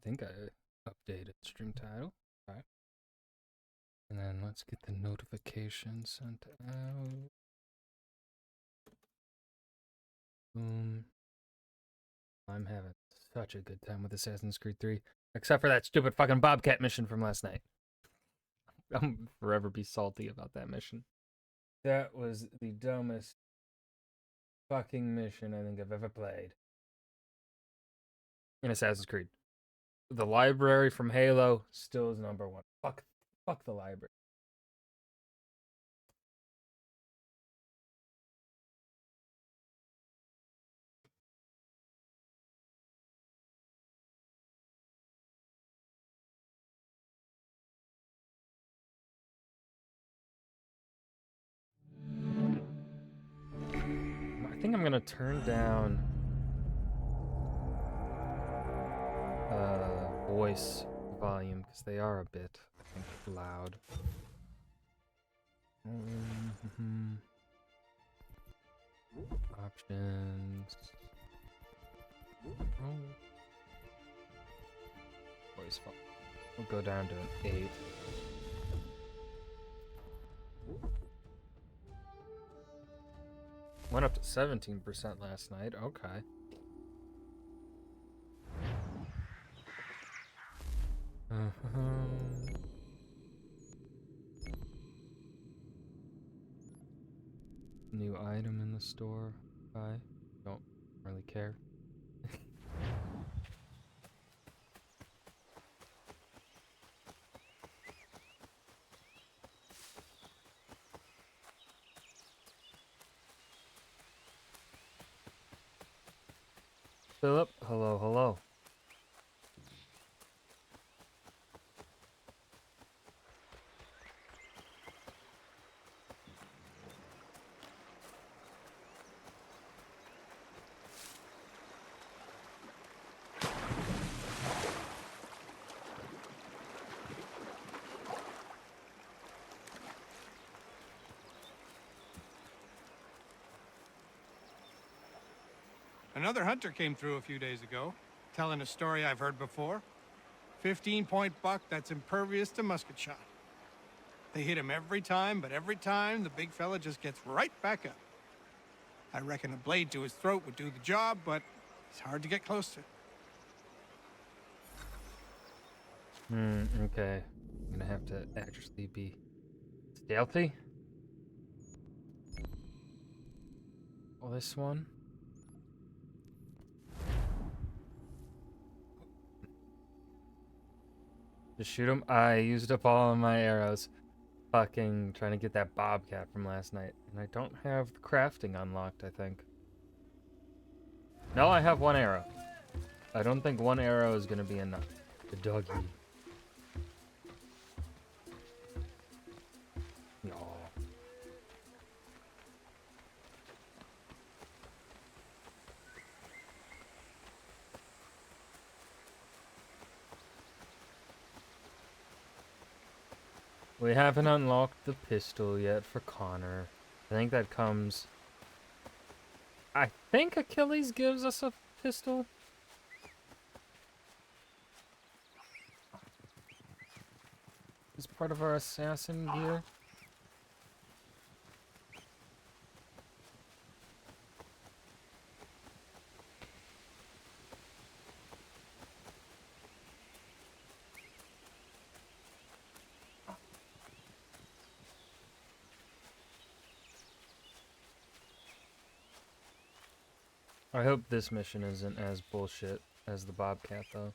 think I updated stream title. Okay. And then let's get the notification sent out. Boom. I'm having such a good time with Assassin's Creed 3. Except for that stupid fucking Bobcat mission from last night. I'll forever be salty about that mission. That was the dumbest fucking mission I think I've ever played in Assassin's Creed. The library from Halo still is number one. Fuck the library. I think I'm gonna turn down voice volume because they are a bit, I think, loud. Options. Oh. Voice volume. We'll go down to an 8. Went up to 17% last night. Okay. New item in the store. Buy. Don't really care. Philip, hello, hello. Another hunter came through a few days ago, telling a story I've heard before. 15-point buck that's impervious to musket shot. They hit him every time, but every time the big fella just gets right back up. I reckon a blade to his throat would do the job, but it's hard to get close to. Okay. I'm gonna have to actually be stealthy. Oh, this one. Just shoot him. I used up all of my arrows. Fucking trying to get that bobcat from last night. And I don't have the crafting unlocked, I think. No, I have one arrow. I don't think one arrow is gonna be enough. The doggy. No. We haven't unlocked the pistol yet for Connor. I think that comes... I think Achilles gives us a pistol. As part of our assassin gear. I hope this mission isn't as bullshit as the Bobcat, though.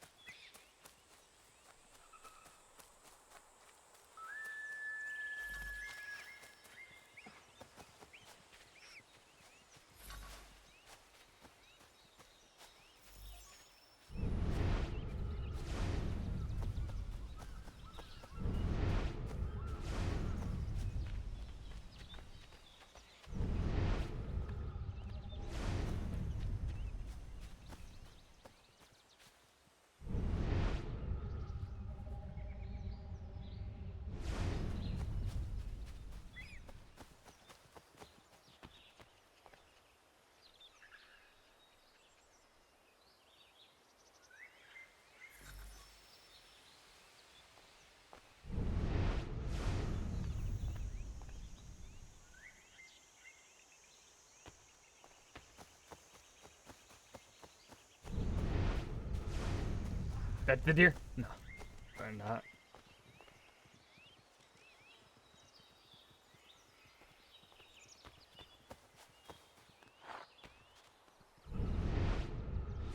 That the deer? No, or not.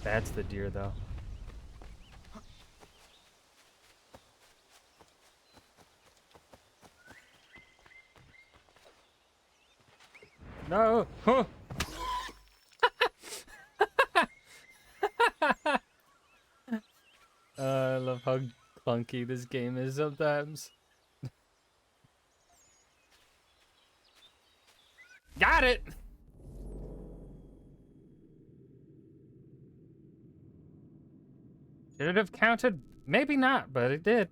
That's the deer, though. No! Huh. I love how clunky this game is sometimes. Got it! Should it have counted? Maybe not, but it did.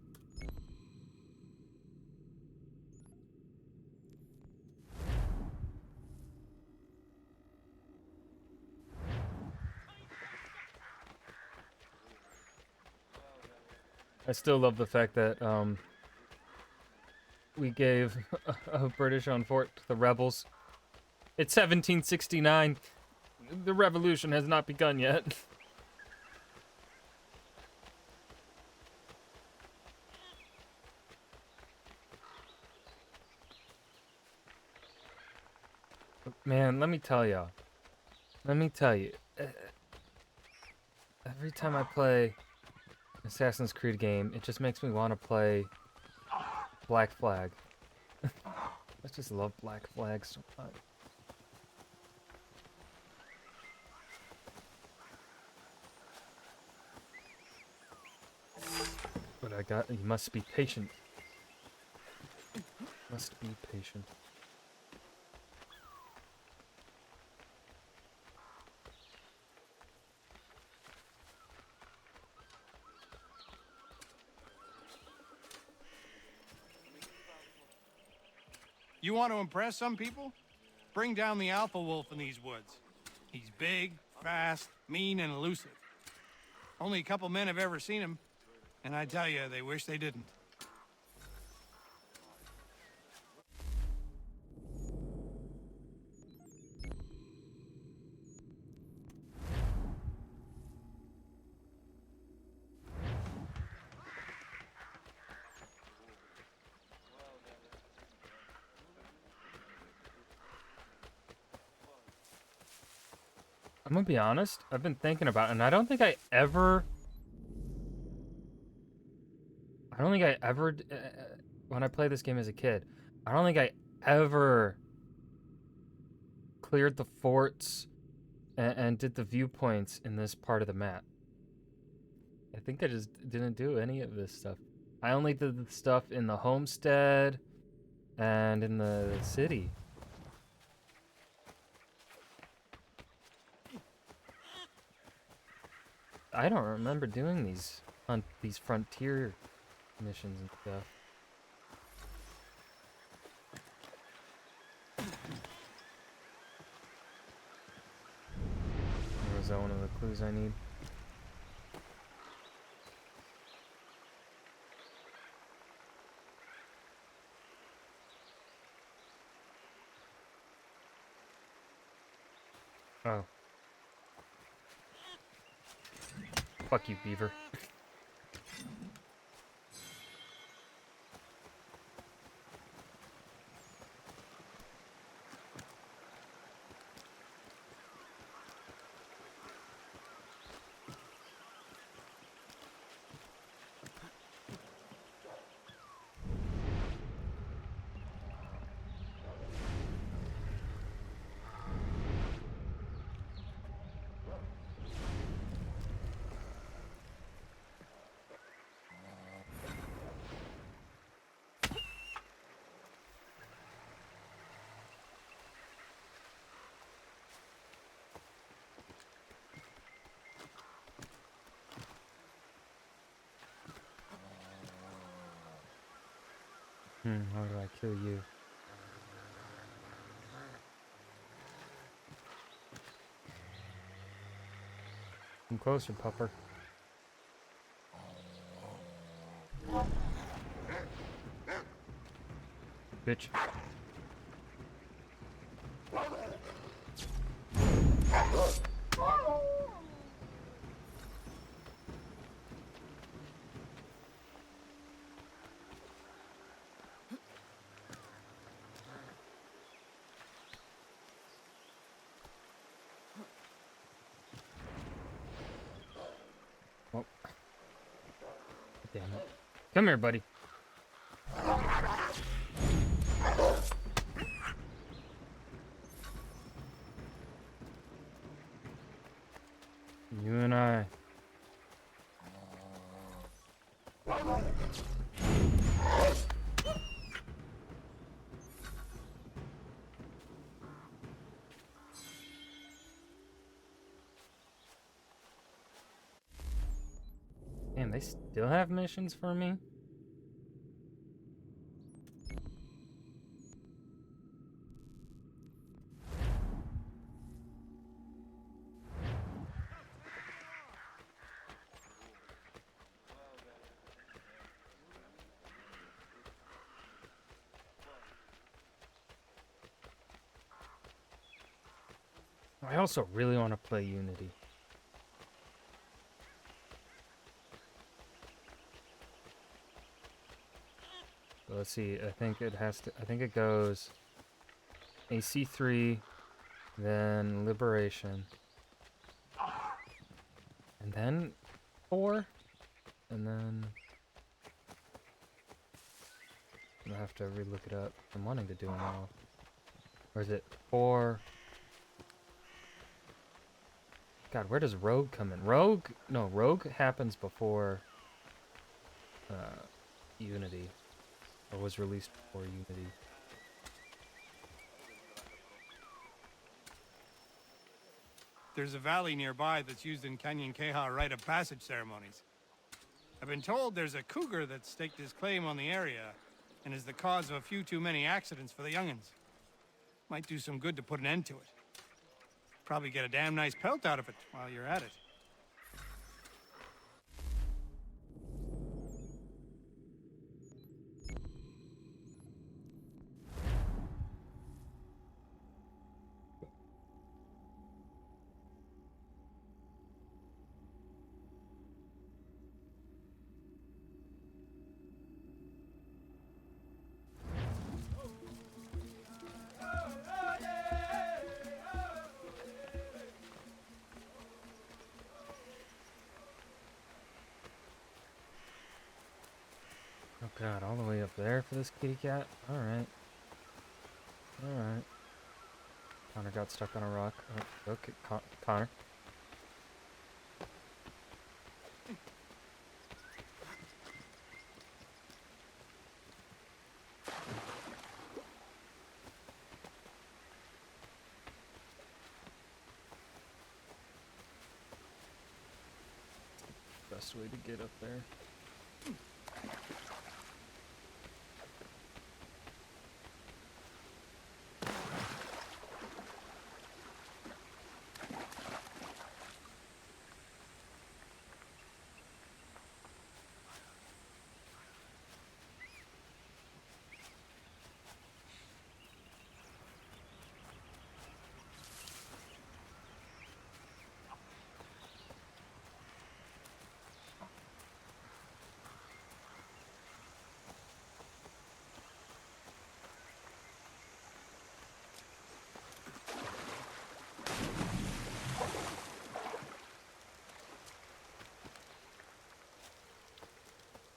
I still love the fact that we gave a British on fort to the rebels. It's 1769. The revolution has not begun yet. Man, let me tell you. Every time I play Assassin's Creed game, it just makes me want to play Black Flag. I just love Black Flag so much. But you must be patient. Must be patient. You want to impress some people? Bring down the alpha wolf in these woods. He's big, fast, mean, and elusive. Only a couple men have ever seen him, and I tell you, they wish they didn't. I'm gonna be honest, I've been thinking about it, and I don't think I ever, when I played this game as a kid, I don't think I ever cleared the forts and did the viewpoints in this part of the map. I think I just didn't do any of this stuff. I only did the stuff in the homestead and in the city. I don't remember doing these frontier missions and stuff. Or is that one of the clues I need? Oh. Fuck you, beaver. How do I kill you? Come closer, pupper. Bitch. Damn it. Come here, buddy. You and I. Damn, they still have missions for me? I also really want to play Unity. So let's see, I think it goes AC3, then Liberation, and then 4, and then I'll have to relook it up. I'm wanting to do them all. Or is it 4? God, where does Rogue come in? Rogue happens before Unity, or was released before Unity. There's a valley nearby that's used in Canyon Keha rite of passage ceremonies. I've been told there's a cougar that staked his claim on the area and is the cause of a few too many accidents for the young'uns. Might do some good to put an end to it. Probably get a damn nice pelt out of it while you're at it. Oh god, all the way up there for this kitty cat? Alright. Alright. Connor got stuck on a rock. Oh, okay, Connor. Best way to get up there.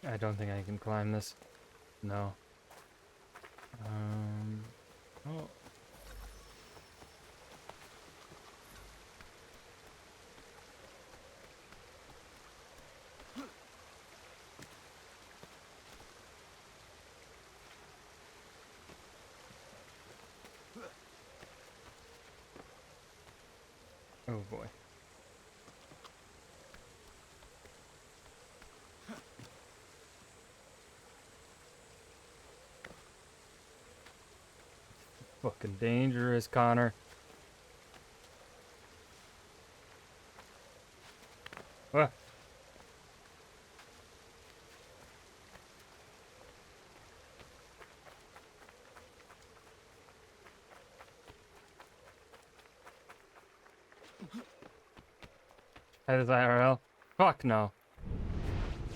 I don't think I can climb this. No. Oh. Oh boy. Fucking dangerous, Connor. What? That is IRL? Fuck no.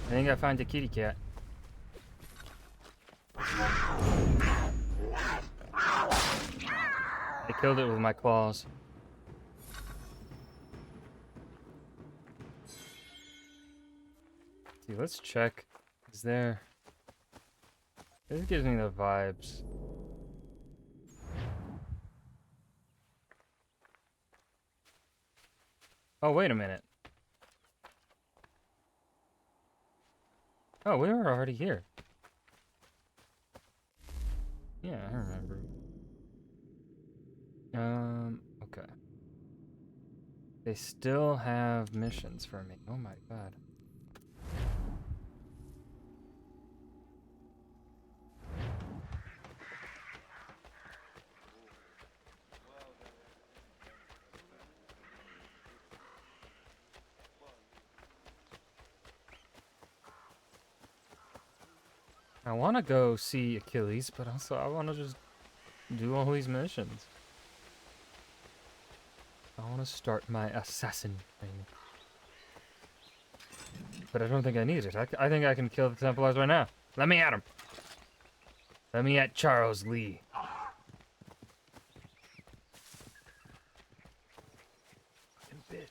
I think I found a kitty cat. I killed it with my claws. See, let's check Is there... This gives me the vibes. Oh, wait a minute. Oh, we were already here. Yeah, I remember. Okay. They still have missions for me. Oh my god. I want to go see Achilles, but also I want to just do all these missions. I want to start my assassin thing. But I don't think I need it. I think I can kill the Templars right now. Let me at him. Let me at Charles Lee. Fucking bitch.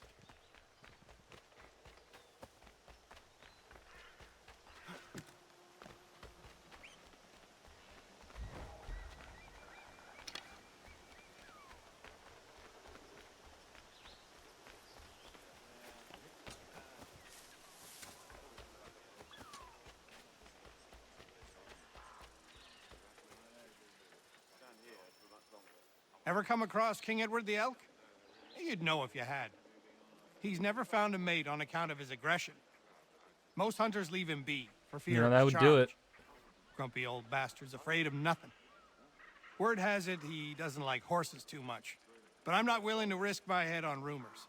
Ever come across King Edward the Elk? You'd know if you had. He's never found a mate on account of his aggression. Most hunters leave him be for fear You know, of that his would do it. charge. Grumpy old bastard's afraid of nothing. Word has it he doesn't like horses too much, but I'm not willing to risk my head on rumors.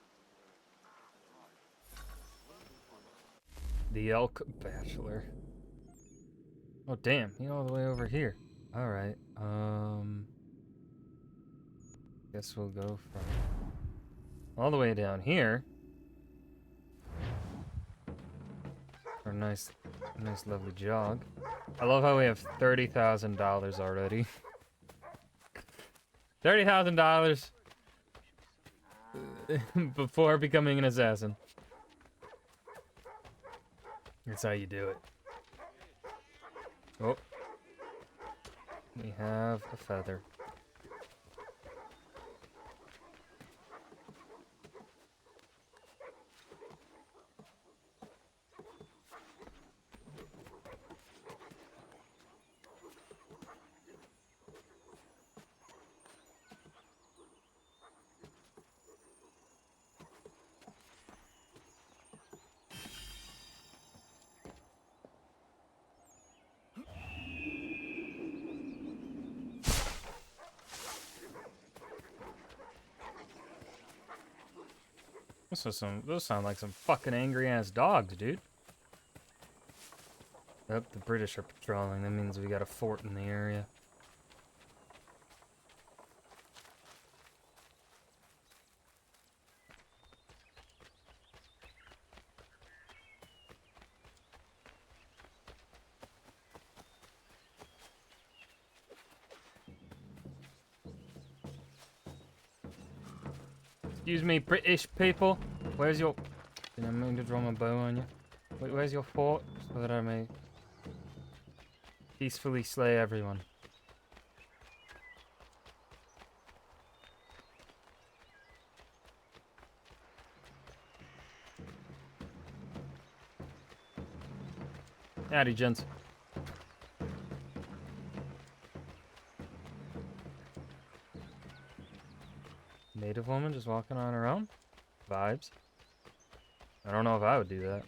The Elk Bachelor. Oh, damn. He's all the way over here. Alright. Guess we'll go from all the way down here. For a nice lovely jog. I love how we have $30,000 already. $30,000 before becoming an assassin. That's how you do it. Oh. We have a feather. Those sound like some fucking angry ass dogs, dude. Yep, the British are patrolling. That means we got a fort in the area. Excuse me, British people. Where's your... Did I mean to draw my bow on you? Wait, where's your fort? So that I may peacefully slay everyone. Howdy, gents. Native woman just walking on her own? Vibes. I don't know if I would do that.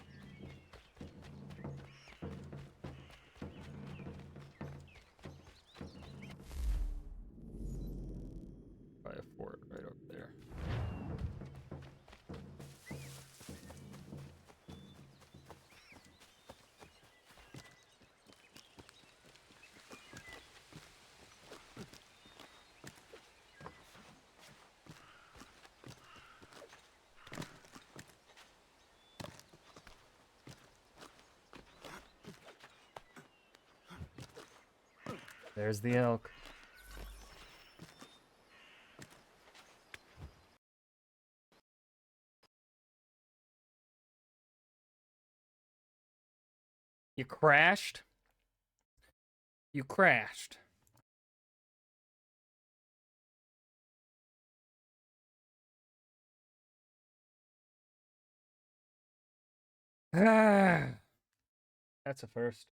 Probably a fort right up there. There's the elk. You crashed? You crashed. That's a first.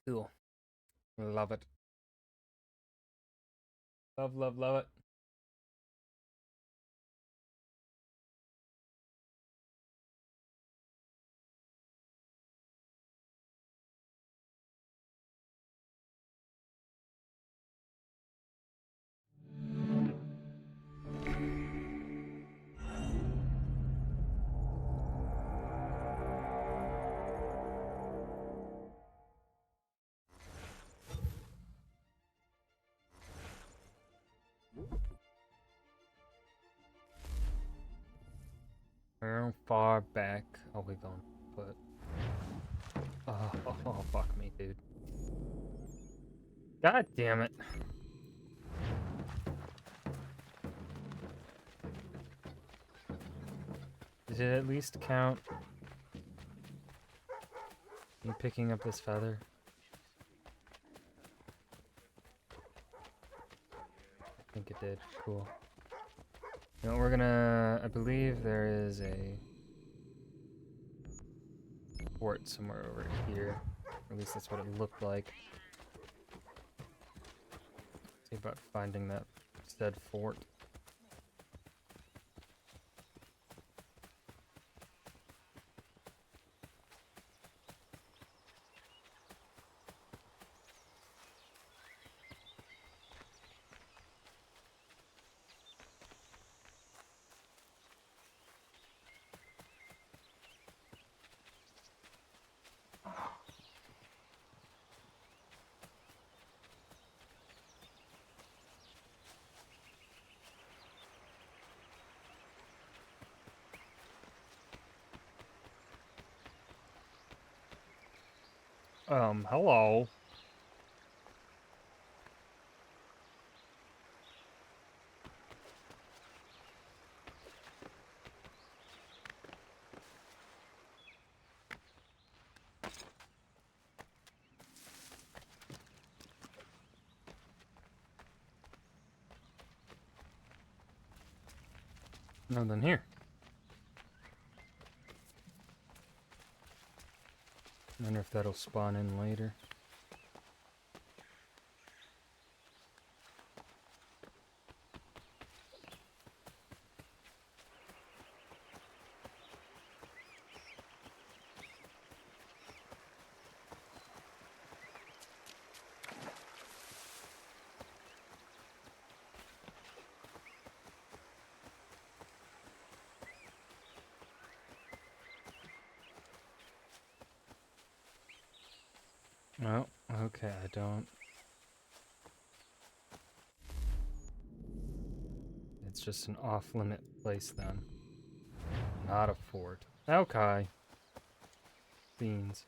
Cool. Love it. Love, love, love it. How far back are we going to put? Oh, fuck me, dude. God damn it. Did it at least count me picking up this feather? I think it did. Cool. You know, we're gonna... I believe there is a fort somewhere over here. Or at least that's what it looked like. See about finding that said fort. Hello. Nothing here. Wonder if that'll spawn in later. Oh, okay, I don't... It's just an off-limit place then. Not a fort. Okay. Beans.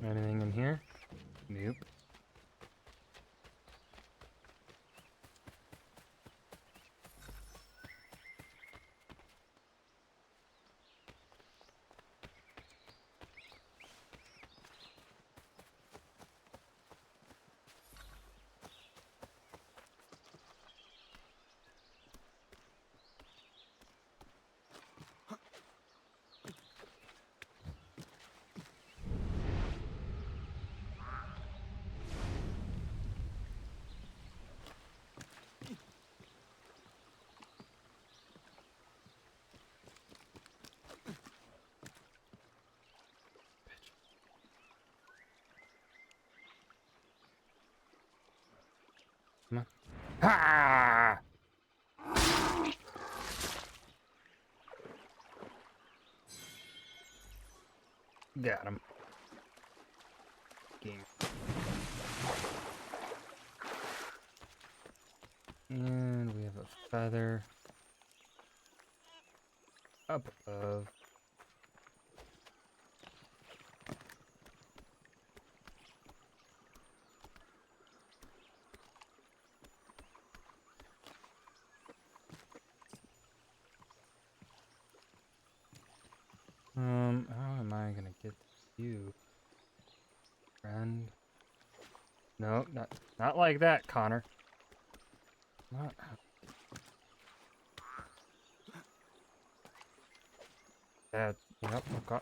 Anything in here? Nope. Come on. Ha! Got him. Game. And we have a feather up above. How am I gonna get to you, friend? No, not like that, Connor. Not. That. Yep. Okay.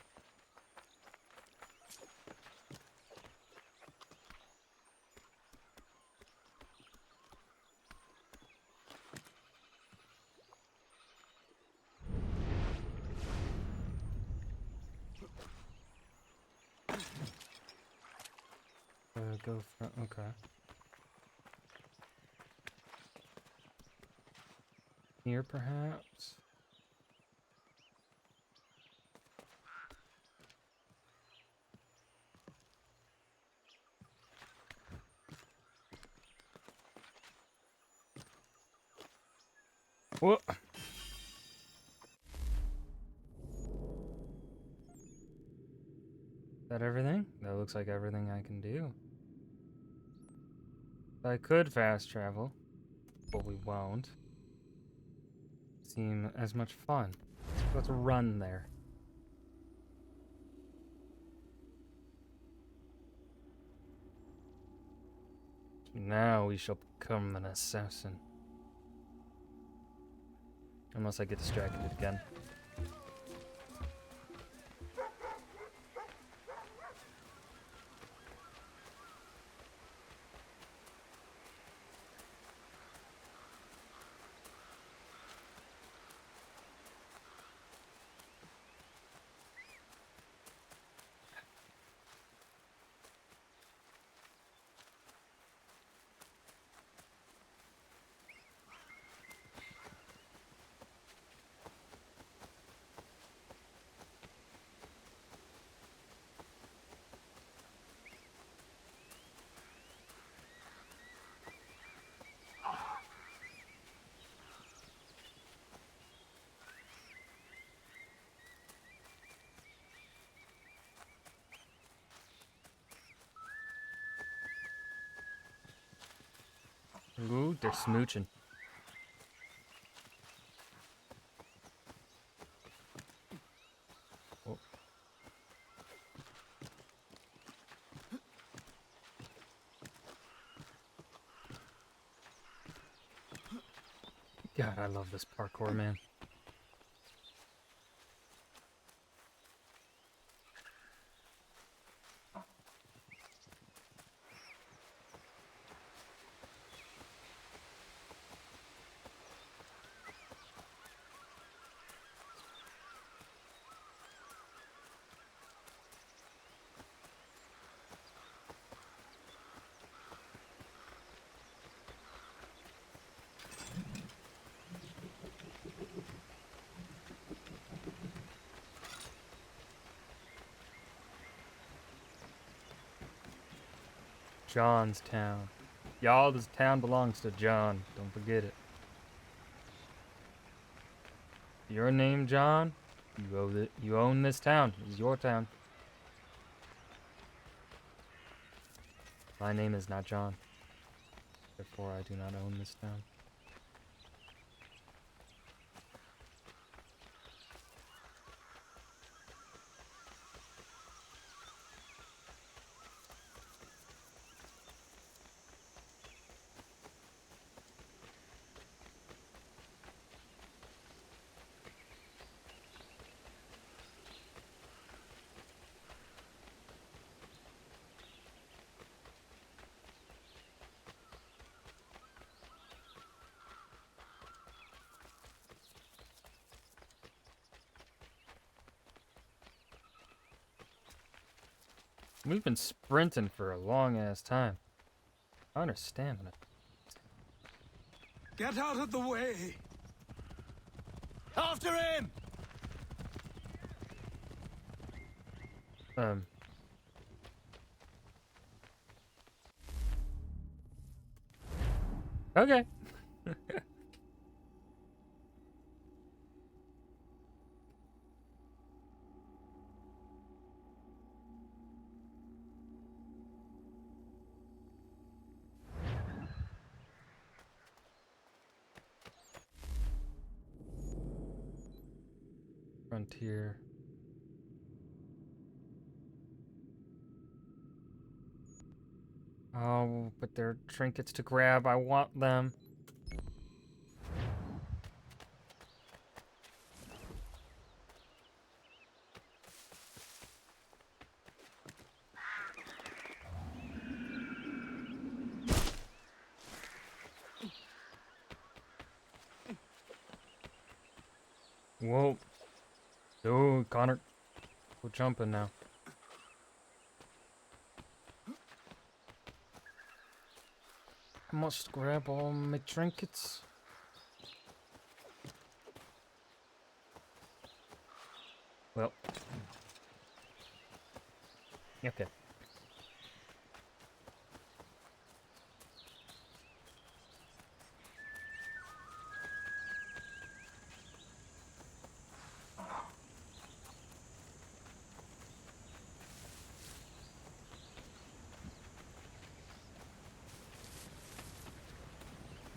Go from. Okay. Here, perhaps. Whoa. Is that everything? That looks like everything I can do. I could fast travel, but we won't. Seem as much fun. Let's run there. Now we shall become an assassin. Unless I get distracted again. Ooh, they're smooching. Oh. God, I love this parkour, man. John's town. Y'all, this town belongs to John. Don't forget it. Your name, John. You own this town. It's your town. My name is not John. Therefore, I do not own this town. We've been sprinting for a long ass time. I understand stamina. Get out of the way! After him! Um. Okay. Frontier. Oh, but they're trinkets to grab. I want them. Whoa. Oh, Connor. We're jumping now. I must grab all my trinkets. Well. Okay.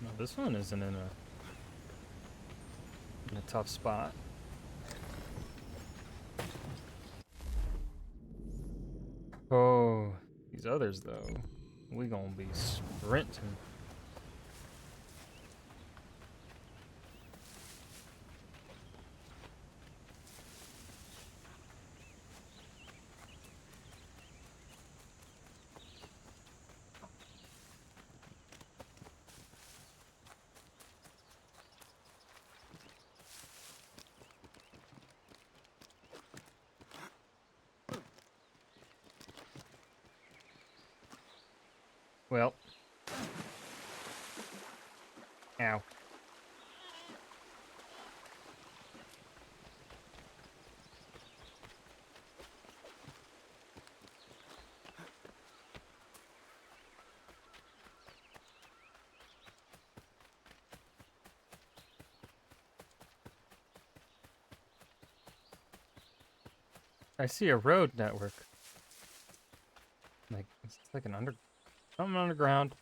No, this one isn't in a tough spot. Oh, these others though, we gonna be sprinting. Well. Ow. I see a road network. Like, it's like an something underground.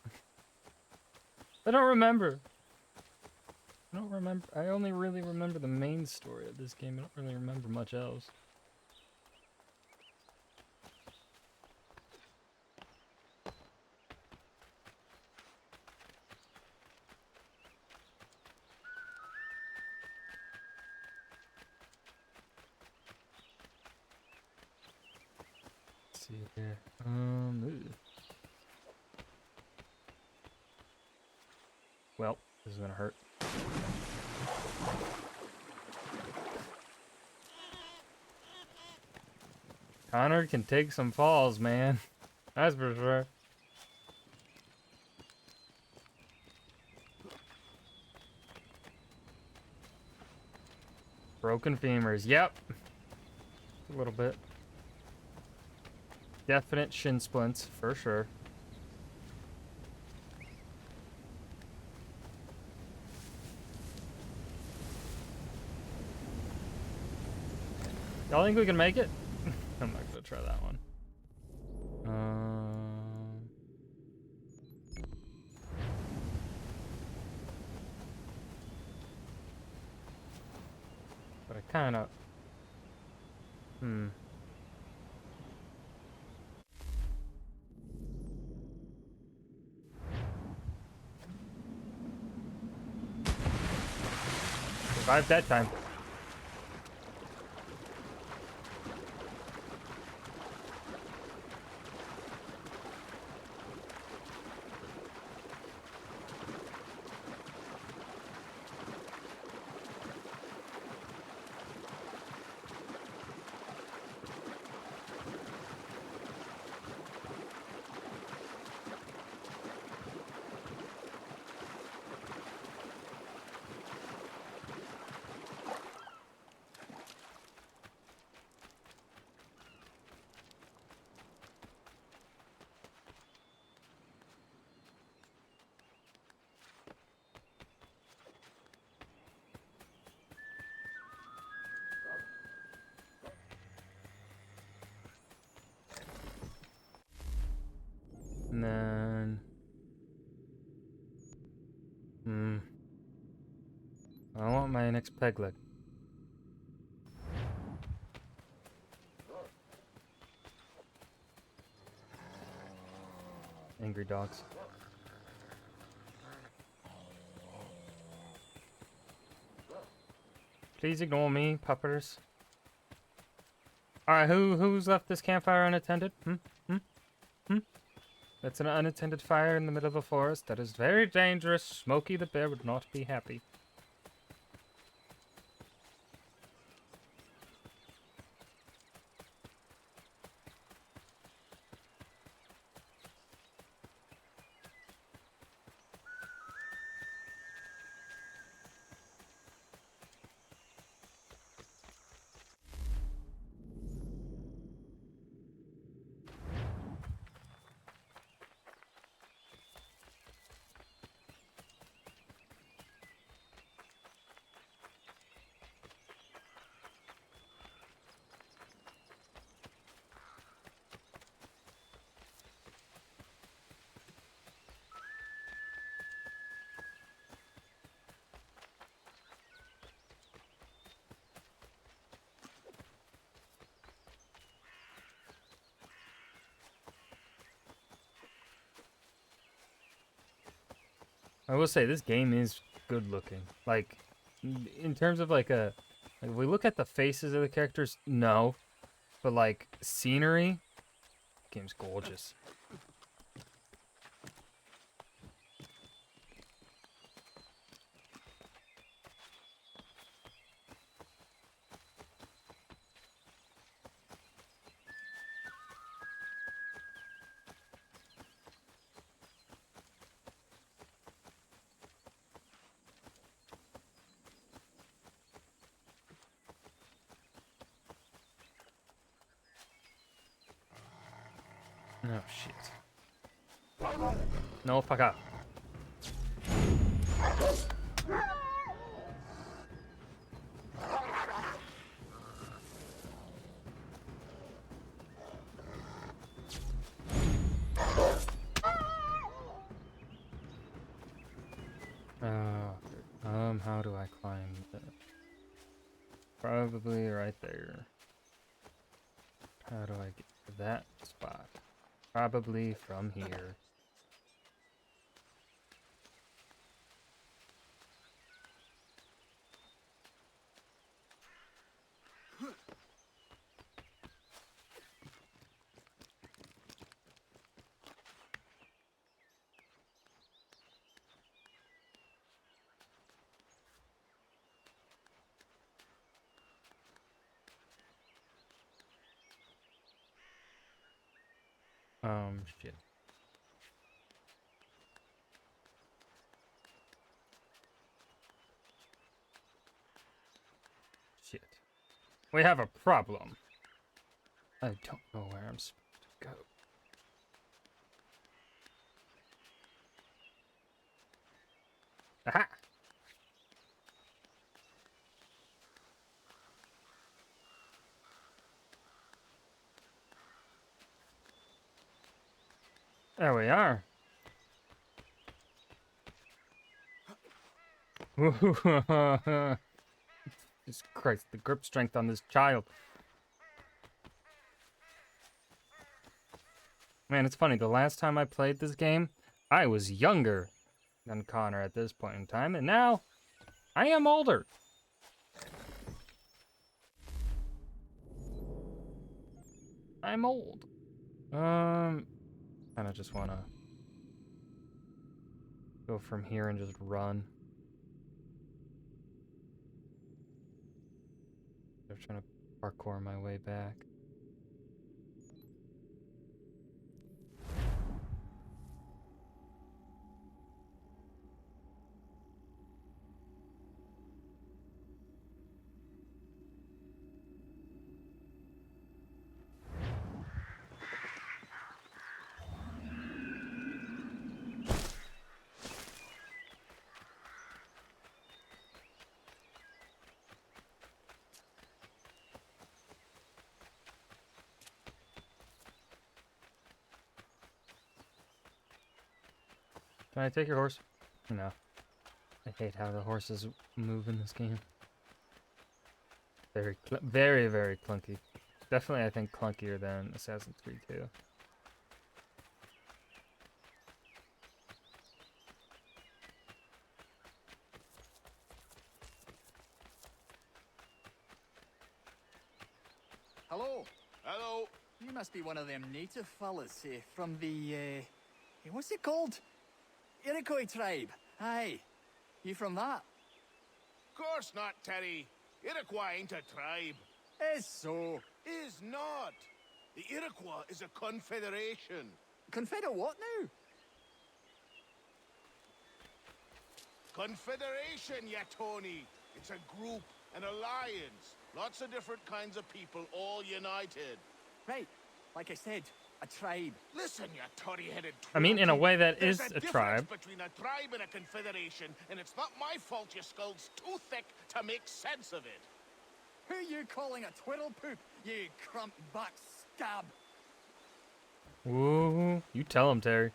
I don't remember. I only really remember the main story of this game. I don't really remember much else. Let's see here. Ooh. Well, this is gonna hurt. Connor can take some falls, man. That's for sure. Broken femurs. Yep. A little bit. Definite shin splints, for sure. Y'all think we can make it? I'm not gonna try that one. But I kind of... Survived that time. then... I want my next peg leg. Angry dogs. Please ignore me, puppers. Alright, who's left this campfire unattended? That's an unattended fire in the middle of a forest. That is very dangerous. Smokey the bear would not be happy. I will say, this game is good looking. Like, in terms of like if we look at the faces of the characters, no. But like, scenery, game's gorgeous. Oh, shit. No, fuck up. How do I climb this? Probably right there. How do I get to that spot? Probably from here. Shit. Shit. We have a problem. I don't know where I'm supposed to go. Aha! There we are. Jesus Christ, the grip strength on this child. Man, it's funny, the last time I played this game, I was younger than Connor at this point in time, and now I am older. I'm old. Kinda just wanna go from here and just run. I'm trying to parkour my way back. Can I take your horse? No. I hate how the horses move in this game. Very, very clunky. Definitely, I think, clunkier than Assassin's Creed 2. Hello. Hello. You must be one of them native fellas from the, what's it called? Iroquois tribe. Aye. You from that? Course not, Terry. Iroquois ain't a tribe. Is so. Is not. The Iroquois is a confederation. Confederate what now? Confederation, ya Tony. It's a group, an alliance. Lots of different kinds of people all united. Right. Like I said, a tribe. Listen, you toddy-headed I mean, in a way, that There's is a a difference tribe. between a tribe and a confederation, and it's not my fault your skull's too thick to make sense of it. Who you calling a twiddle poop, you crump back scab? Woo! You tell him, Terry.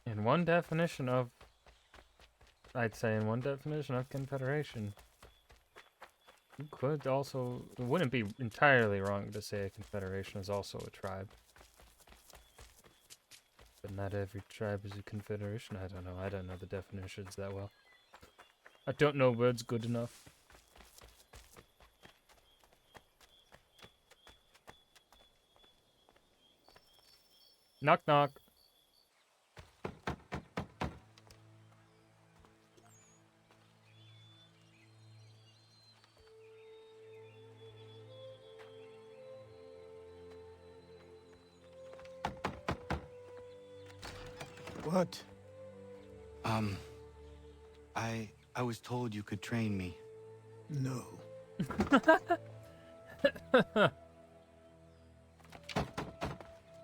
In one definition of, I'd say in one definition of confederation, you could also, it wouldn't be entirely wrong to say a confederation is also a tribe. But not every tribe is a confederation. I don't know. I don't know the definitions that well. I don't know words good enough. Knock knock. What? I was told you could train me. No.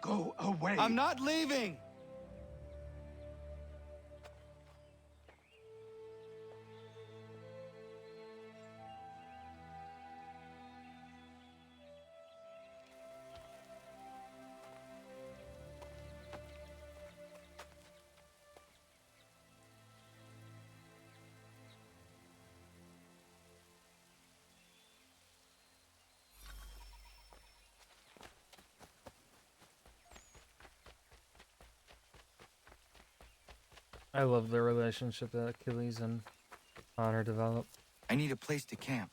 Go away. I'm not leaving! I love the relationship that Achilles and Honor develop. I need a place to camp.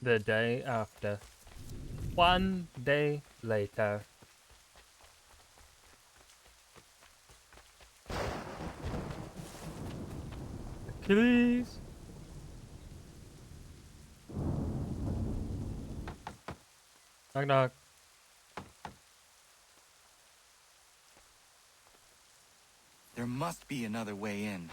The day after. One day later. Achilles! Knock knock. There must be another way in.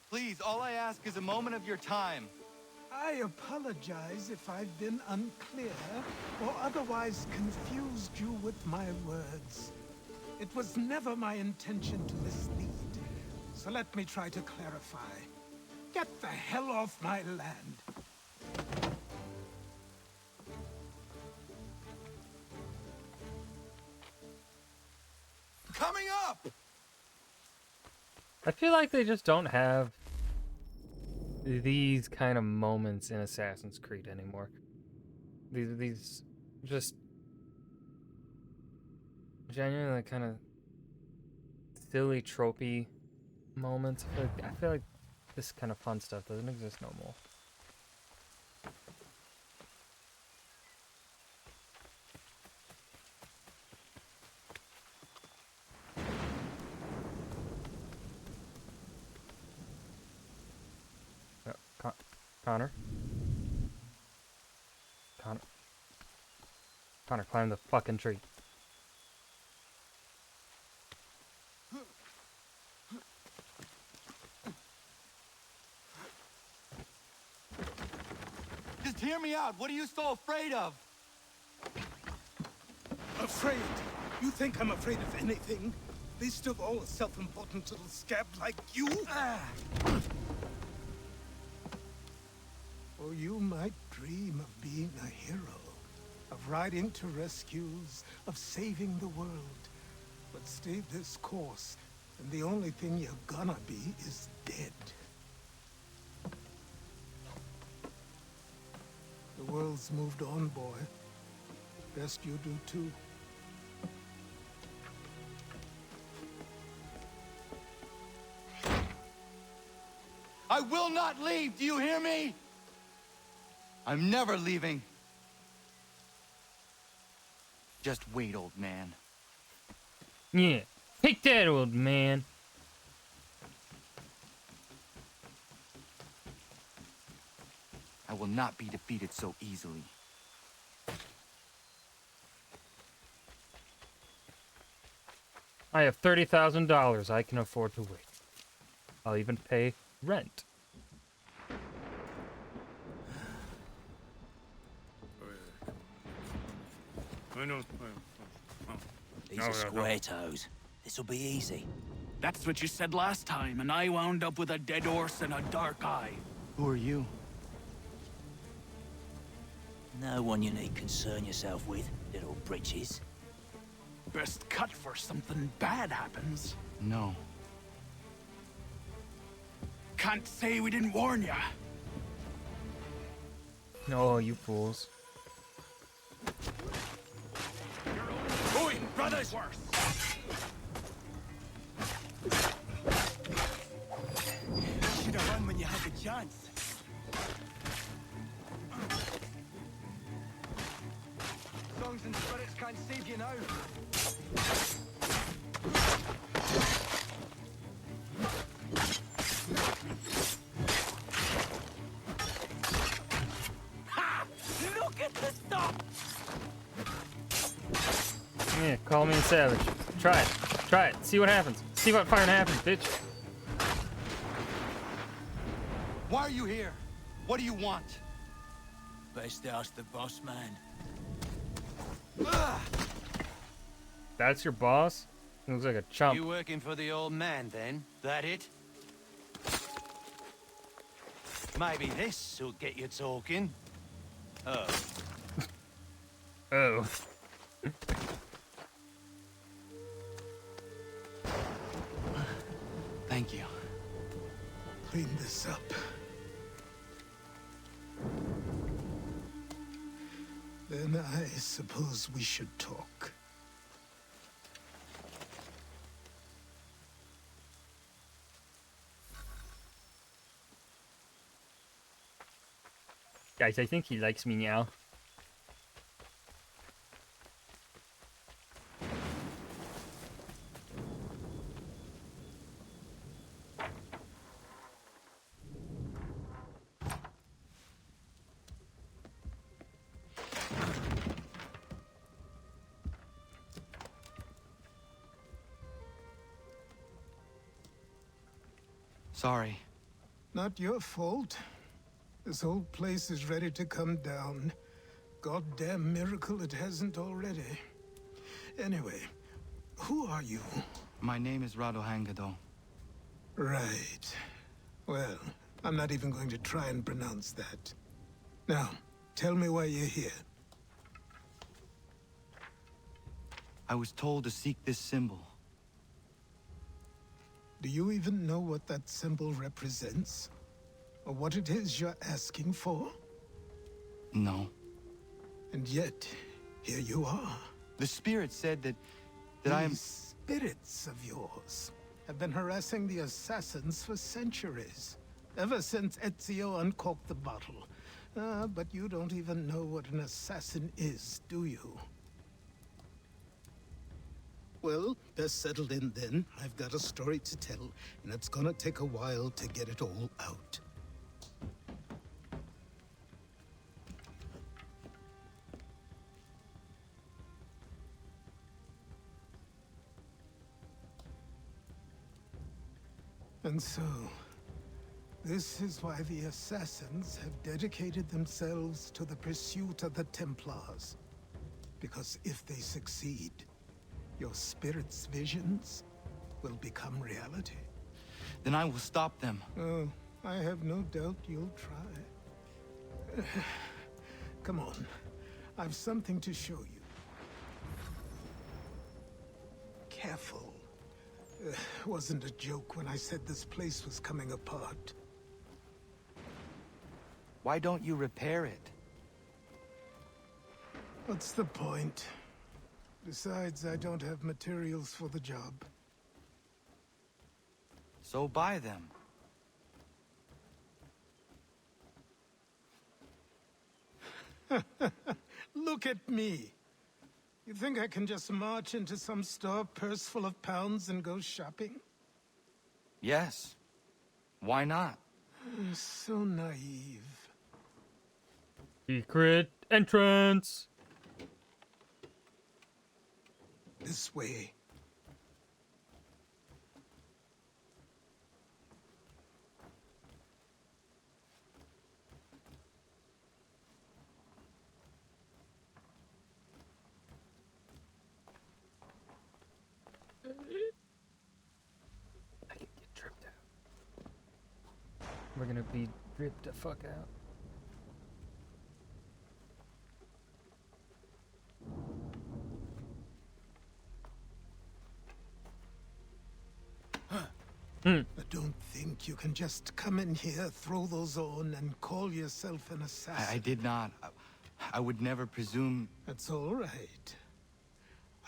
Please, all I ask is a moment of your time. I apologize if I've been unclear or otherwise confused you with my words. It was never my intention to mislead, so let me try to clarify. Get the hell off my land. coming up! I feel like they just don't have these kind of moments in Assassin's Creed anymore. These just genuinely kind of silly, tropey moments. I feel like this kind of fun stuff doesn't exist no more. Connor? Connor, climb the fucking tree. Just hear me out. What are you so afraid of? Afraid? You think I'm afraid of anything? Least of all a self-important little scab like you? Oh, you might dream of being a hero, of riding to rescues, of saving the world. But stay this course, and the only thing you're gonna be is dead. The world's moved on, boy. Best you do too. I will not leave. Do you hear me? I'm never leaving. Just wait, old man. Yeah, take that, old man. I will not be defeated so easily. I have $30,000 I can afford to wait. I'll even pay rent. These are square toes. This'll be easy. That's what you said last time, and I wound up with a dead horse and a dark eye. Who are you? No one you need concern yourself with, little britches. Best cut for something bad happens. No. Can't say we didn't warn ya. Oh, you fools. Oi, brothers! Worse. Should have run when you had the chance. Songs and spirits can't save you now. Ha! Look at the stop! Yeah, call me a savage. Try it. Try it. See what happens. See what fucking happens, bitch. Why are you here? What do you want? Best ask the boss man. That's your boss? He looks like a chump. You working for the old man, then? That it? Maybe this'll get you talking. Oh. Oh. Thank you. Clean this up. Then I suppose we should talk. Guys, I think he likes me now. Sorry. Not your fault. This whole place is ready to come down. Goddamn miracle it hasn't already. Anyway, who are you? My name is Rado Hangado. Right. Well, I'm not even going to try and pronounce that. Now, tell me why you're here. I was told to seek this symbol. Do you even know what that symbol represents? Or what it is you're asking for? No. And yet, here you are. The spirit said that I am... These spirits of yours have been harassing the assassins for centuries. Ever since Ezio uncorked the bottle. But you don't even know what an assassin is, do you? Well, best settled in then. I've got a story to tell, and it's gonna take a while to get it all out. And so, this is why the Assassins have dedicated themselves to the pursuit of the Templars. Because if they succeed, your spirit's visions will become reality. Then I will stop them. Oh, I have no doubt you'll try. Come on, I've something to show you. Careful. Wasn't a joke when I said this place was coming apart. Why don't you repair it? What's the point? Besides, I don't have materials for the job. So buy them. Look at me. You think I can just march into some store, purse full of pounds, and go shopping? Yes. Why not? So naive. Secret entrance. This way. I can get tripped out. We're gonna be dripped the fuck out. I don't think you can just come in here, throw those on, and call yourself an assassin. I did not. I would never presume... That's all right.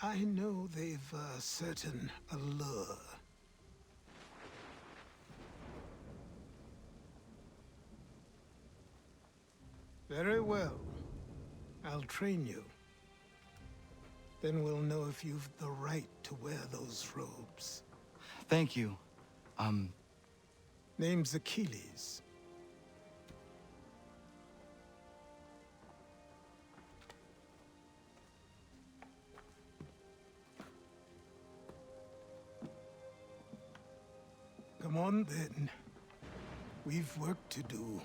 I know they've a certain allure. Very well. I'll train you. Then we'll know if you've the right to wear those robes. Thank you. Name's Achilles. Come on, then. We've work to do.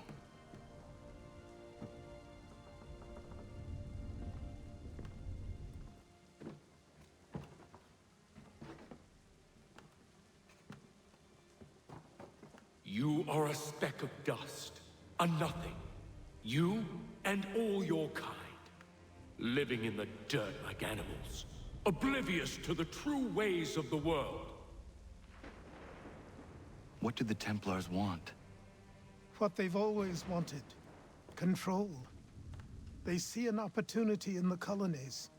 You are a speck of dust, a nothing. You and all your kind, living in the dirt like animals, oblivious to the true ways of the world. What do the Templars want? What they've always wanted. Control. They see an opportunity in the colonies.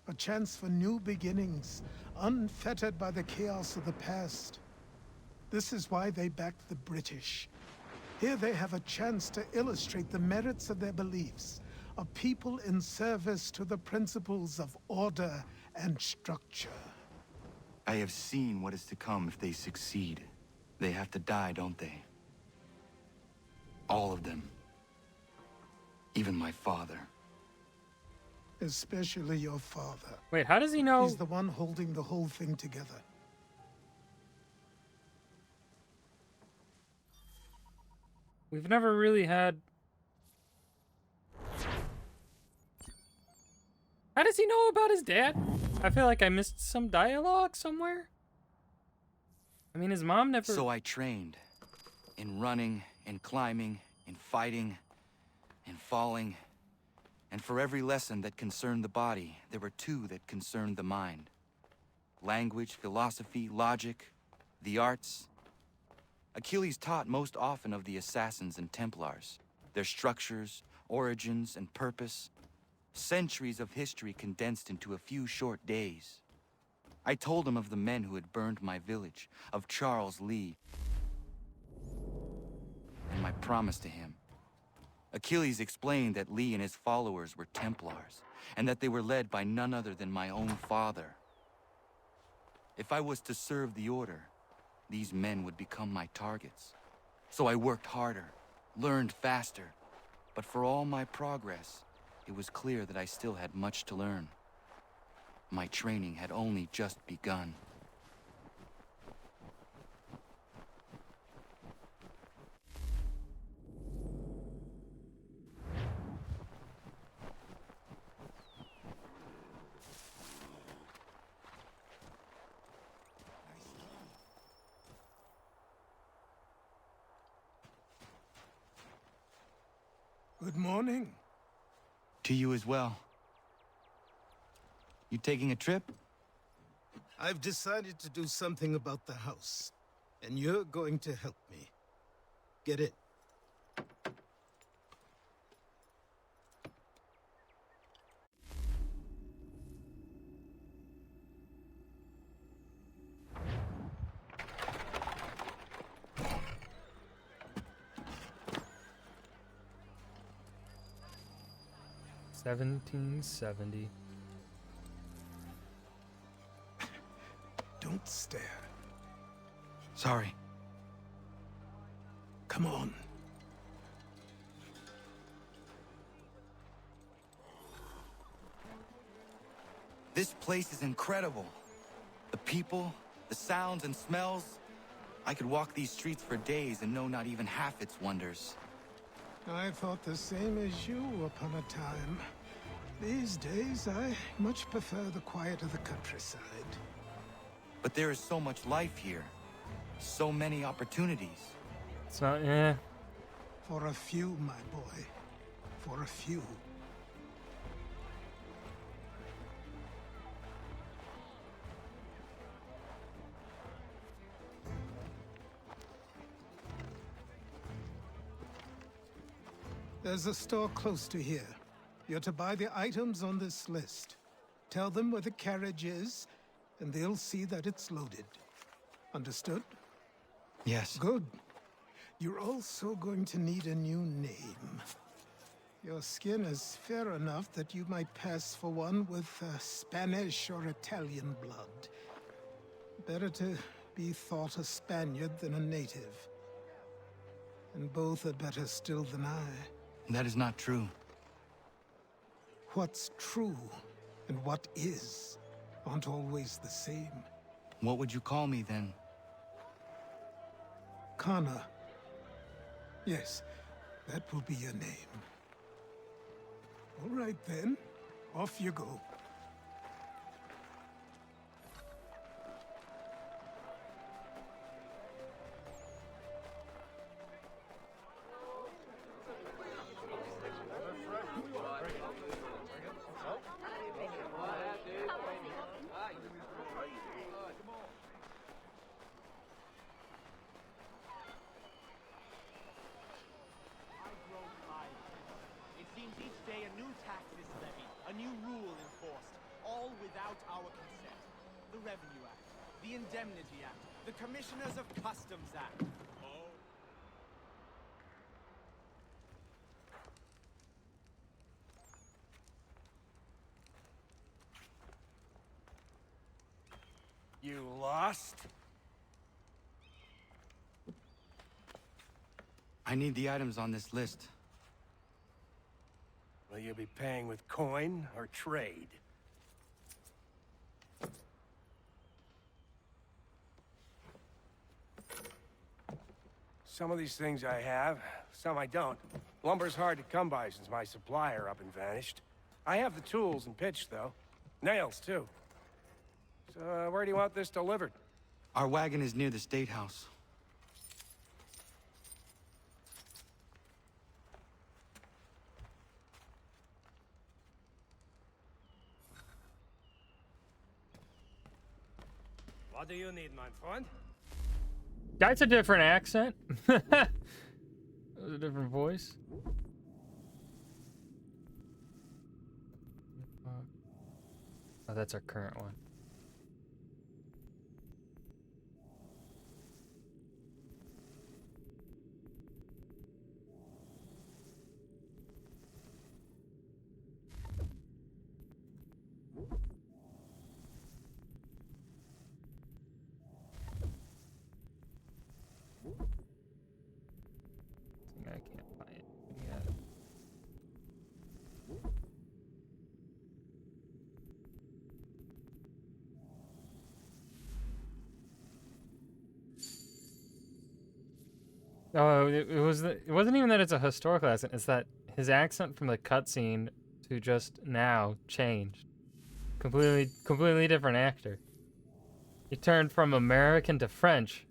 A chance for new beginnings, unfettered by the chaos of the past. This is why they backed the British. Here they have a chance to illustrate the merits of their beliefs. A people in service to the principles of order and structure. I have seen what is to come if they succeed. They have to die, don't they? All of them. Even my father. Especially your father. Wait, how does he know? He's the one holding the whole thing together. We've never really had... How does he know about his dad? I feel like I missed some dialogue somewhere. I mean, his mom never... So I trained. In running, in climbing, in fighting, in falling. And for every lesson that concerned the body, there were two that concerned the mind. Language, philosophy, logic, the arts, Achilles taught most often of the Assassins and Templars, their structures, origins, and purpose. Centuries of history condensed into a few short days. I told him of the men who had burned my village, of Charles Lee, and my promise to him. Achilles explained that Lee and his followers were Templars, and that they were led by none other than my own father. If I was to serve the Order, these men would become my targets. So I worked harder, learned faster, but for all my progress, it was clear that I still had much to learn. My training had only just begun. Good morning. To you as well. You taking a trip? I've decided to do something about the house, and you're going to help me. Get it? $17.70. Don't stare. Sorry. Come on. This place is incredible. The people, the sounds and smells. I could walk these streets for days and know not even half its wonders. I thought the same as you upon a time. These days, I much prefer the quiet of the countryside. But there is so much life here. So many opportunities. It's not, eh. For a few, my boy. For a few. There's a store close to here. You're to buy the items on this list. Tell them where the carriage is, and they'll see that it's loaded. Understood? Yes. Good. You're also going to need a new name. Your skin is fair enough that you might pass for one with Spanish or Italian blood. Better to be thought a Spaniard than a native. And both are better still than I. That is not true. What's true and what is aren't always the same. What would you call me then? Kana. Yes, that will be your name. All right then, off you go. It seems each day a new tax is levied, a new rule enforced, all without our consent. The Revenue Act, the Indemnity Act, the Commissioners of Customs Act. You lost? I need the items on this list. Will you be paying with coin or trade? Some of these things I have, some I don't. Lumber's hard to come by since my supplier up and vanished. I have the tools and pitch, though. Nails, too. So, where do you want this delivered? Our wagon is near the State House. What do you need, my friend? That's a different accent. That was a different voice. Oh, that's our current one. I can't find it yet. Oh, it wasn't even that it's a historical accent. It's that his accent from the cutscene to just now changed. Completely different actor. He turned from American to French.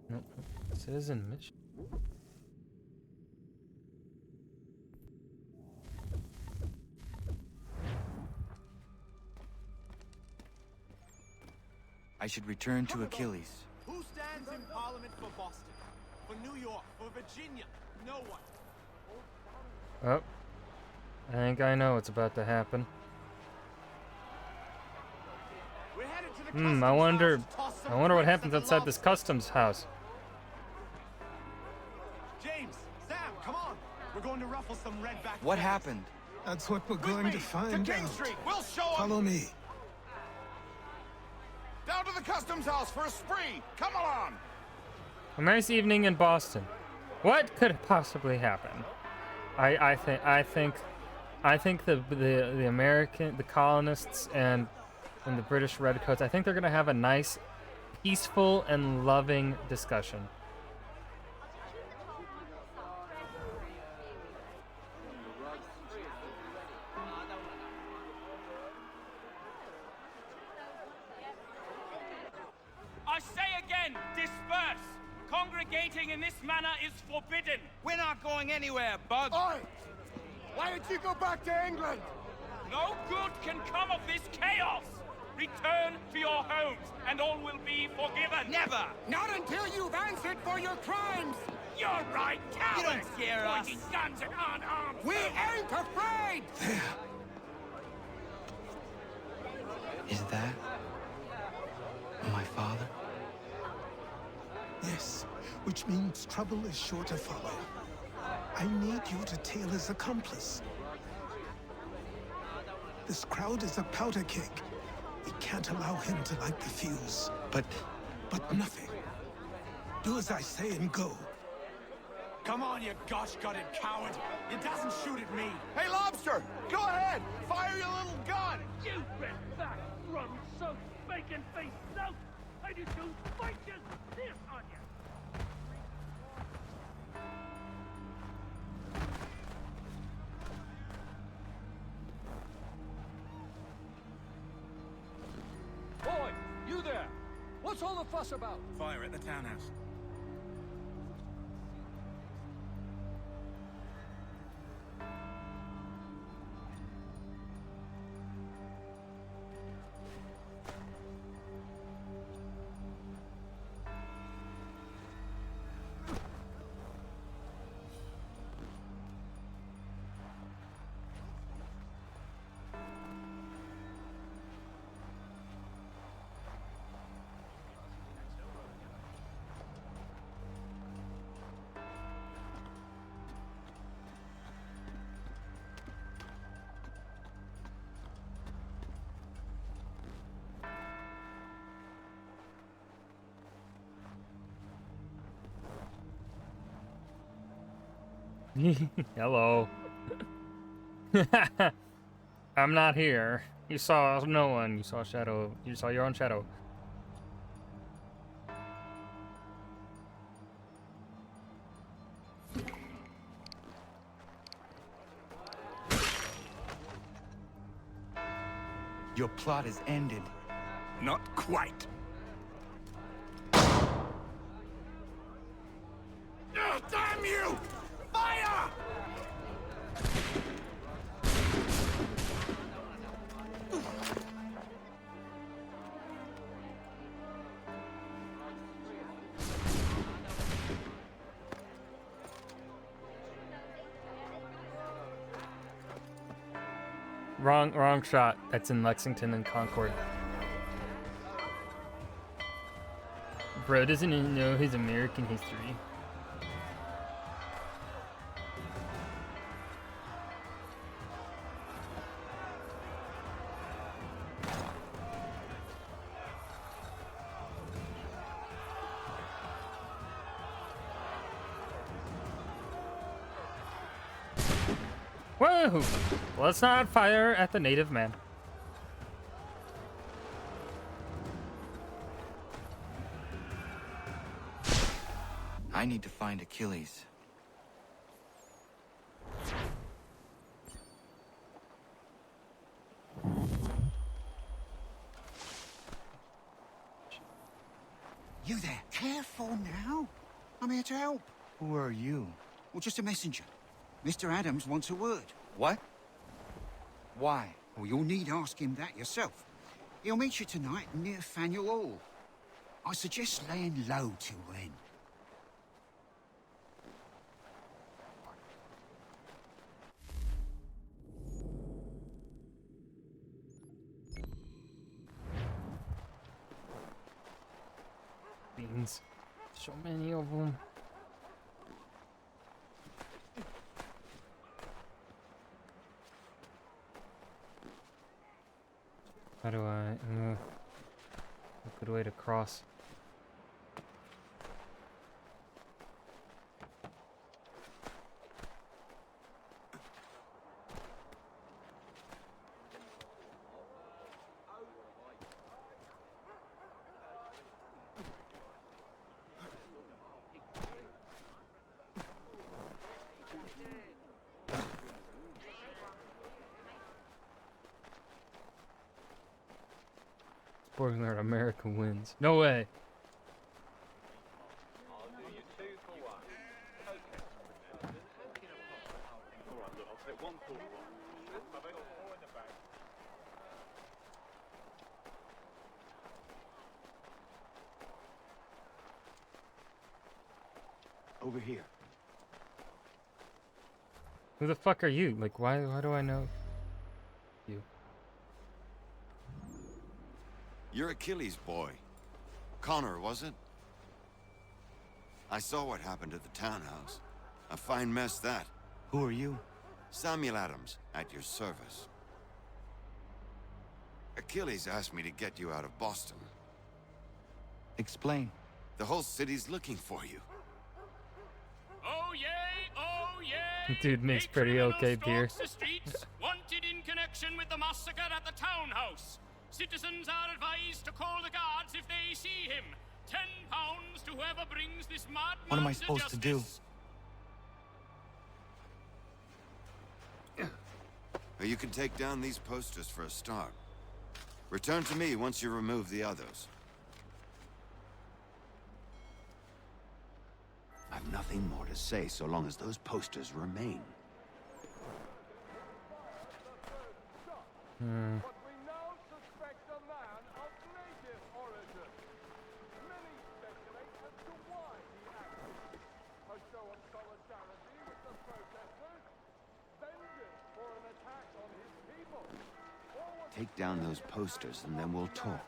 Nope. Citizen mission. I should return to Achilles. Who stands in Parliament for Boston? For New York? For Virginia? No one. Oh. I think I know what's about to happen. We're headed to the I wonder what happens outside this customs house. James, Sam, come on. We're going to ruffle some redback. What happened? That's what we're going to find King out. Street, we'll show 'em. Follow me. Down to the customs house for a spree. Come along. A nice evening in Boston. What could possibly happen? I think the American, the colonists and the British redcoats, I think they're gonna have a nice, peaceful and loving discussion. I say again, disperse! Congregating in this manner is forbidden! We're not going anywhere, Bug. Oi! Why don't you go back to England? No good can come of this chaos! Return to your homes, and all will be forgiven! Never! Not until you've answered for your crimes! You're right, cowards! You don't scare us. Pointing guns at unarmed We folk. ain't afraid! Is that my father? Yes, which means trouble is sure to follow. I need you to tail his accomplice. This crowd is a powder keg. We can't allow him to light the fuse. But nothing. Do as I say and go. Come on, you gosh-gutted coward. It doesn't shoot at me. Hey, Lobster, go ahead. Fire your little gun. You red-back, rum-soaked, bacon-faced lout! I do two fight just this on you! Boy, you there! What's all the fuss about? Fire at the townhouse. Hello. I'm not here. You saw no one. You saw a shadow. You saw your own shadow. Your plot is ended. Not quite. Oh, damn you! Fire! Wrong shot. That's in Lexington and Concord. Bro doesn't even know his American history. Whoa! Let's not fire at the native man. I need to find Achilles. You there. Careful now. I'm here to help. Who are you? Well, just a messenger. Mr. Adams wants a word. What? Why? Well, you'll need ask him that yourself. He'll meet you tonight near Faneuil Hall. I suggest laying low till then. Beans. So many of them. How do I... a good way to cross. Spoiler alert, America wins. No way. Over here. Who the fuck are you? Like, why do I know you? You're Achilles' boy. Connor, was it? I saw what happened at the townhouse. A fine mess, that. Who are you? Samuel Adams, at your service. Achilles asked me to get you out of Boston. Explain. The whole city's looking for you. Oh yay, oh yay! Dude makes pretty okay beer. The streets, wanted in connection with the massacre at the townhouse. Citizens are advised to call the guards if they see him. £10 to whoever brings this madman. What am I supposed to do? You can take down these posters for a start. Return to me once you remove the others. I've nothing more to say so long as those posters remain. Take down those posters and then we'll talk.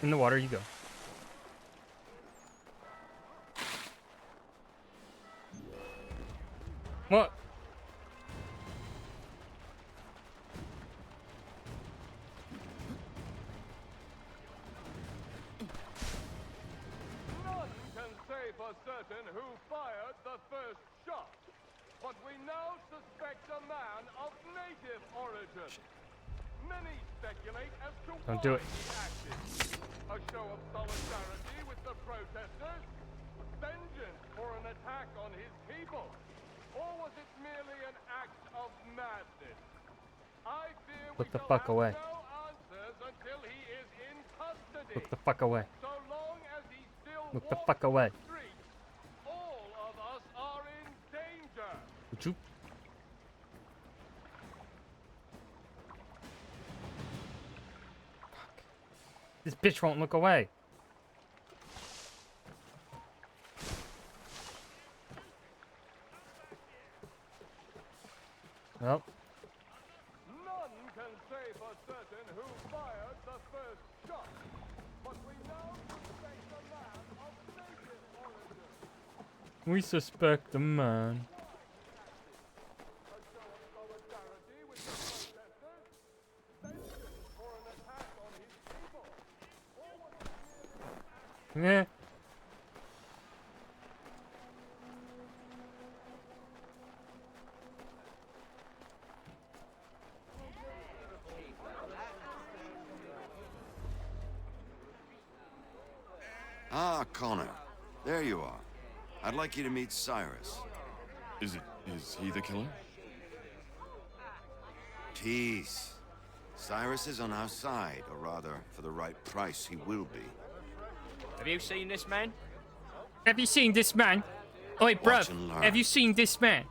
In the water you go. What? revolution. Many speculate as to Don't why do it. he acted. A show of solidarity with the protesters? Vengeance for an attack on his people? Or was it merely an act of madness? I fear Look we the shall fuck have away. no answers until he is in custody. Look the fuck away. So long as he still Look the walks fuck away. the streets, all of us are in danger. Would you? Fuck. This bitch won't look away. Well, None can say for certain who fired the first shot, but we now suspect a man of native origin. we suspect the man. A show of solidarity with the protesters? Vengeance for an attack on his people? Or was it merely Yeah. Ah, Connor. There you are. I'd like you to meet Cyrus. Is he the killer? Peace. Cyrus is on our side, or rather, for the right price, he will be. Have you seen this man? Have you seen this man? Oi, Watch bruv. and learn. Have you seen this man?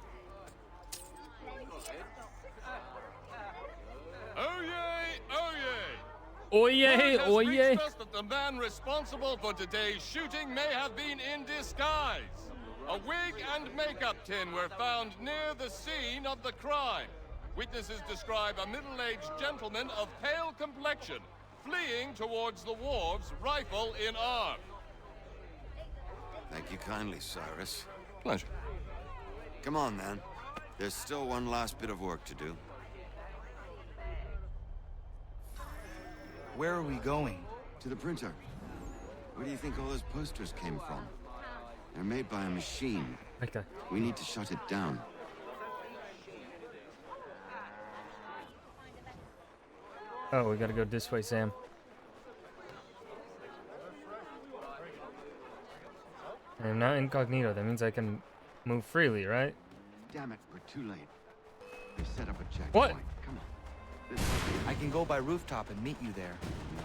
Oh yay! Oh yay! Oh yeah, Word has oh yeah. reached us that the man responsible for today's shooting may have been in disguise. A wig and makeup tin were found near the scene of the crime. Witnesses describe a middle-aged gentleman of pale complexion fleeing towards the wharves, rifle in arm. Thank you kindly, Cyrus. Pleasure. Come on, then. There's still one last bit of work to do. Where are we going? To the printer. Where do you think all those posters came from? They're made by a machine. Okay. We need to shut it down. Oh, we gotta go this way, Sam. I am not incognito. That means I can move freely, right? Damn it, we're too late. They set up a checkpoint. What? Come on. This way. I can go by rooftop and meet you there. No.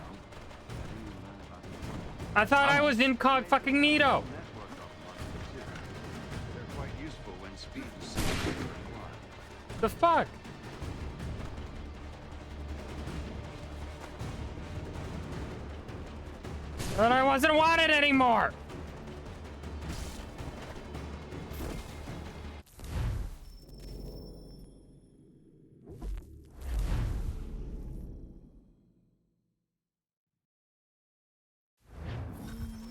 I thought I was incog fucking Nito. Network of monsters. They're quite useful when speed and security are required. The fuck? Thought I wasn't wanted anymore.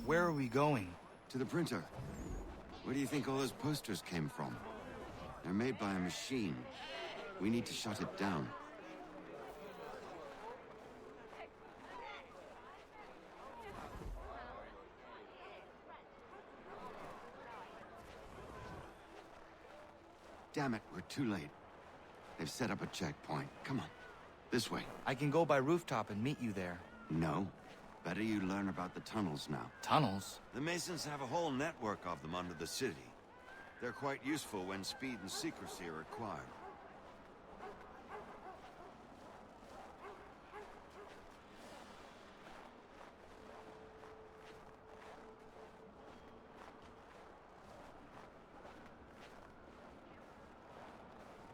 Where are we going? To the printer. Where do you think all those posters came from? They're made by a machine. We need to shut it down. Damn it, we're too late. They've set up a checkpoint. Come on. This way. I can go by rooftop and meet you there. No. Better you learn about the tunnels now. Tunnels? The Masons have a whole network of them under the city. They're quite useful when speed and secrecy are required.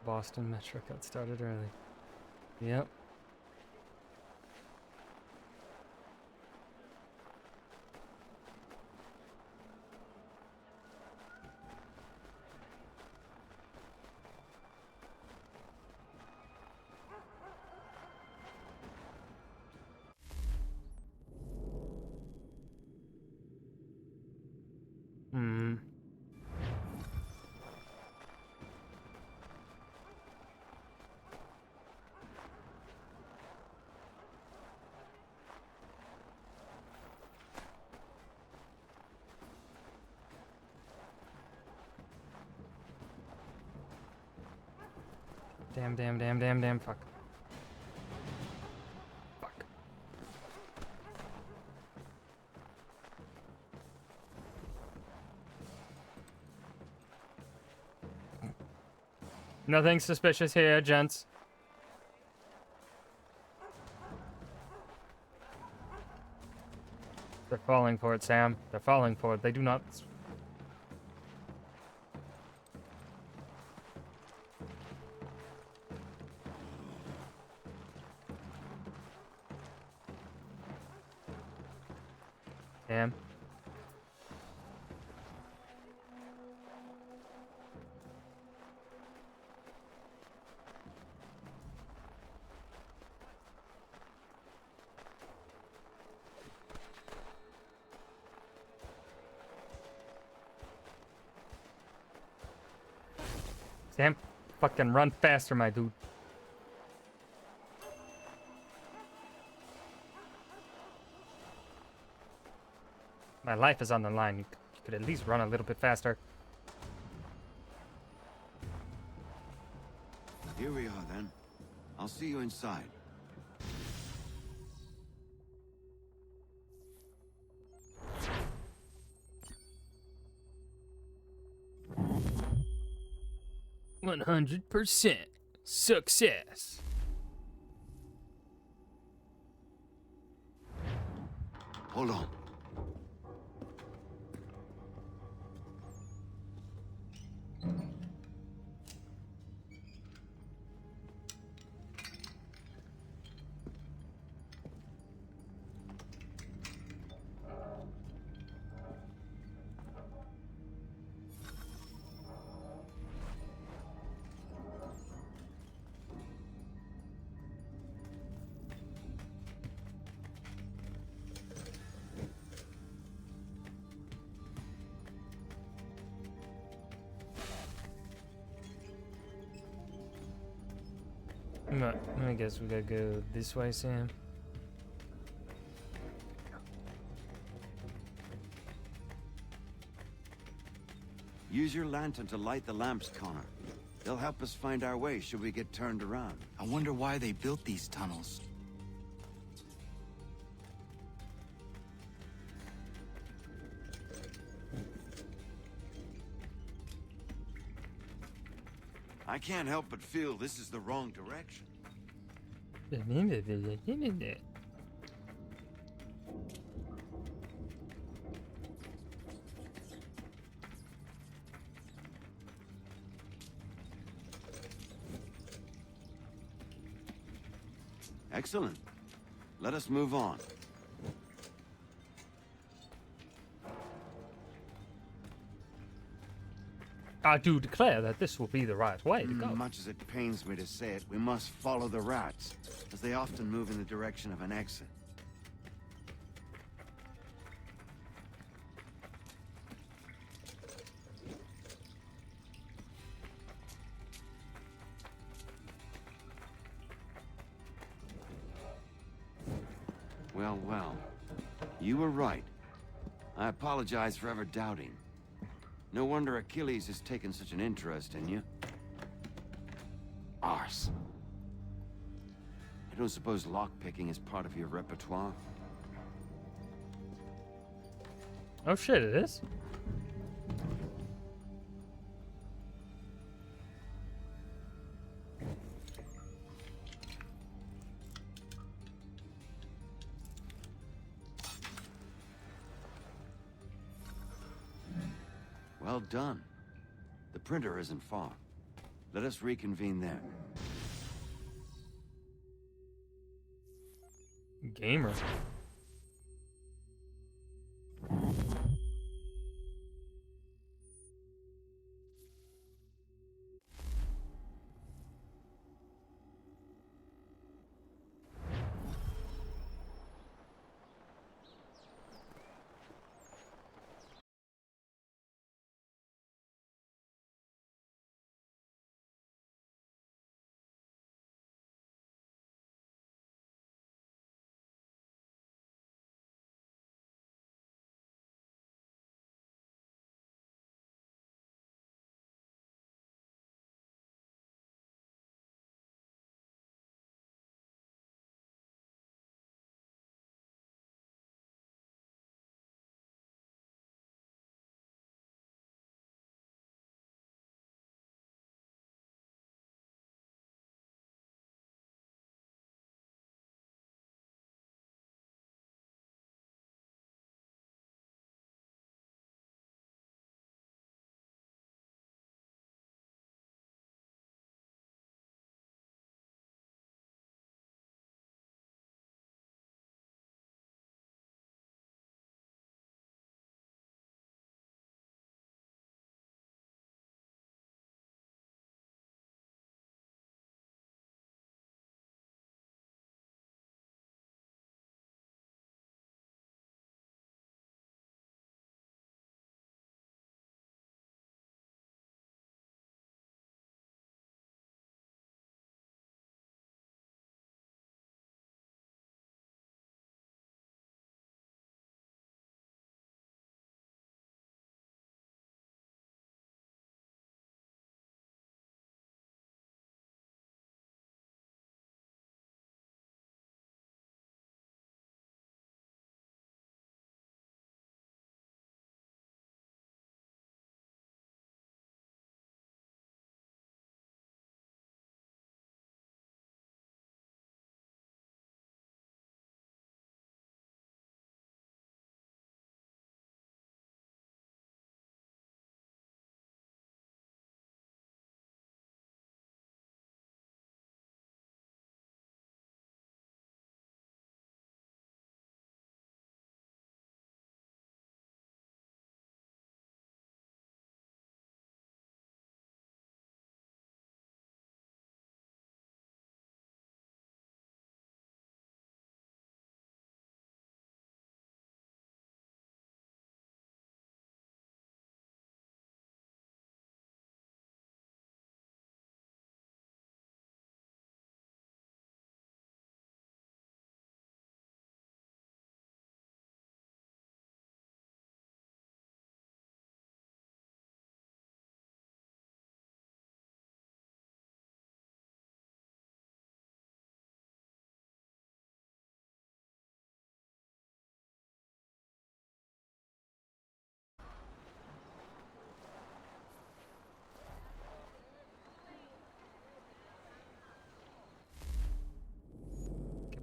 Boston Metro got started early. Yep. Hmm. Damn, fuck. Nothing suspicious here, gents. They're falling for it, Sam. They're falling for it. They do not... Sam? Sam, fucking run faster, my dude. My life is on the line. You could at least run a little bit faster. Here we are, then. I'll see you inside. %100% success. Hold on. I guess we gotta go this way, Sam. Use your lantern to light the lamps, Connor. They'll help us find our way should we get turned around. I wonder why they built these tunnels. I can't help but feel this is the wrong direction. Excellent. Let us move on. I do declare that this will be the right way to go. Much as it pains me to say it, we must follow the rats, as they often move in the direction of an exit. Well, well. You were right. I apologize for ever doubting. No wonder Achilles has taken such an interest in you. Arse. I don't suppose lockpicking is part of your repertoire? Oh shit, it is? Well done. The printer isn't far. Let us reconvene there. Gamer.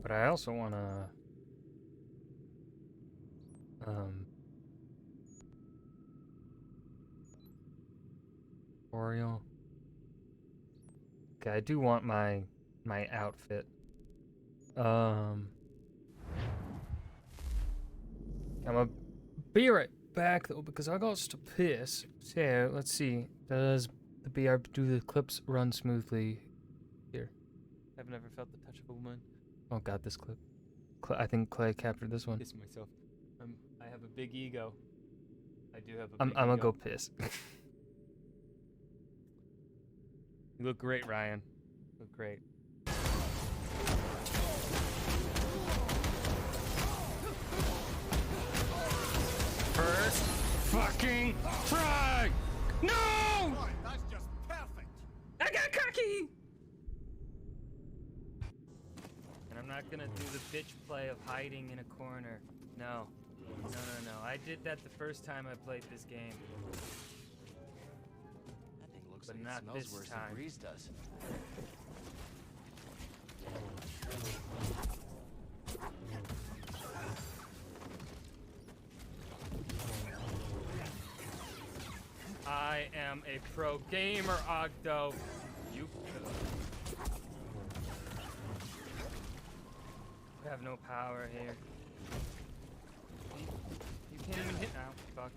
But I also want to Oriole. Okay, I do want my outfit. I'm gonna be right back though because I got to piss. So let's see. Does the BR do the clips run smoothly? Here. I've never felt the touch of a woman. Oh god, this clip. I think Clay captured this one. Piss myself. I have a big ego. I do have a I'm big gonna ego. go piss. You look great, Ryan. You look great. First fucking try! No! That's just perfect. I got cocky! And I'm not gonna do the bitch play of hiding in a corner. No. No. I did that the first time I played this game. That thing looks But like not it smells this worse time. than Grease does. I am a pro gamer, Ogdo. You have no power here. You can't even hit now. Fuck.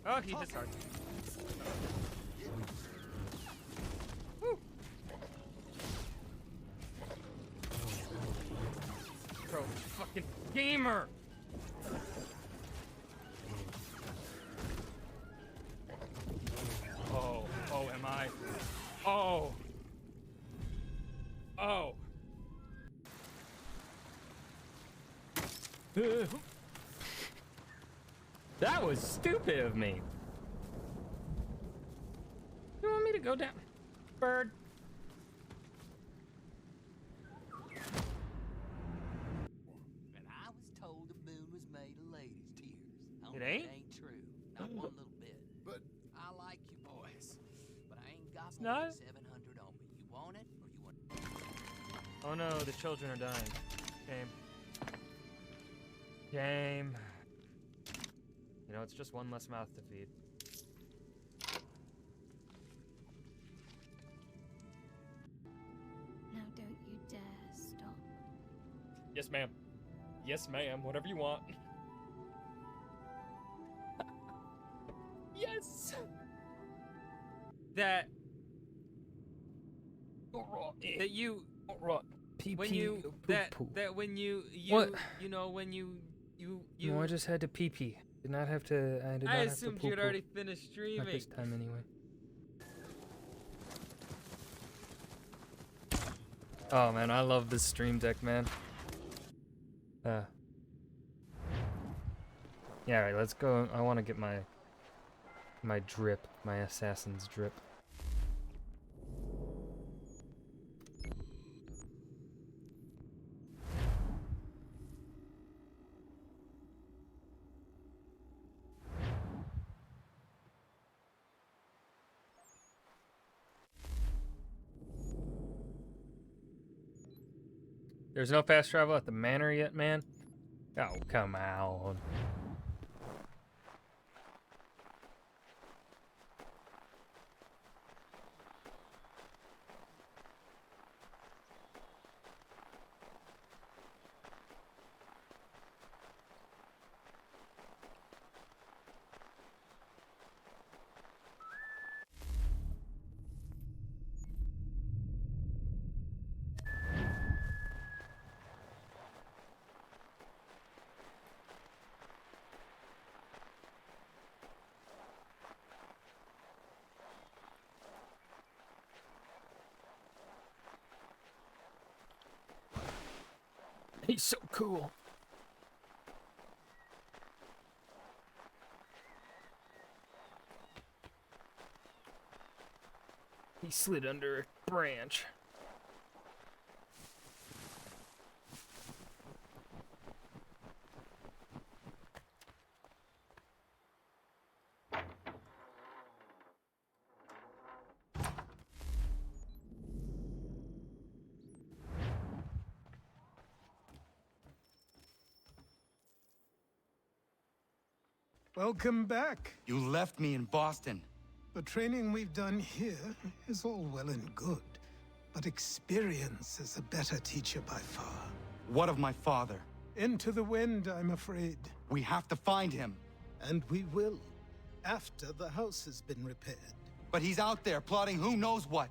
Oh, he hits hard. Woo. Pro fucking gamer. Oh, am I? Oh. That was stupid of me. You want me to go down? Bird. And I was told the moon was made of ladies' tears. It ain't? It ain't true. Not one little bit. But I like you boys. But I ain't got It's more than not? 700 on me. You want it or you want it? Oh no, the children are dying. Game. Game. You know, it's just one less mouth to feed. Now don't you dare stop. Yes, ma'am. Yes, ma'am. Whatever you want. Yes! That you when you that when you What? you know when you No, I just had to pee pee. Did not have to. I did not I have to assumed poo you'd poo. already finished Not streaming. this time anyway. Oh man, I love this stream deck, man. Yeah, alright, let's go. I want to get my drip, my assassin's drip. There's no fast travel at the manor yet, man? Oh, come on. He's so cool. He slid under a branch. Welcome back. You left me in Boston. The training we've done here is all well and good, but experience is a better teacher by far. What of my father? Into the wind, I'm afraid. We have to find him. And we will, after the house has been repaired. But he's out there plotting who knows what.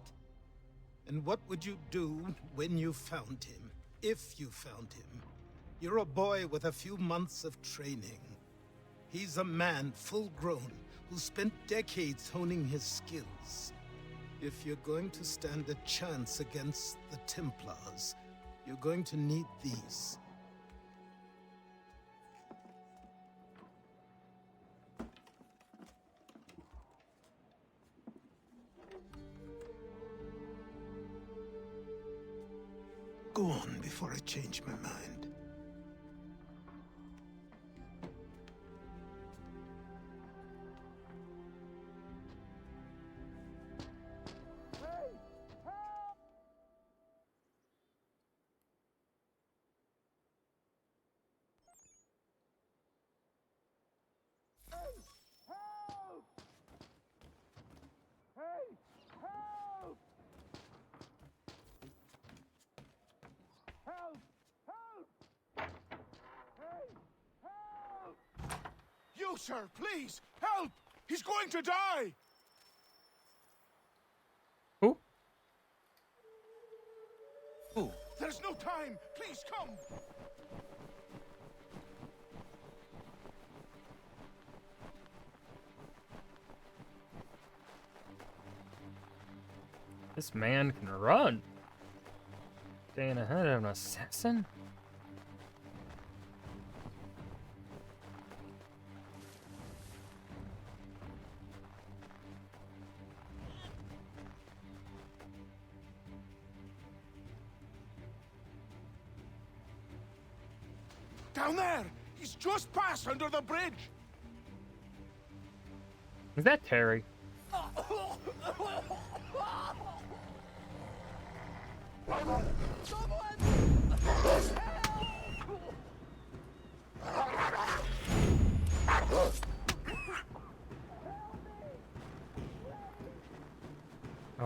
And what would you do when you found him? If you found him? You're a boy with a few months of training. He's a man, full grown, who spent decades honing his skills. If you're going to stand a chance against the Templars, you're going to need these. Go on before I change my mind. You, sir, please, help! He's going to die! Who? Who? There's no time! Please come! This man can run. Staying ahead of an assassin? Down there! He's just passed under the bridge! Is that Terry? Oh,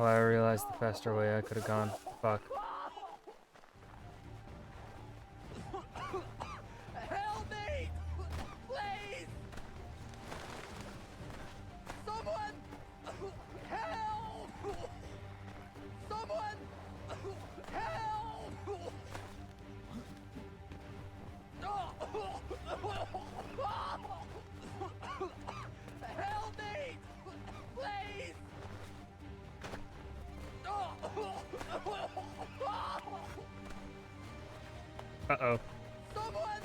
I realized the faster way I could have gone. Fuck. Help me! Please! Someone! Help! Someone! Help! Help me! Please! Uh-oh. Someone!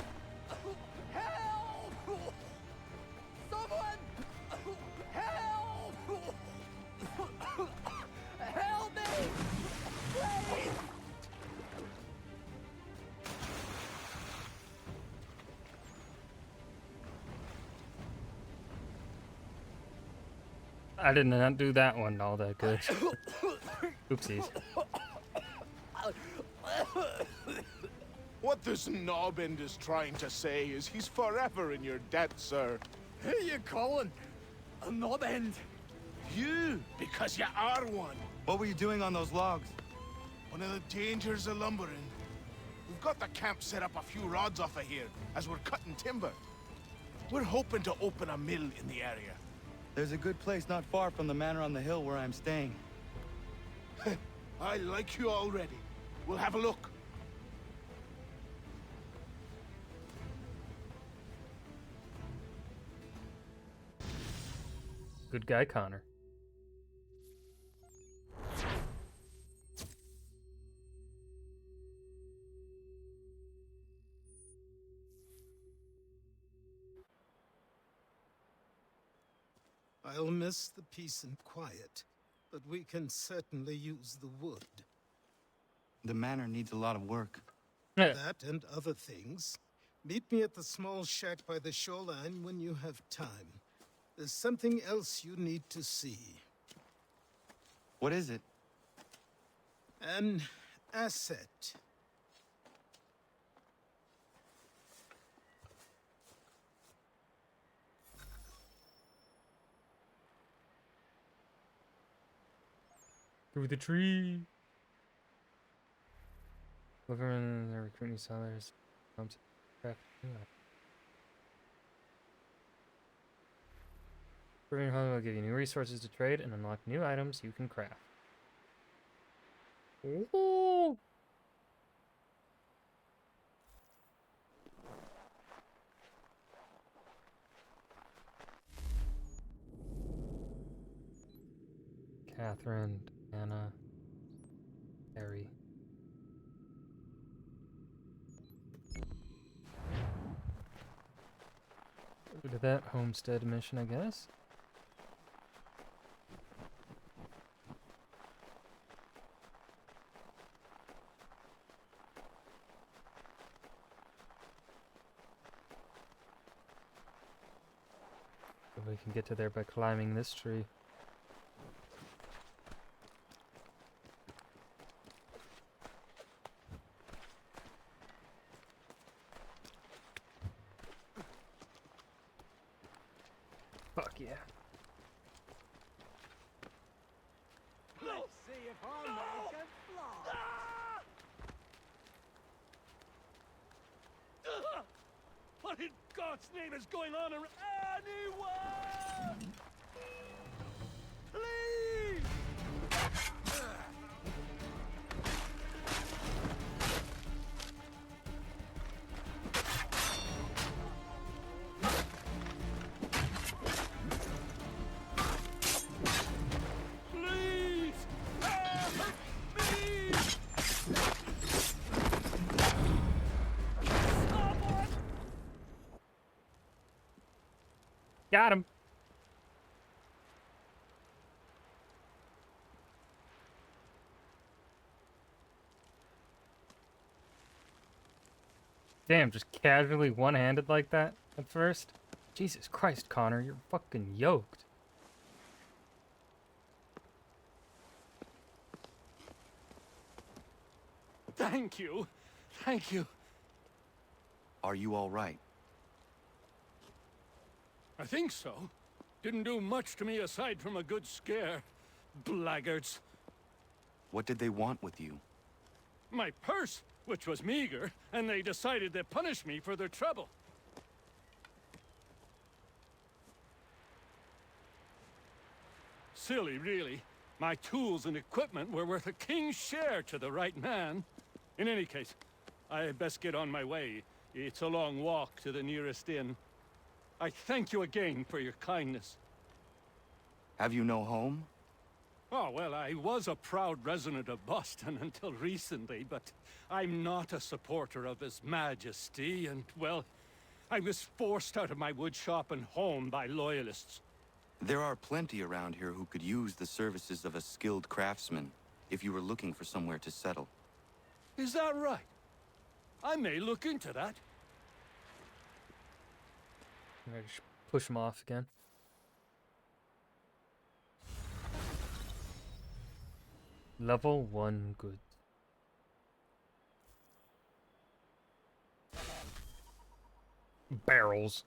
Help! Someone! Help! Help me! Please! I did not do that one all that good. Oopsies. What this knobbend is trying to say is he's forever in your debt, sir. Who you calling? A knob-end? You, because you are one. What were you doing on those logs? One of the dangers of lumbering. We've got the camp set up a few rods off of here, as we're cutting timber. We're hoping to open a mill in the area. There's a good place not far from the manor on the hill where I'm staying. I like you already. We'll have a look. Good guy, Connor. I'll miss the peace and quiet, but we can certainly use the wood. The manor needs a lot of work. That and other things. Meet me at the small shack by the shoreline when you have time. There's something else you need to see. What is it? An asset. Through the tree. Liverman, they're recruiting sellers. Proving home will give you new resources to trade and unlock new items you can craft. Ooh. Catherine, Anna, Harry. Go to that homestead mission, I guess. We can get to there by climbing this tree. Fuck yeah. Let's see if our man can fly. What in God's name is going on around? Anyone? Please! Please! Help me! Someone! Got him. Damn, just casually one-handed like that at first? Jesus Christ, Connor, you're fucking yoked. Thank you. Thank you. Are you all right? I think so. Didn't do much to me aside from a good scare. Blackguards. What did they want with you? My purse, which was meager, and they decided to punish me for their trouble. Silly, really. My tools and equipment were worth a king's share to the right man. In any case, I had best get on my way. It's a long walk to the nearest inn. I thank you again for your kindness. Have you no home? Oh, well, I was a proud resident of Boston until recently, but I'm not a supporter of His Majesty, and, well, I was forced out of my woodshop and home by loyalists. There are plenty around here who could use the services of a skilled craftsman, if you were looking for somewhere to settle. Is that right? I may look into that. I just push him off again. Level 1 good. Barrels.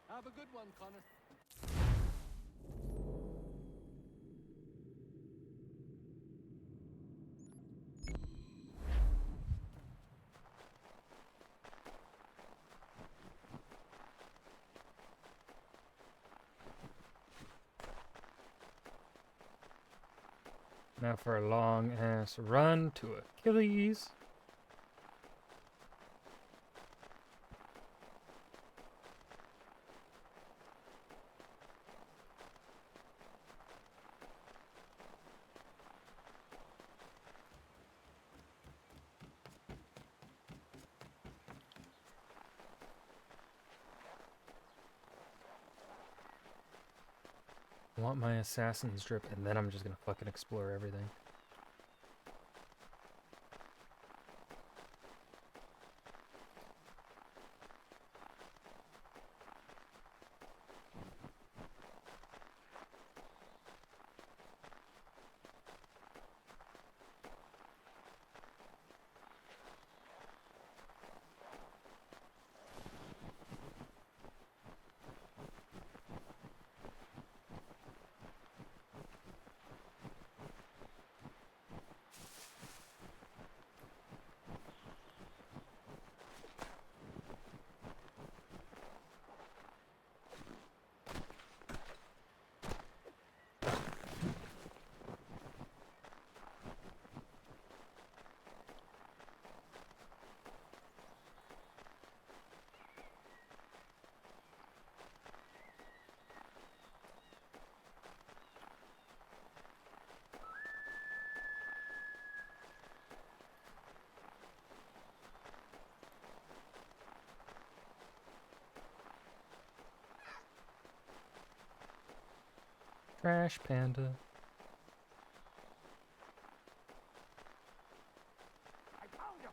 Have a good one, Connor. Now for a long ass run to Achilles. I want my assassin's drip, and then I'm just gonna fucking explore everything. Trash Panda. I found him.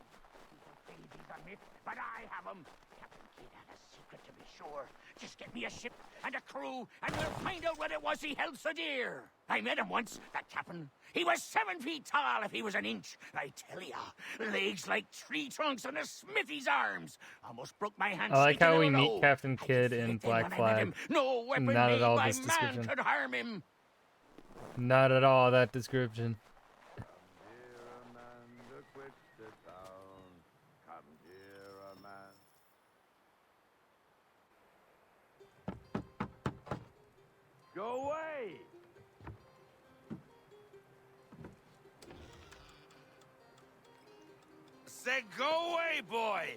People say he's a myth, but I have him. Captain Kidd had a secret, to be sure. Just get me a ship and a crew, and we'll find out what it was he held so dear. I met him once, that captain. He was 7 feet tall if he was an inch. I tell ya, legs like tree trunks and a smithy's arms. Almost broke my hand. I like how we shaking meet low. Captain Kidd in Black Flag. No weapon Not at made all by this man description. could harm him. Not at all that description. Go away! Said go away, boy!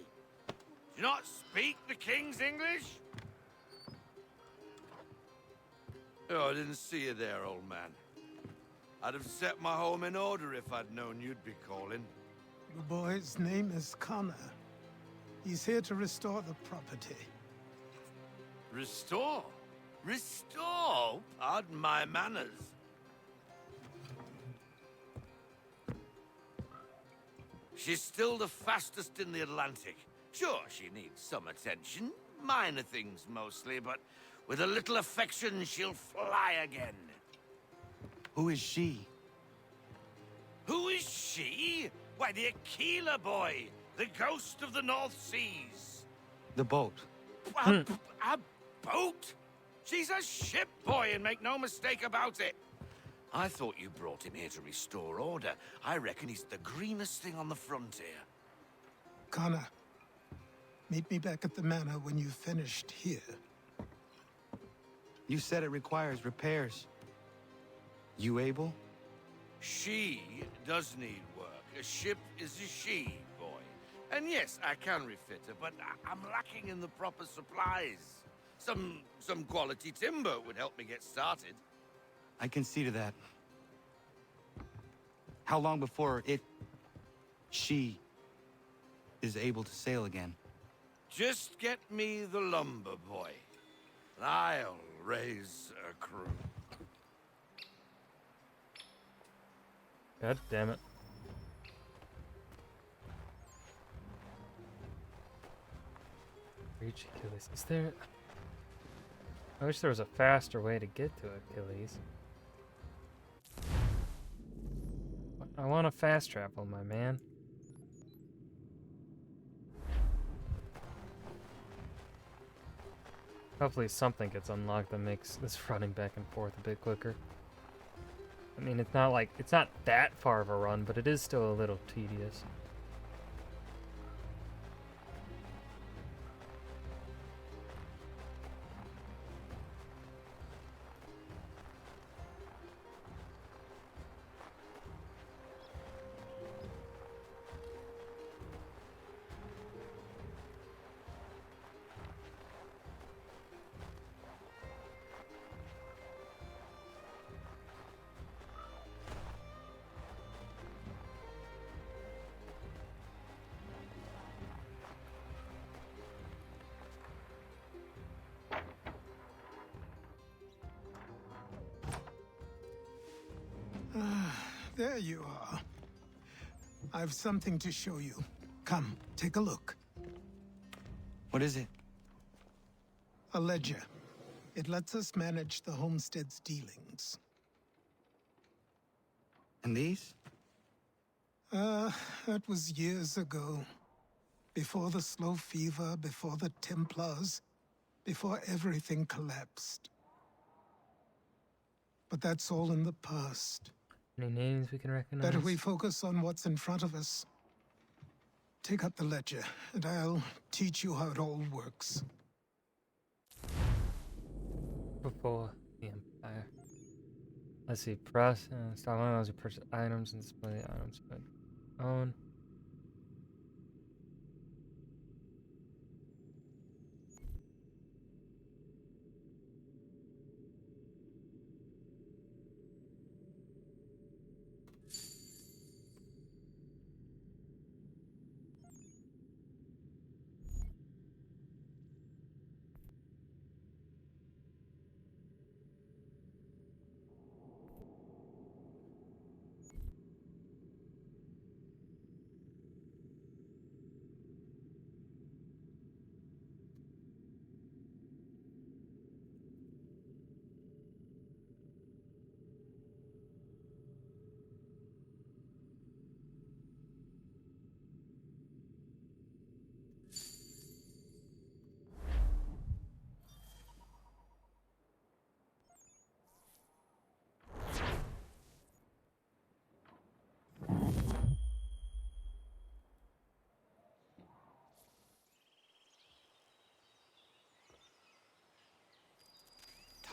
Do you not speak the King's English? Oh, I didn't see you there, old man. I'd have set my home in order if I'd known you'd be calling. The boy's name is Connor. He's here to restore the property. Restore? Restore? Pardon my manners. She's still the fastest in the Atlantic. Sure, she needs some attention. Minor things mostly, but with a little affection, she'll fly again. Who is she? Who is she? Why, the Aquila boy, the ghost of the North Seas. The boat. A boat? She's a ship boy, and make no mistake about it. I thought you brought him here to restore order. I reckon he's the greenest thing on the frontier. Connor, meet me back at the manor when you've finished here. You said it requires repairs. You able? She does need work. A ship is a she, boy. And yes, I can refit her, but I'm lacking in the proper supplies. Some quality timber would help me get started. I can see to that. How long before she is able to sail again? Just get me the lumber, boy. And I'll raise a crew. God damn it. Reach Achilles. Is there... I wish there was a faster way to get to Achilles. I want to fast travel, my man. Hopefully something gets unlocked that makes this running back and forth a bit quicker. I mean, it's not that far of a run, but it is still a little tedious. There you are. I've something to show you. Come, take a look. What is it? A ledger. It lets us manage the homestead's dealings. And these? That was years ago. Before the slow fever, before the Templars, before everything collapsed. But that's all in the past. Any names we can recognize? Better we focus on what's in front of us. Take up the ledger, and I'll teach you how it all works. Before the Empire. Let's see. Press. Stop one of those who purchase items and display the items but own.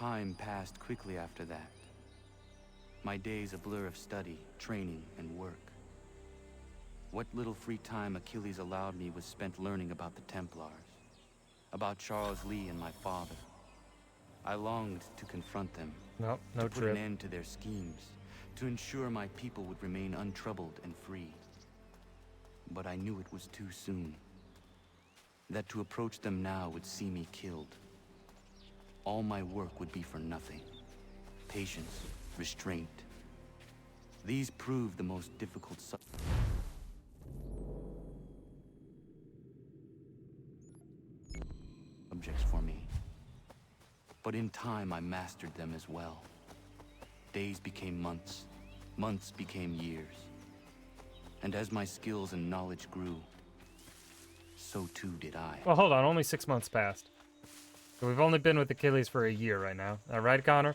Time passed quickly after that. My days a blur of study, training, and work. What little free time Achilles allowed me was spent learning about the Templars, about Charles Lee and my father. I longed to confront them, no to put trip. an end to their schemes, to ensure my people would remain untroubled and free. But I knew it was too soon. That to approach them now would see me killed. All my work would be for nothing. Patience, restraint. These proved the most difficult subjects for me. But in time, I mastered them as well. Days became months, months became years. And as my skills and knowledge grew, so too did I. Well, hold on, only 6 months passed. So we've only been with Achilles for a year right now. Alright, Connor?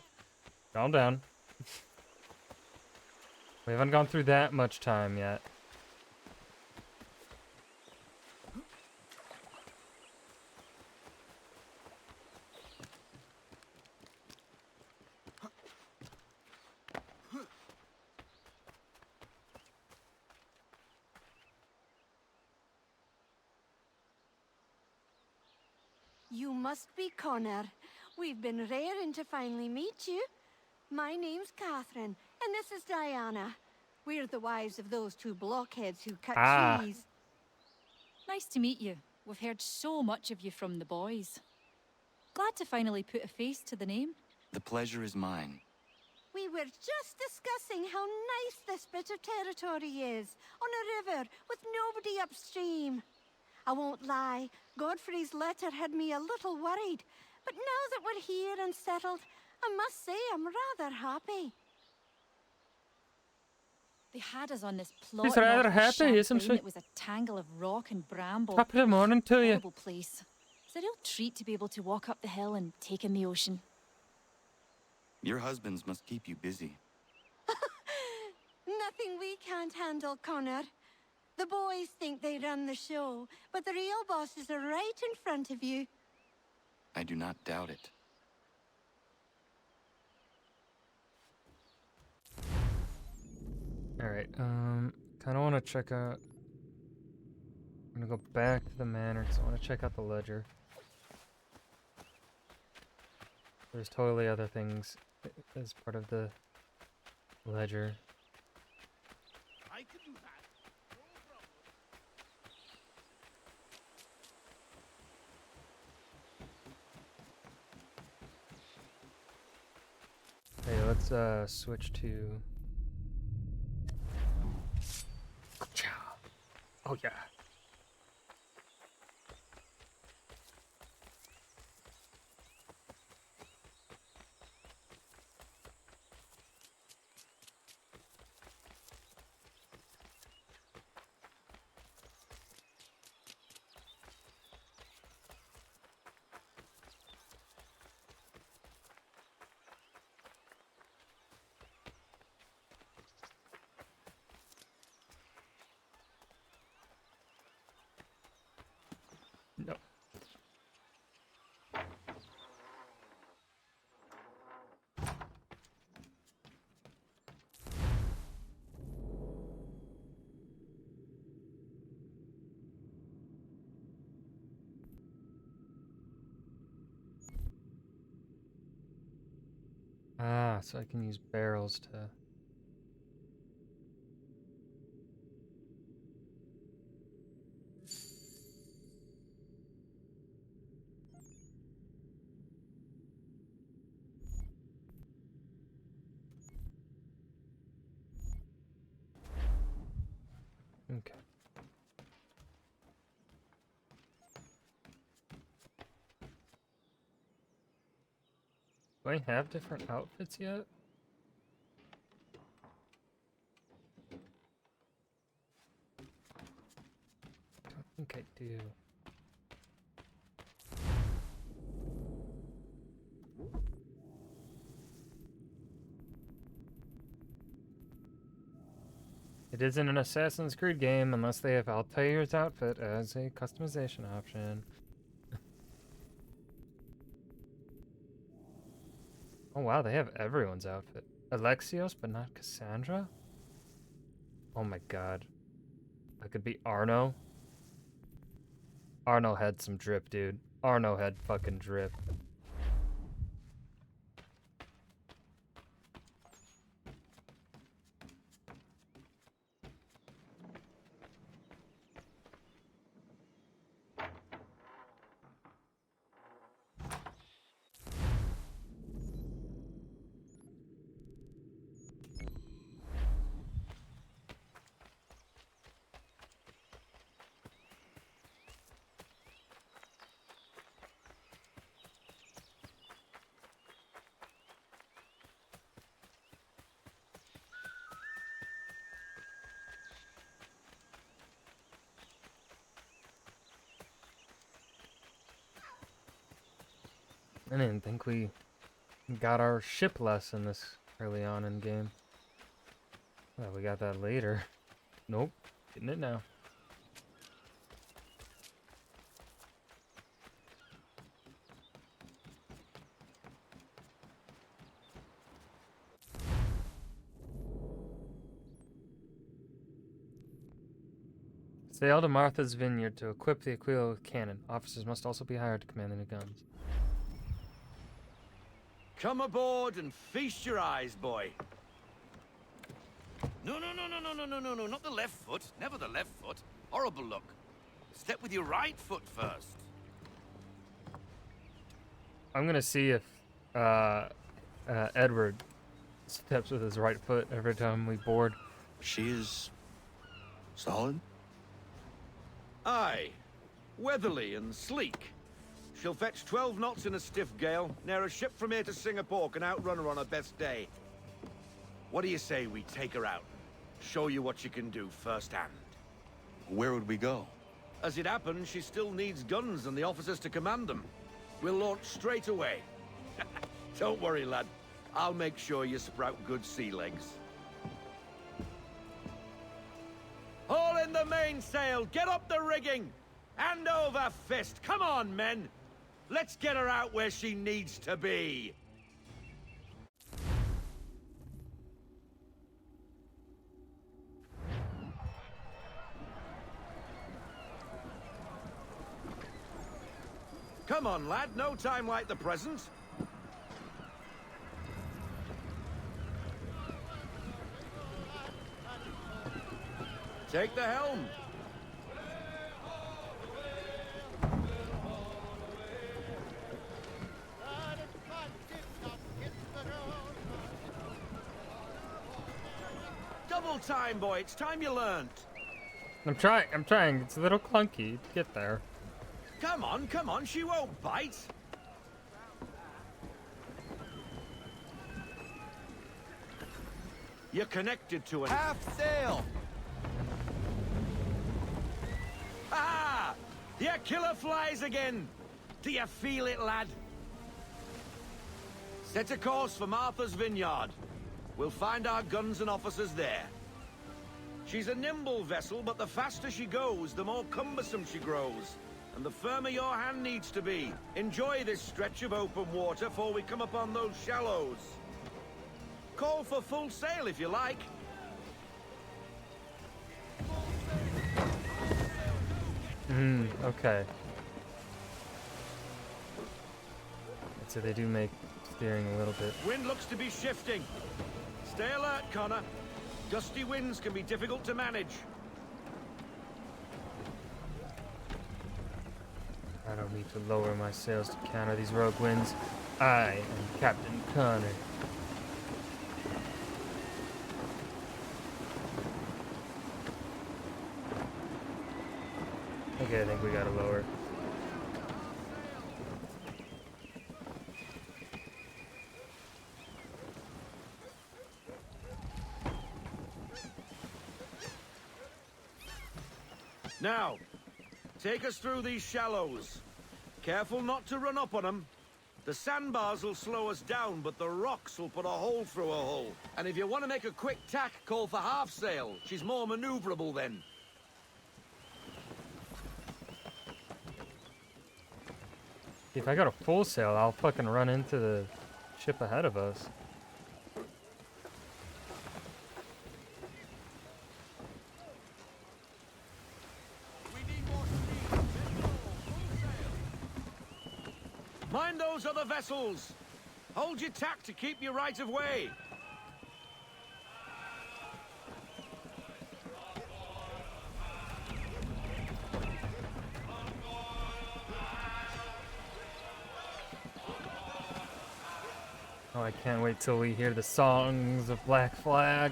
Calm down. We haven't gone through that much time yet. You must be Connor. We've been raring to finally meet you. My name's Catherine, and this is Diana. We're the wives of those two blockheads who cut trees. Nice to meet you. We've heard so much of you from the boys. Glad to finally put a face to the name. The pleasure is mine. We were just discussing how nice this bit of territory is, on a river with nobody upstream. I won't lie, Godfrey's letter had me a little worried, but now that we're here and settled, I must say I'm rather happy. They had us on this plot. He's rather happy, isn't she? It was a tangle of rock and bramble. Top of the morning to you. Horrible place. It's a real treat to be able to walk up the hill and take in the ocean. Your husbands must keep you busy. Nothing we can't handle, Connor. The boys think they run the show, but the real bosses are right in front of you. I do not doubt it. Alright, kind of want to check out... I'm going to go back to the manor because I want to check out the ledger. There's totally other things as part of the ledger. I can do that. Hey, let's switch to... Oh yeah. No. Ah, so I can use barrels to... Okay. Do I have different outfits yet? Don't think I do. It isn't an Assassin's Creed game unless they have Altair's outfit as a customization option. Oh wow, they have everyone's outfit. Alexios, but not Cassandra? Oh my god. That could be Arno. Arno had some drip, dude. Arno had fucking drip. I didn't think we got our ship lesson this early on in game. Well, we got that later. Nope, getting it now. Sail to Martha's Vineyard to equip the Aquila with cannon. Officers must also be hired to command the new guns. Come aboard and feast your eyes, boy. No, not the left foot. Never the left foot. Horrible look. Step with your right foot first. I'm gonna see if Edward steps with his right foot every time we board. She is solid? Aye. Weatherly and sleek. She'll fetch 12 knots in a stiff gale. Ne'er a ship from here to Singapore can outrun her on her best day. What do you say we take her out? Show you what she can do firsthand. Where would we go? As it happens, she still needs guns and the officers to command them. We'll launch straight away. Don't worry, lad. I'll make sure you sprout good sea legs. Haul in the mainsail! Get up the rigging! Hand over fist! Come on, men! Let's get her out where she needs to be! Come on, lad. No time like the present. Take the helm. Double time, boy. It's time you learned. I'm trying. It's a little clunky to get there. Come on. She won't bite. You're connected to an half sail. Ah! The killer flies again. Do you feel it, lad? Set a course for Martha's Vineyard. We'll find our guns and officers there. She's a nimble vessel, but the faster she goes, the more cumbersome she grows. And the firmer your hand needs to be. Enjoy this stretch of open water before we come upon those shallows. Call for full sail if you like. Okay. So they do make steering a little bit. Wind looks to be shifting. Stay alert, Connor. Gusty winds can be difficult to manage. I don't need to lower my sails to counter these rogue winds. I am Captain Connor. Okay, I think we gotta lower. Now, take us through these shallows. Careful not to run up on them. The sandbars will slow us down, but the rocks will put a hole through a hole. And if you want to make a quick tack, call for half sail. She's more maneuverable then. If I got a full sail, I'll fucking run into the ship ahead of us. Mind those other vessels! Hold your tack to keep your right of way! Oh, I can't wait till we hear the songs of Black Flag.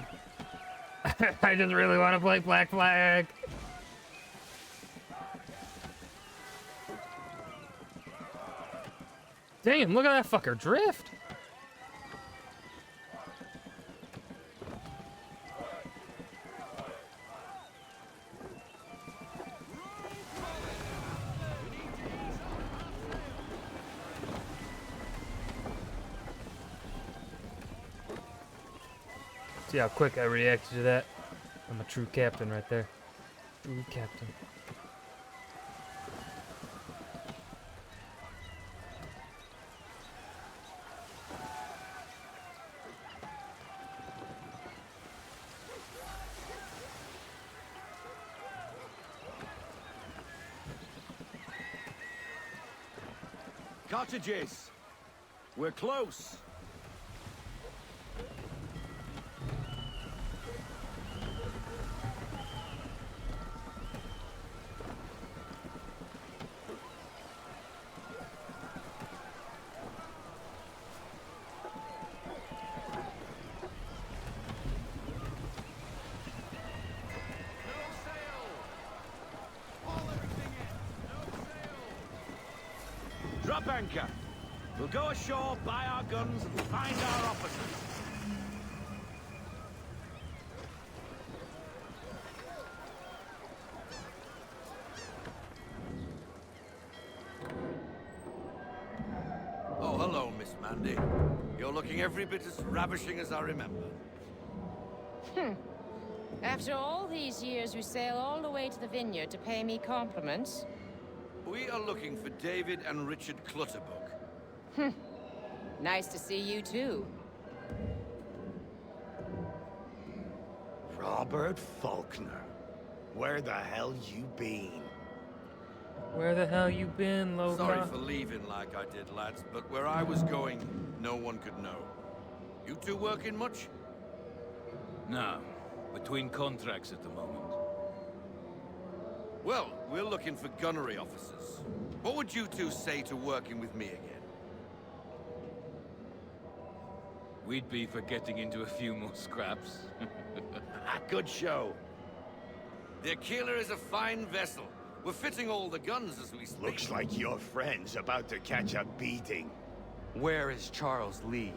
I just really want to play Black Flag. Damn, look at that fucker drift. See how quick I reacted to that? I'm a true captain right there. True captain. Cottages! We're close! Drop anchor. We'll go ashore, buy our guns, and find our officers. Oh, hello, Miss Mandy. You're looking every bit as ravishing as I remember. After all these years, you sail all the way to the vineyard to pay me compliments? We are looking for David and Richard Clutterbuck. Nice to see you, too. Robert Faulkner. Where the hell you been? Where the hell you been, Loka? Sorry for leaving like I did, lads, but where I was going, no one could know. You two working much? No. Between contracts at the moment. Well, we're looking for gunnery officers. What would you two say to working with me again? We'd be for getting into a few more scraps. Good show. The Aquila is a fine vessel. We're fitting all the guns as we speak. Looks like your friend's about to catch a beating. Where is Charles Lee?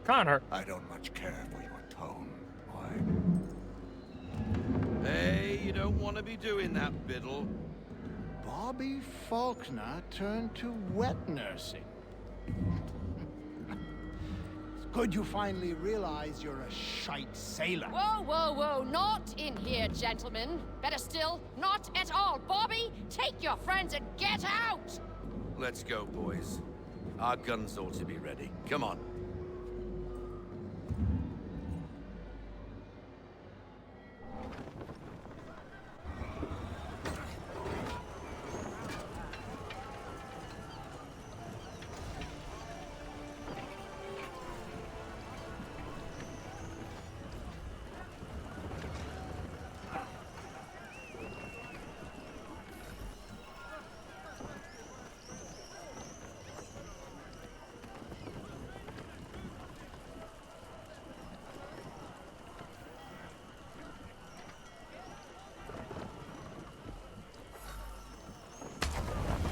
Connor. I don't much care for your tone, boy. Hey, you don't want to be doing that, Biddle. Bobby Faulkner turned to wet nursing. It's good you finally realize you're a shite sailor. Whoa, whoa, whoa, not in here, gentlemen. Better still, not at all. Bobby, take your friends and get out! Let's go, boys. Our guns ought to be ready. Come on.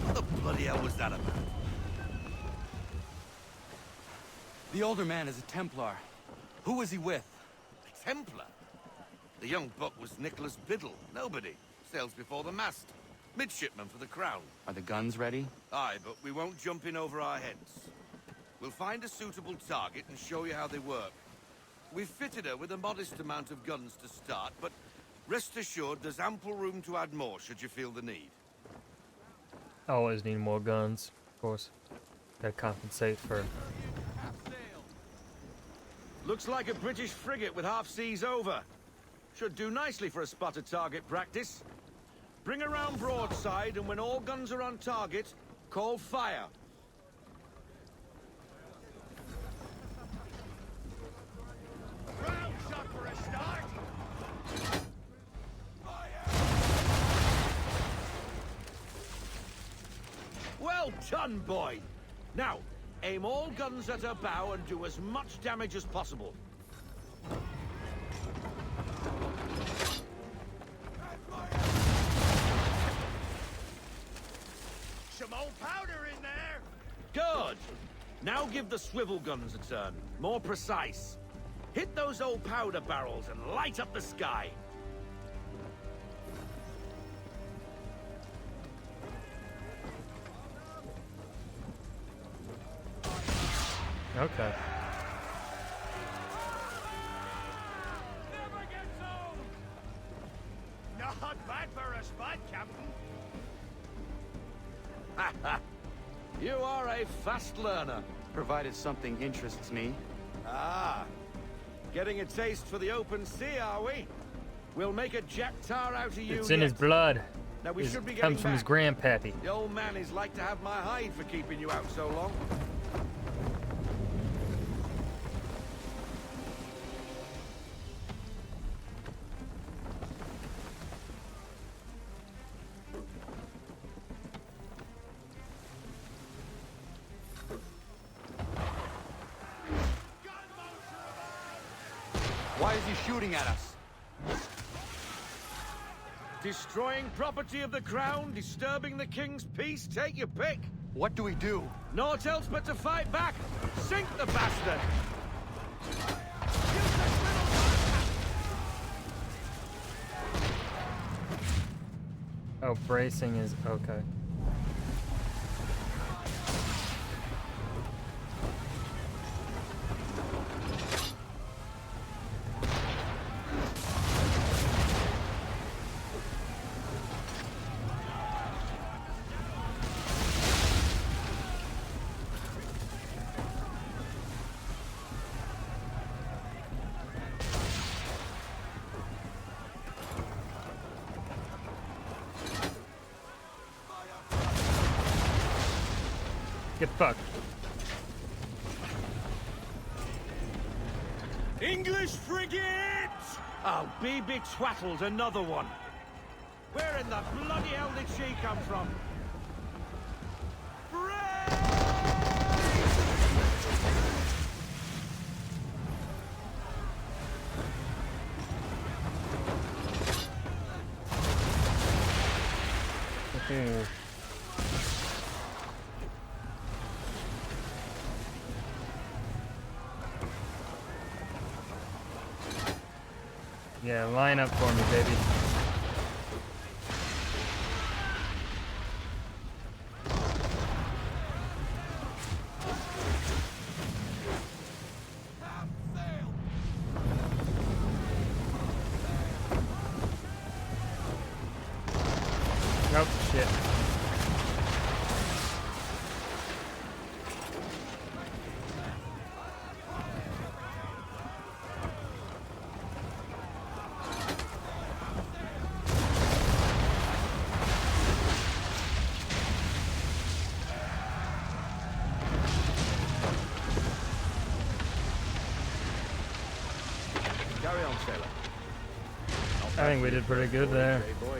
What the bloody hell was that about? The older man is a Templar. Who was he with? A Templar? The young buck was Nicholas Biddle. Nobody. Sails before the mast. Midshipman for the Crown. Are the guns ready? Aye, but we won't jump in over our heads. We'll find a suitable target and show you how they work. We've fitted her with a modest amount of guns to start, but rest assured there's ample room to add more should you feel the need. I always need more guns, of course. Gotta compensate for. Looks like a British frigate with half seas over. Should do nicely for a spotted target practice. Bring around broadside, and when all guns are on target, call fire. Round shot for a start. Well done, boy. Now, aim all guns at her bow and do as much damage as possible. Some old powder in there. Good. Now give the swivel guns a turn. More precise. Hit those old powder barrels and light up the sky. Okay. Not bad for a spot, Captain. You are a fast learner. Provided something interests me. Ah. Getting a taste for the open sea, are we? We'll make a jack tar out of you. It's in his blood. Now we should be getting comes from his back. grandpappy. The old man is like to have my hide for keeping you out so long. Why is he shooting at us? Destroying property of the crown, disturbing the king's peace, take your pick. What do we do? Naught else but to fight back. Sink the bastard. Oh, bracing is okay. Get fucked. English frigate! Oh, be betwattled, another one. Where in the bloody hell did she come from? Yeah, line up for me, baby. Nope, shit. Carry on, sailor. I think we did pretty good there. Boy.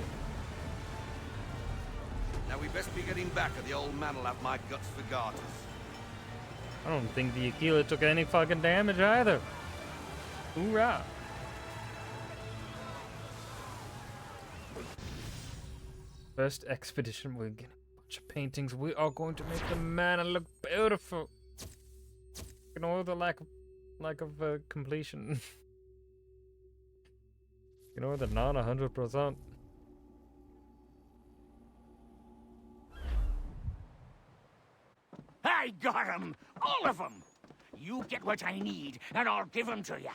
Now we best be getting back, or the old man will have my guts for garters. I don't think the Aquila took any fucking damage either. Hoorah. First expedition, we're getting a bunch of paintings. We are going to make the manor look beautiful. Ignore the lack of completion. Ignore the non 100%. I got 'em! All of 'em! You get what I need, and I'll give 'em to you.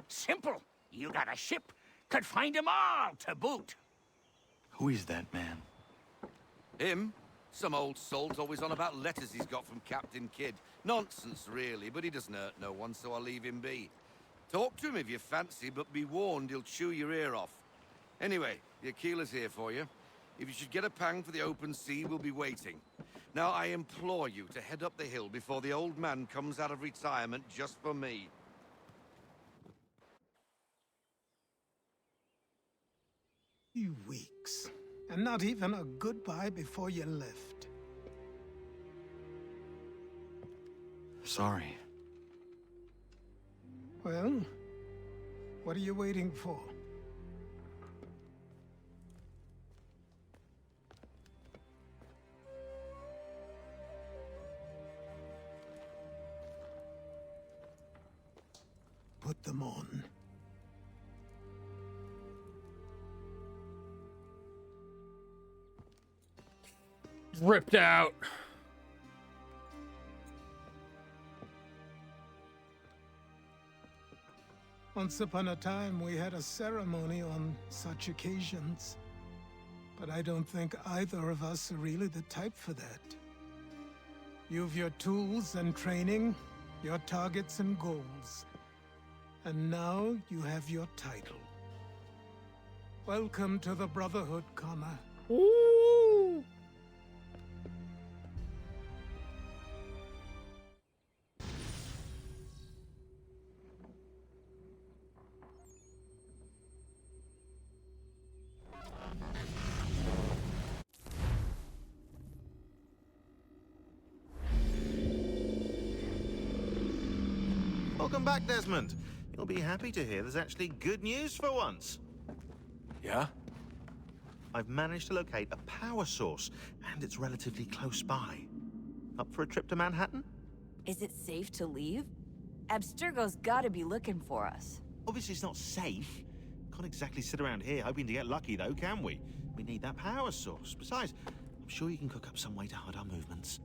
Simple. You got a ship, could find 'em all to boot. Who is that man? Him? Some old salt always on about letters he's got from Captain Kidd. Nonsense, really, but he doesn't hurt no one, so I'll leave him be. Talk to him if you fancy, but be warned he'll chew your ear off. Anyway, the Aquila's here for you. If you should get a pang for the open sea, we'll be waiting. Now, I implore you to head up the hill before the old man comes out of retirement just for me. Few weeks, and not even a goodbye before you left. Sorry. Well, what are you waiting for? Put them on. Ripped out. Once upon a time, we had a ceremony on such occasions. But I don't think either of us are really the type for that. You've your tools and training, your targets and goals. And now you have your title. Welcome to the Brotherhood, Connor. Ooh. Welcome back, Desmond. You'll be happy to hear there's actually good news for once. Yeah? I've managed to locate a power source, and it's relatively close by. Up for a trip to Manhattan? Is it safe to leave? Abstergo's gotta be looking for us. Obviously, it's not safe. Can't exactly sit around here hoping to get lucky, though, can we? We need that power source. Besides, I'm sure you can cook up some way to hide our movements.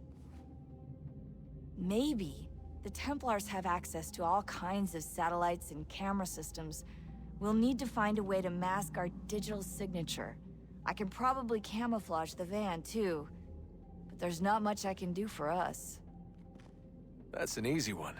Maybe. The Templars have access to all kinds of satellites and camera systems. We'll need to find a way to mask our digital signature. I can probably camouflage the van, too. But there's not much I can do for us. That's an easy one.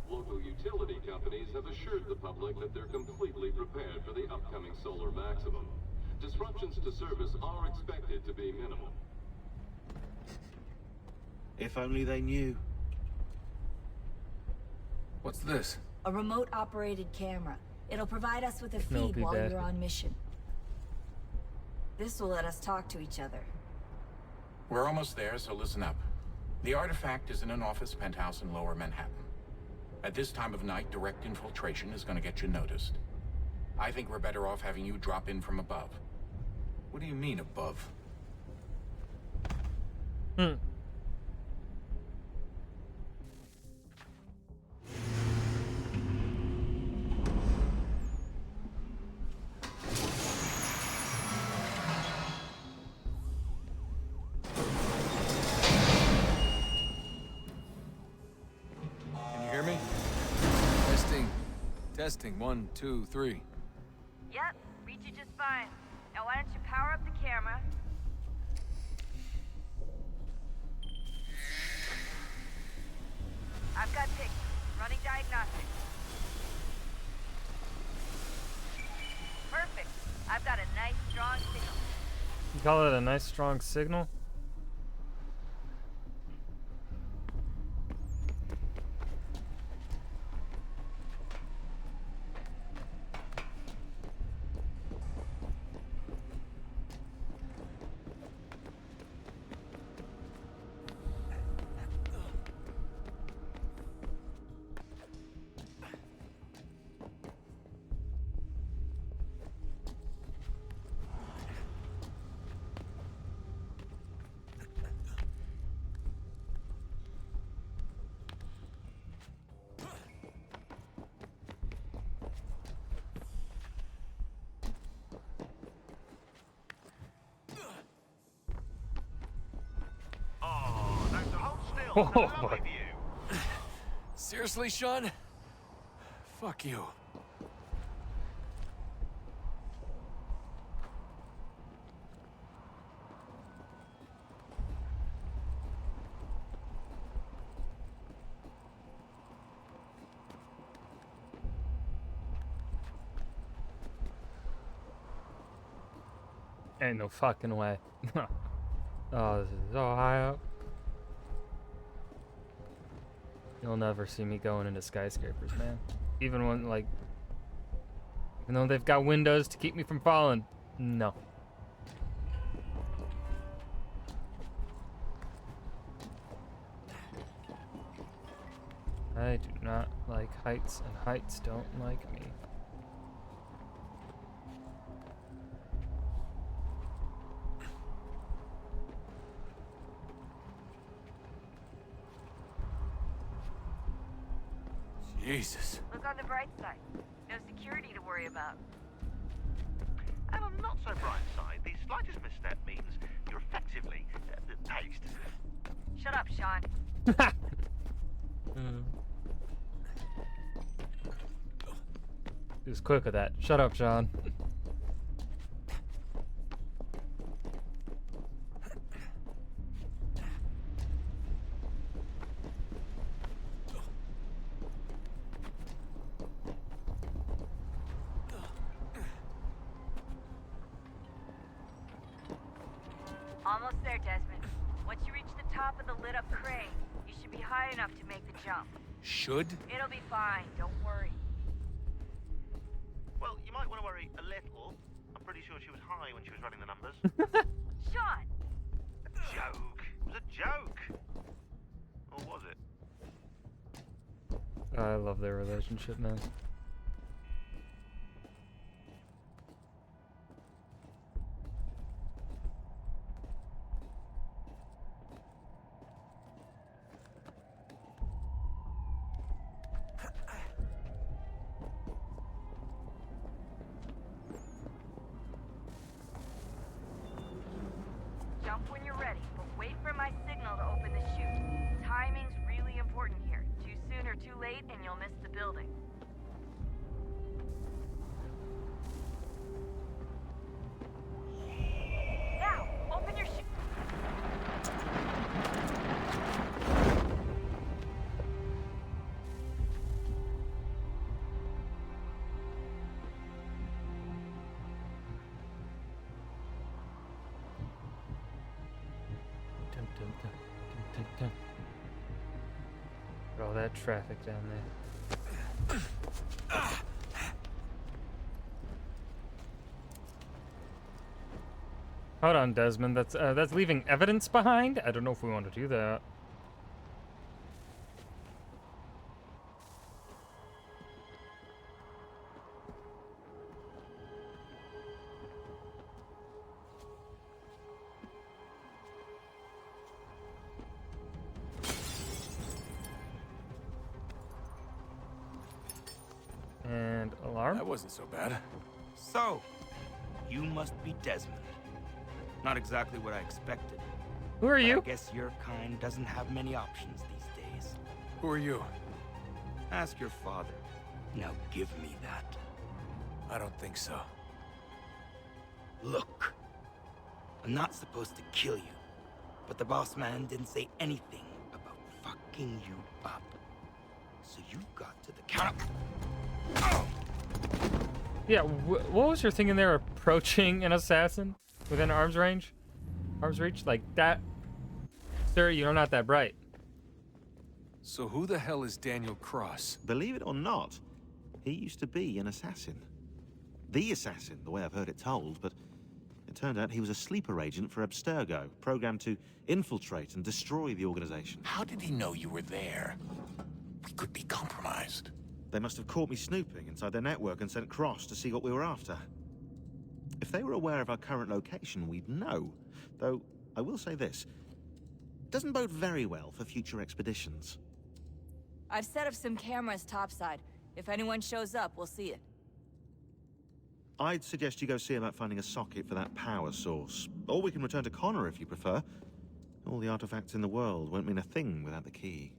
Local utility companies have assured the public that they're completely prepared for the upcoming solar maximum. Disruptions to service are expected to be minimal. If only they knew. What's this? A remote-operated camera. It'll provide us with a No, feed be while bad. you're on mission. This will let us talk to each other. We're almost there, so listen up. The artifact is in an office penthouse in Lower Manhattan. At this time of night, direct infiltration is going to get you noticed. I think we're better off having you drop in from above. What do you mean, above? Can you hear me? Testing. Testing. 1, 2, 3. Yep, reach you just fine. Now why don't you power up the camera? I've got pictures. Running diagnostics. Perfect. I've got a nice, strong signal. You call it a nice strong signal? Oh, boy. Seriously, Sean? Fuck you. Ain't no fucking way. Oh, this is so high up. You'll never see me going into skyscrapers, man. Even when, like... Even though they've got windows to keep me from falling. No. I do not like heights, and heights don't like me. Jesus. Look on the bright side. No security to worry about. And on the not so bright side, the slightest misstep means you're effectively paced. Shut up, Sean. He was quick with that. Shut up, Sean. Almost there, Desmond. Once you reach the top of the lit-up crane, you should be high enough to make the jump. Should? It'll be fine, don't worry. Well, you might want to worry a little. I'm pretty sure she was high when she was running the numbers. Sean! A joke. It was a joke. Or was it? I love their relationship, man. Jump when you're ready, but wait for my signal to open the chute. Timing's really important here. Too soon or too late, and you'll miss the building. Now, open your chute. Dun, dun, dun, dun, dun, dun. Look at all that traffic down there. Hold on, Desmond. That's leaving evidence behind? I don't know if we want to do that. And alarm? That wasn't so bad. So, you must be Desmond. Not exactly what I expected. Who are you? I guess your kind doesn't have many options these days. Who are you? Ask your father. Now give me that. I don't think so. Look. I'm not supposed to kill you, but the boss man didn't say anything about fucking you up. So you got to the counter. Yeah, what was your thing in there? Approaching an assassin within arm's range? Arm's reach? Like that? Sir, you're not that bright. So who the hell is Daniel Cross? Believe it or not, he used to be an assassin. The assassin, the way I've heard it told, but it turned out he was a sleeper agent for Abstergo, programmed to infiltrate and destroy the organization. How did he know you were there? We could be compromised. They must have caught me snooping inside their network and sent Cross to see what we were after. If they were aware of our current location, we'd know. Though, I will say this. It doesn't bode very well for future expeditions. I've set up some cameras topside. If anyone shows up, we'll see it. I'd suggest you go see about finding a socket for that power source. Or we can return to Connor if you prefer. All the artifacts in the world won't mean a thing without the key.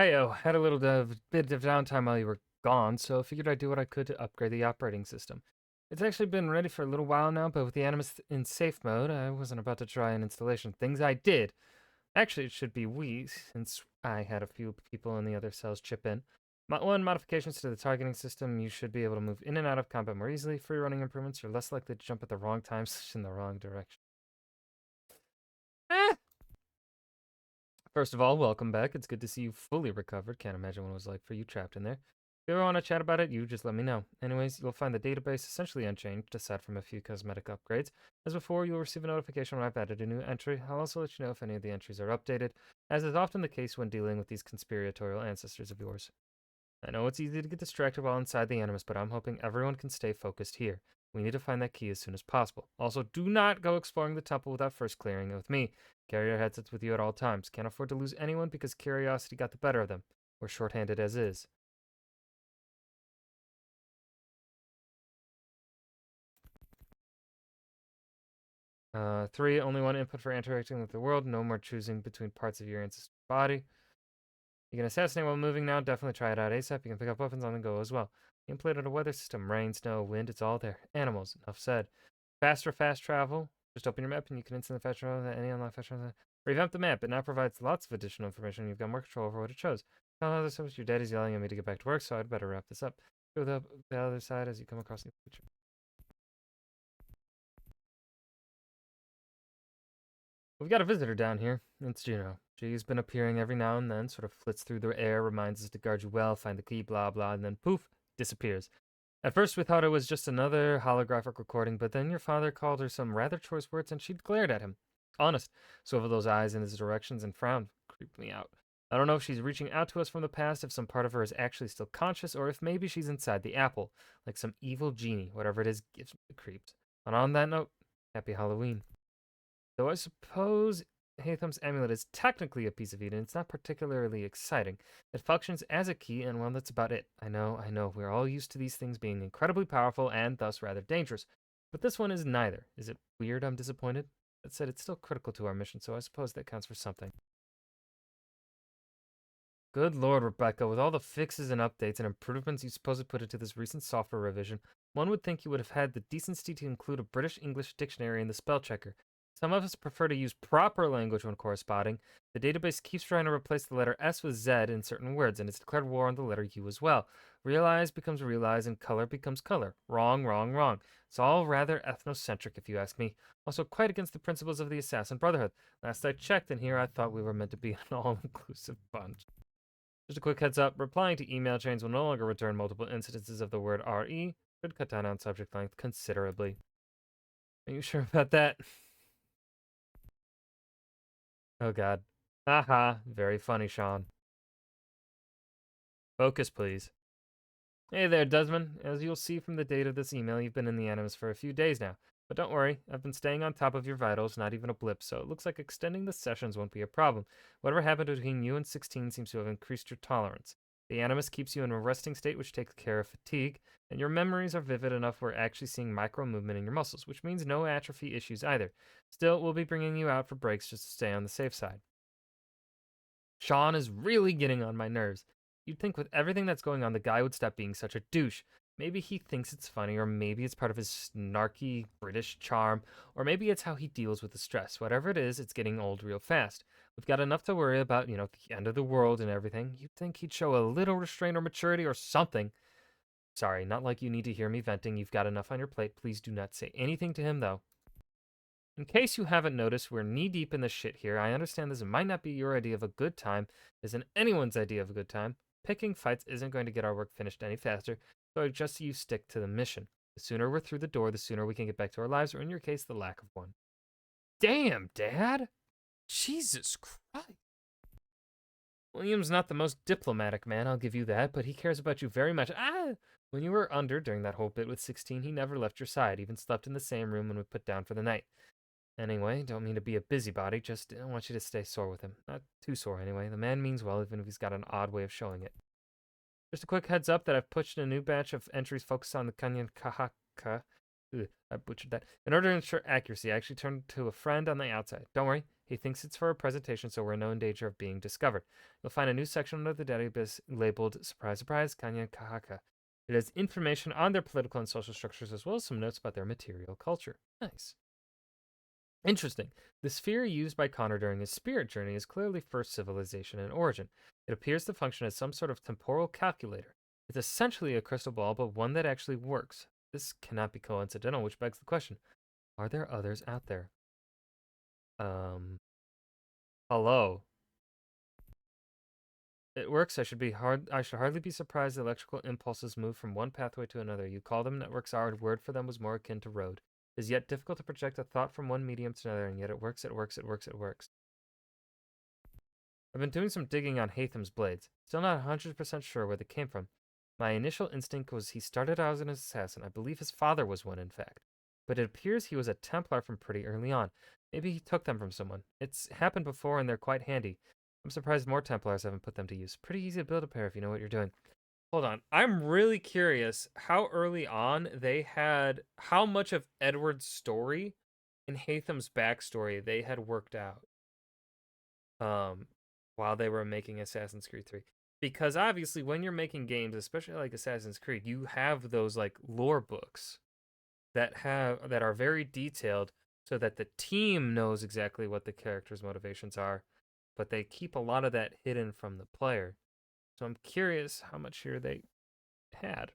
Heyo, had a little bit of downtime while you were gone, so figured I'd do what I could to upgrade the operating system. It's actually been ready for a little while now, but with the Animus in safe mode, I wasn't about to try an installation. Things I did. Actually, it should be we, since I had a few people in the other cells chip in. Modifications to the targeting system, you should be able to move in and out of combat more easily. Free running improvements, you're less likely to jump at the wrong time, in the wrong direction. First of all, welcome back. It's good to see you fully recovered. Can't imagine what it was like for you trapped in there. If you ever want to chat about it, you just let me know. Anyways, you'll find the database essentially unchanged, aside from a few cosmetic upgrades. As before, you'll receive a notification when I've added a new entry. I'll also let you know if any of the entries are updated, as is often the case when dealing with these conspiratorial ancestors of yours. I know it's easy to get distracted while inside the Animus, but I'm hoping everyone can stay focused here. We need to find that key as soon as possible. Also, do not go exploring the temple without first clearing it with me. Carry your headsets with you at all times. Can't afford to lose anyone because curiosity got the better of them. We're short-handed as is. Three, only one input for interacting with the world. No more choosing between parts of your ancestor's body. You can assassinate while moving now. Definitely try it out ASAP. You can pick up weapons on the go as well. You can play it on a weather system. Rain, snow, wind, it's all there. Animals, enough said. Faster fast travel. Just open your map and you can instantly fast travel to any unlocked fast travel. Revamp the map. It now provides lots of additional information. You've got more control over what it shows. Tell other stuff. Your daddy's yelling at me to get back to work, so I'd better wrap this up. Go to the other side as you come across the future. We've got a visitor down here. It's Juno. She's been appearing every now and then, sort of flits through the air, reminds us to guard you well, find the key, blah, blah, and then poof, disappears. At first, we thought it was just another holographic recording, but then your father called her some rather choice words and she glared at him. Honest, swiveled those eyes in his directions and frowned. Creeped me out. I don't know if she's reaching out to us from the past, if some part of her is actually still conscious, or if maybe she's inside the apple, like some evil genie. Whatever it is, gives me the creeps. And on that note, happy Halloween. Though I suppose Hatham's amulet is technically a piece of Eden, it's not particularly exciting. It functions as a key, and well, that's about it. I know, we're all used to these things being incredibly powerful and thus rather dangerous. But this one is neither. Is it weird I'm disappointed? That said, it's still critical to our mission, so I suppose that counts for something. Good lord, Rebecca, with all the fixes and updates and improvements you supposedly put into this recent software revision, one would think you would have had the decency to include a British English dictionary in the spell checker. Some of us prefer to use proper language when corresponding. The database keeps trying to replace the letter S with Z in certain words, and it's declared war on the letter U as well. Realize becomes realize, and color becomes color. Wrong, wrong, wrong. It's all rather ethnocentric, if you ask me. Also quite against the principles of the Assassin Brotherhood. Last I checked, and here I thought we were meant to be an all-inclusive bunch. Just a quick heads up, replying to email chains will no longer return multiple incidences of the word RE. Should cut down on subject length considerably. Are you sure about that? Oh god. Haha, very funny, Sean. Focus, please. Hey there, Desmond. As you'll see from the date of this email, you've been in the Animus for a few days now. But don't worry, I've been staying on top of your vitals, not even a blip, so it looks like extending the sessions won't be a problem. Whatever happened between you and 16 seems to have increased your tolerance. The Animus keeps you in a resting state, which takes care of fatigue, and your memories are vivid enough we're actually seeing micro-movement in your muscles, which means no atrophy issues either. Still, we'll be bringing you out for breaks just to stay on the safe side. Sean is really getting on my nerves. You'd think with everything that's going on, the guy would stop being such a douche. Maybe he thinks it's funny, or maybe it's part of his snarky British charm, or maybe it's how he deals with the stress. Whatever it is, it's getting old real fast. We've got enough to worry about, the end of the world and everything. You'd think he'd show a little restraint or maturity or something. Sorry, not like you need to hear me venting. You've got enough on your plate. Please do not say anything to him, though. In case you haven't noticed, we're knee-deep in this shit here. I understand this might not be your idea of a good time. Isn't anyone's idea of a good time. Picking fights isn't going to get our work finished any faster, so I just you stick to the mission. The sooner we're through the door, the sooner we can get back to our lives, or in your case, the lack of one. Damn, Dad! Jesus Christ! William's not the most diplomatic man, I'll give you that, but he cares about you very much. When you were under during that whole bit with 16, he never left your side, even slept in the same room when we put down for the night. Anyway, don't mean to be a busybody, just don't want you to stay sore with him. Not too sore, anyway. The man means well, even if he's got an odd way of showing it. Just a quick heads up that I've pushed in a new batch of entries focused on the Kanyan Kahaka Ugh, I butchered that. In order to ensure accuracy, I actually turned to a friend on the outside. Don't worry, he thinks it's for a presentation, so we're no in danger of being discovered. You'll find a new section under the database labeled Surprise, Surprise, Kanya Kahaka. It has information on their political and social structures, as well as some notes about their material culture. Nice. Interesting. The sphere used by Connor during his spirit journey is clearly first civilization in origin. It appears to function as some sort of temporal calculator. It's essentially a crystal ball, but one that actually works. This cannot be coincidental, which begs the question, are there others out there? Hello. It works. I should hardly be surprised the electrical impulses move from one pathway to another. You call them networks, our word for them was more akin to road. It is yet difficult to project a thought from one medium to another, and yet it works, it works, it works, it works. I've been doing some digging on Hatham's blades. Still not 100% sure where they came from. My initial instinct was he started out as an assassin. I believe his father was one, in fact. But it appears he was a Templar from pretty early on. Maybe he took them from someone. It's happened before and they're quite handy. I'm surprised more Templars haven't put them to use. Pretty easy to build a pair if you know what you're doing. Hold on. I'm really curious how early on they had, how much of Edward's story and Hatham's backstory they had worked out while they were making Assassin's Creed 3. Because obviously when you're making games, especially like Assassin's Creed, you have those like lore books that are very detailed so that the team knows exactly what the character's motivations are, but they keep a lot of that hidden from the player. So I'm curious how much here they had.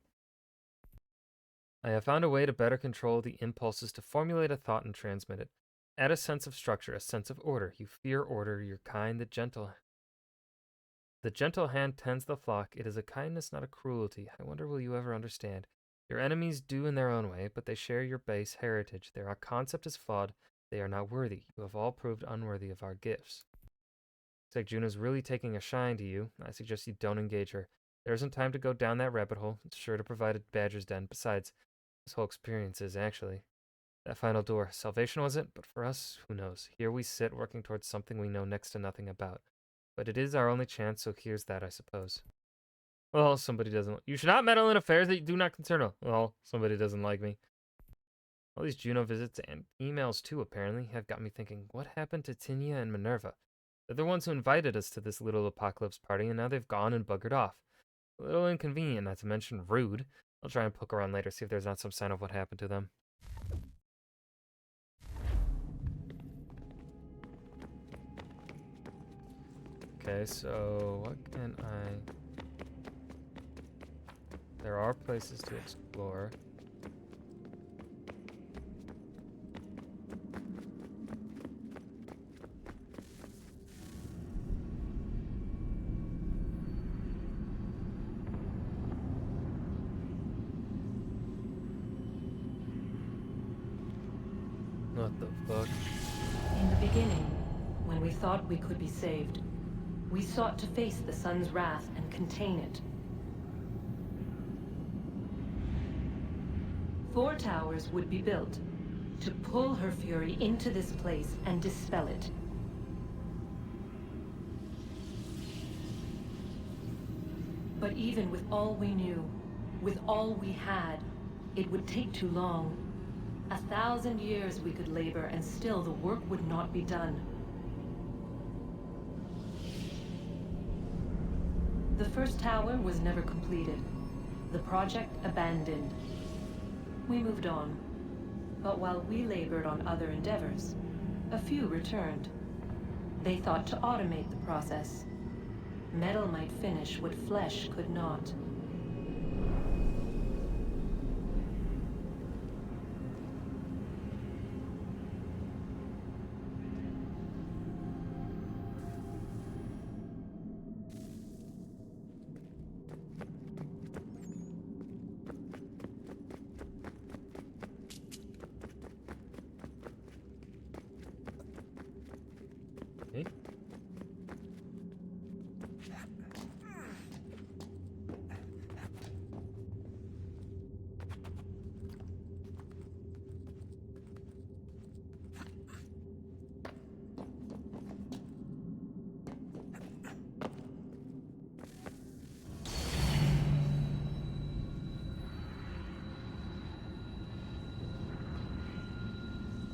I have found a way to better control the impulses to formulate a thought and transmit it. Add a sense of structure, a sense of order. You fear order, you're kind, the gentle hand tends the flock. It is a kindness, not a cruelty. I wonder will you ever understand. Your enemies do in their own way, but they share your base heritage. Their concept is flawed. They are not worthy. You have all proved unworthy of our gifts. Looks like Juno's really taking a shine to you. I suggest you don't engage her. There isn't time to go down that rabbit hole. It's sure to provide a badger's den. Besides, this whole experience is actually that final door. Salvation was it? But for us, who knows? Here we sit working towards something we know next to nothing about. But it is our only chance, so here's that, I suppose. Well, somebody doesn't... You should not meddle in affairs that you do not concern her. Well, somebody doesn't like me. All these Juno visits and emails, too, apparently, have got me thinking, what happened to Tinia and Minerva? They're the ones who invited us to this little apocalypse party, and now they've gone and buggered off. A little inconvenient, not to mention rude. I'll try and poke around later, see if there's not some sign of what happened to them. Okay, so what can I... There are places to explore. What the fuck? In the beginning, when we thought we could be saved, we sought to face the sun's wrath and contain it. 4 towers would be built to pull her fury into this place and dispel it. But even with all we knew, with all we had, it would take too long. 1,000 years we could labor and still the work would not be done. The first tower was never completed. The project abandoned. We moved on. But while we labored on other endeavors, a few returned. They thought to automate the process. Metal might finish what flesh could not.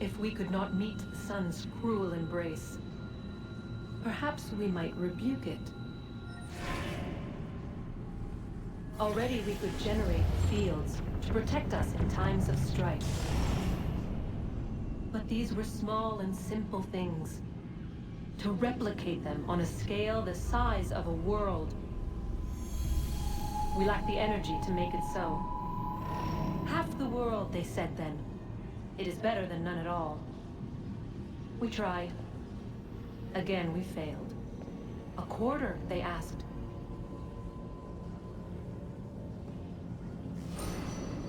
If we could not meet the sun's cruel embrace, perhaps we might rebuke it. Already we could generate fields to protect us in times of strife. But these were small and simple things. To replicate them on a scale the size of a world, we lack the energy to make it so. Half the world, they said then. It is better than none at all. We tried. Again, we failed. A quarter, they asked.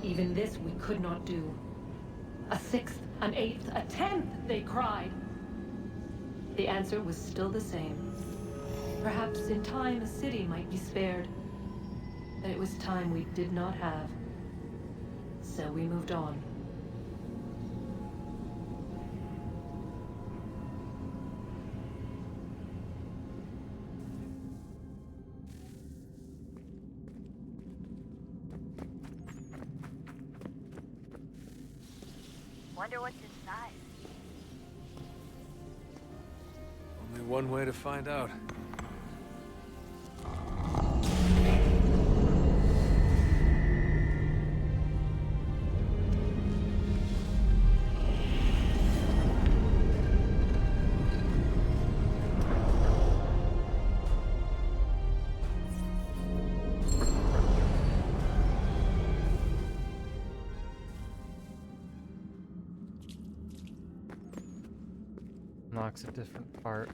Even this we could not do. A sixth, an eighth, a tenth, they cried. The answer was still the same. Perhaps in time a city might be spared. But it was time we did not have. So we moved on. Wonder what's inside. Only one way to find out. Unlocks a different part.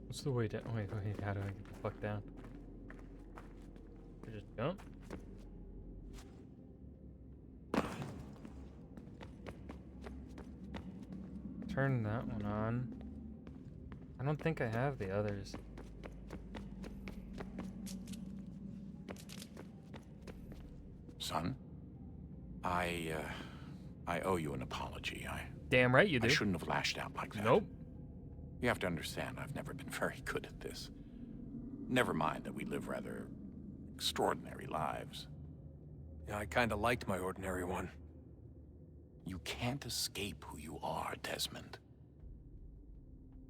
What's the way down? Wait, how do I get the fuck down? I just jump? Turn that one on. I don't think I have the others. Son, I owe you an apology. Damn right you do. I shouldn't have lashed out like that. Nope. You have to understand, I've never been very good at this. Never mind that we live rather extraordinary lives. Yeah, I kinda liked my ordinary one. You can't escape who you are, Desmond.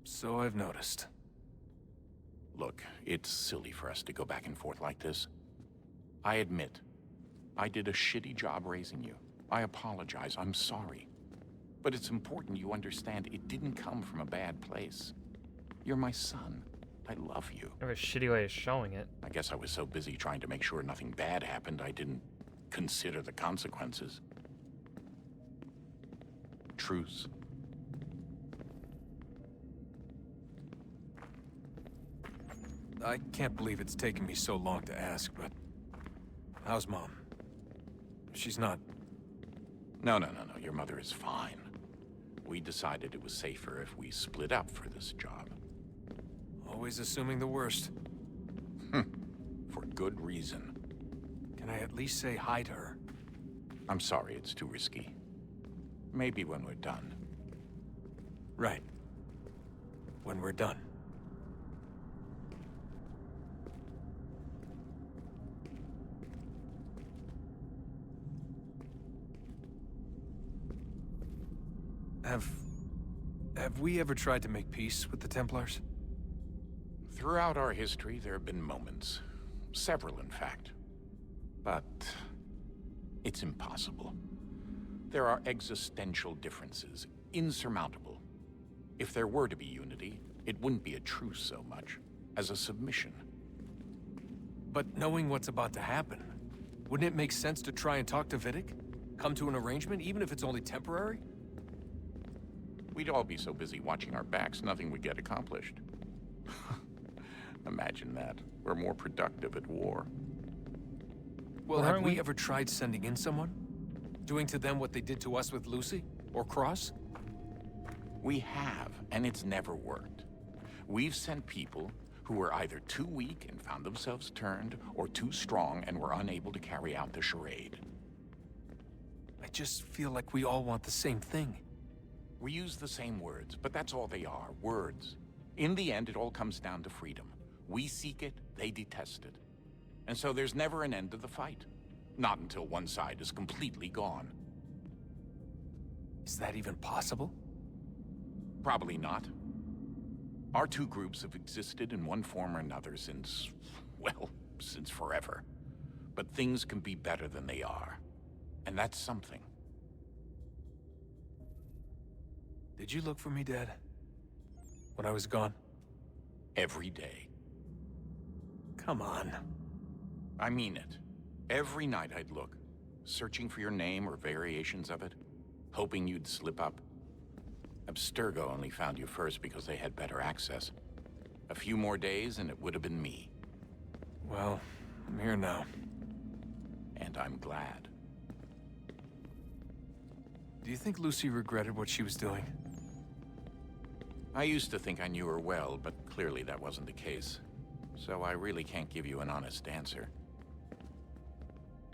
So I've noticed. Look, it's silly for us to go back and forth like this. I admit, I did a shitty job raising you. I apologize, I'm sorry. But it's important you understand it didn't come from a bad place. You're my son. I love you. I have a shitty way of showing it. I guess I was so busy trying to make sure nothing bad happened, I didn't consider the consequences. Truce. I can't believe it's taken me so long to ask, but... how's Mom? She's not... No. Your mother is fine. We decided it was safer if we split up for this job. Always assuming the worst. For good reason. Can I at least say hi to her? I'm sorry, it's too risky. Maybe when we're done. Right. When we're done. Have we ever tried to make peace with the Templars? Throughout our history, there have been moments. Several, in fact. But it's impossible. There are existential differences, insurmountable. If there were to be unity, it wouldn't be a truce so much as a submission. But knowing what's about to happen, wouldn't it make sense to try and talk to Vidic? Come to an arrangement, even if it's only temporary? We'd all be so busy watching our backs, nothing would get accomplished. Imagine that. We're more productive at war. Well, have we ever tried sending in someone? Doing to them what they did to us with Lucy? Or Cross? We have, and it's never worked. We've sent people who were either too weak and found themselves turned, or too strong and were unable to carry out the charade. I just feel like we all want the same thing. We use the same words, but that's all they are, words. In the end, it all comes down to freedom. We seek it, they detest it. And so there's never an end to the fight. Not until one side is completely gone. Is that even possible? Probably not. Our two groups have existed in one form or another since, well, since forever. But things can be better than they are. And that's something. Did you look for me, Dad? When I was gone? Every day. Come on. I mean it. Every night I'd look, searching for your name or variations of it, hoping you'd slip up. Abstergo only found you first because they had better access. A few more days and it would have been me. Well, I'm here now. And I'm glad. Do you think Lucy regretted what she was doing? I used to think I knew her well, but clearly that wasn't the case. So I really can't give you an honest answer.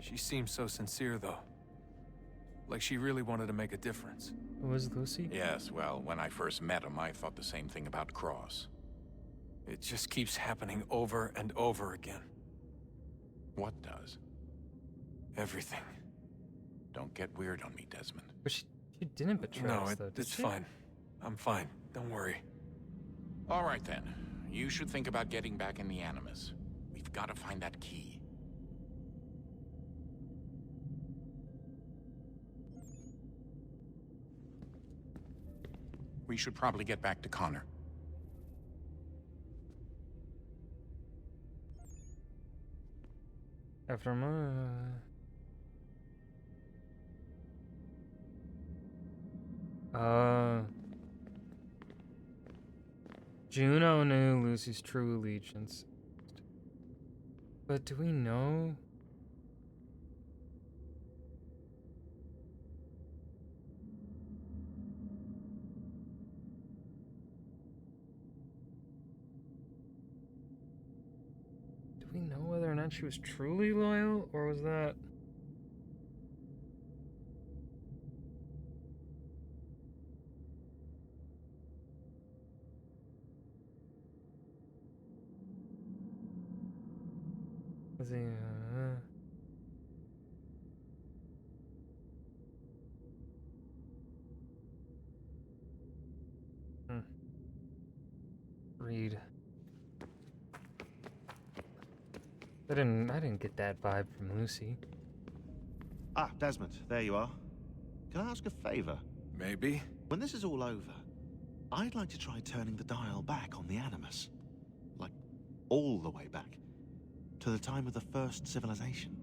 She seemed so sincere, though. Like she really wanted to make a difference. Was Lucy? Yes, well, when I first met him, I thought the same thing about Cross. It just keeps happening over and over again. What does? Everything. Don't get weird on me, Desmond. But she didn't betray us, though, did it's she? fine. I'm fine. Don't worry. All right, then. You should think about getting back in the Animus. We've got to find that key. We should probably get back to Connor. After Juno knew Lucy's true allegiance. But do we know? Do we know whether or not she was truly loyal, or was that... Was he, Read. I didn't get that vibe from Lucy. Ah, Desmond, there you are. Can I ask a favor? Maybe. When this is all over, I'd like to try turning the dial back on the Animus. Like, all the way back. To the time of the first civilization.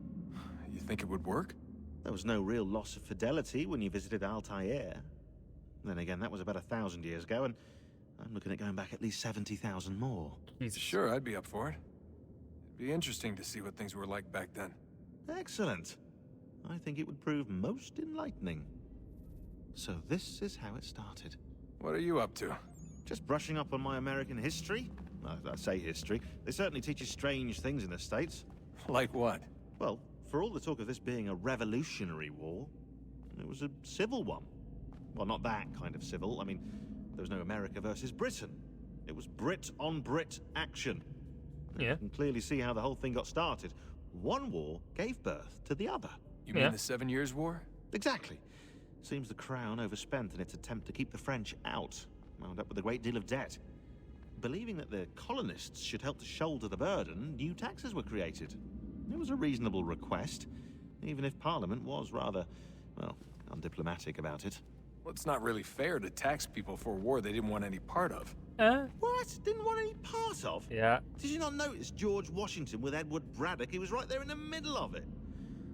You think it would work? There was no real loss of fidelity when you visited Altair. Then again, that was about 1,000 years ago, and I'm looking at going back at least 70,000 more. Sure, I'd be up for it. It'd be interesting to see what things were like back then. Excellent. I think it would prove most enlightening. So this is how it started. What are you up to? Just brushing up on my American history. I say history. They certainly teach you strange things in the States. Like what? Well, for all the talk of this being a revolutionary war, it was a civil one. Well, not that kind of civil. I mean, there was no America versus Britain. It was Brit on Brit action. Yeah. You can clearly see how the whole thing got started. One war gave birth to the other. You mean the 7 Years' War? Exactly. Seems the Crown overspent in its attempt to keep the French out. Wound up with a great deal of debt. Believing that the colonists should help to shoulder the burden, new taxes were created. It was a reasonable request, even if Parliament was rather, well, undiplomatic about it. Well, it's not really fair to tax people for a war they didn't want any part of. What? Didn't want any part of? Yeah. Did you not notice George Washington with Edward Braddock? He was right there in the middle of it.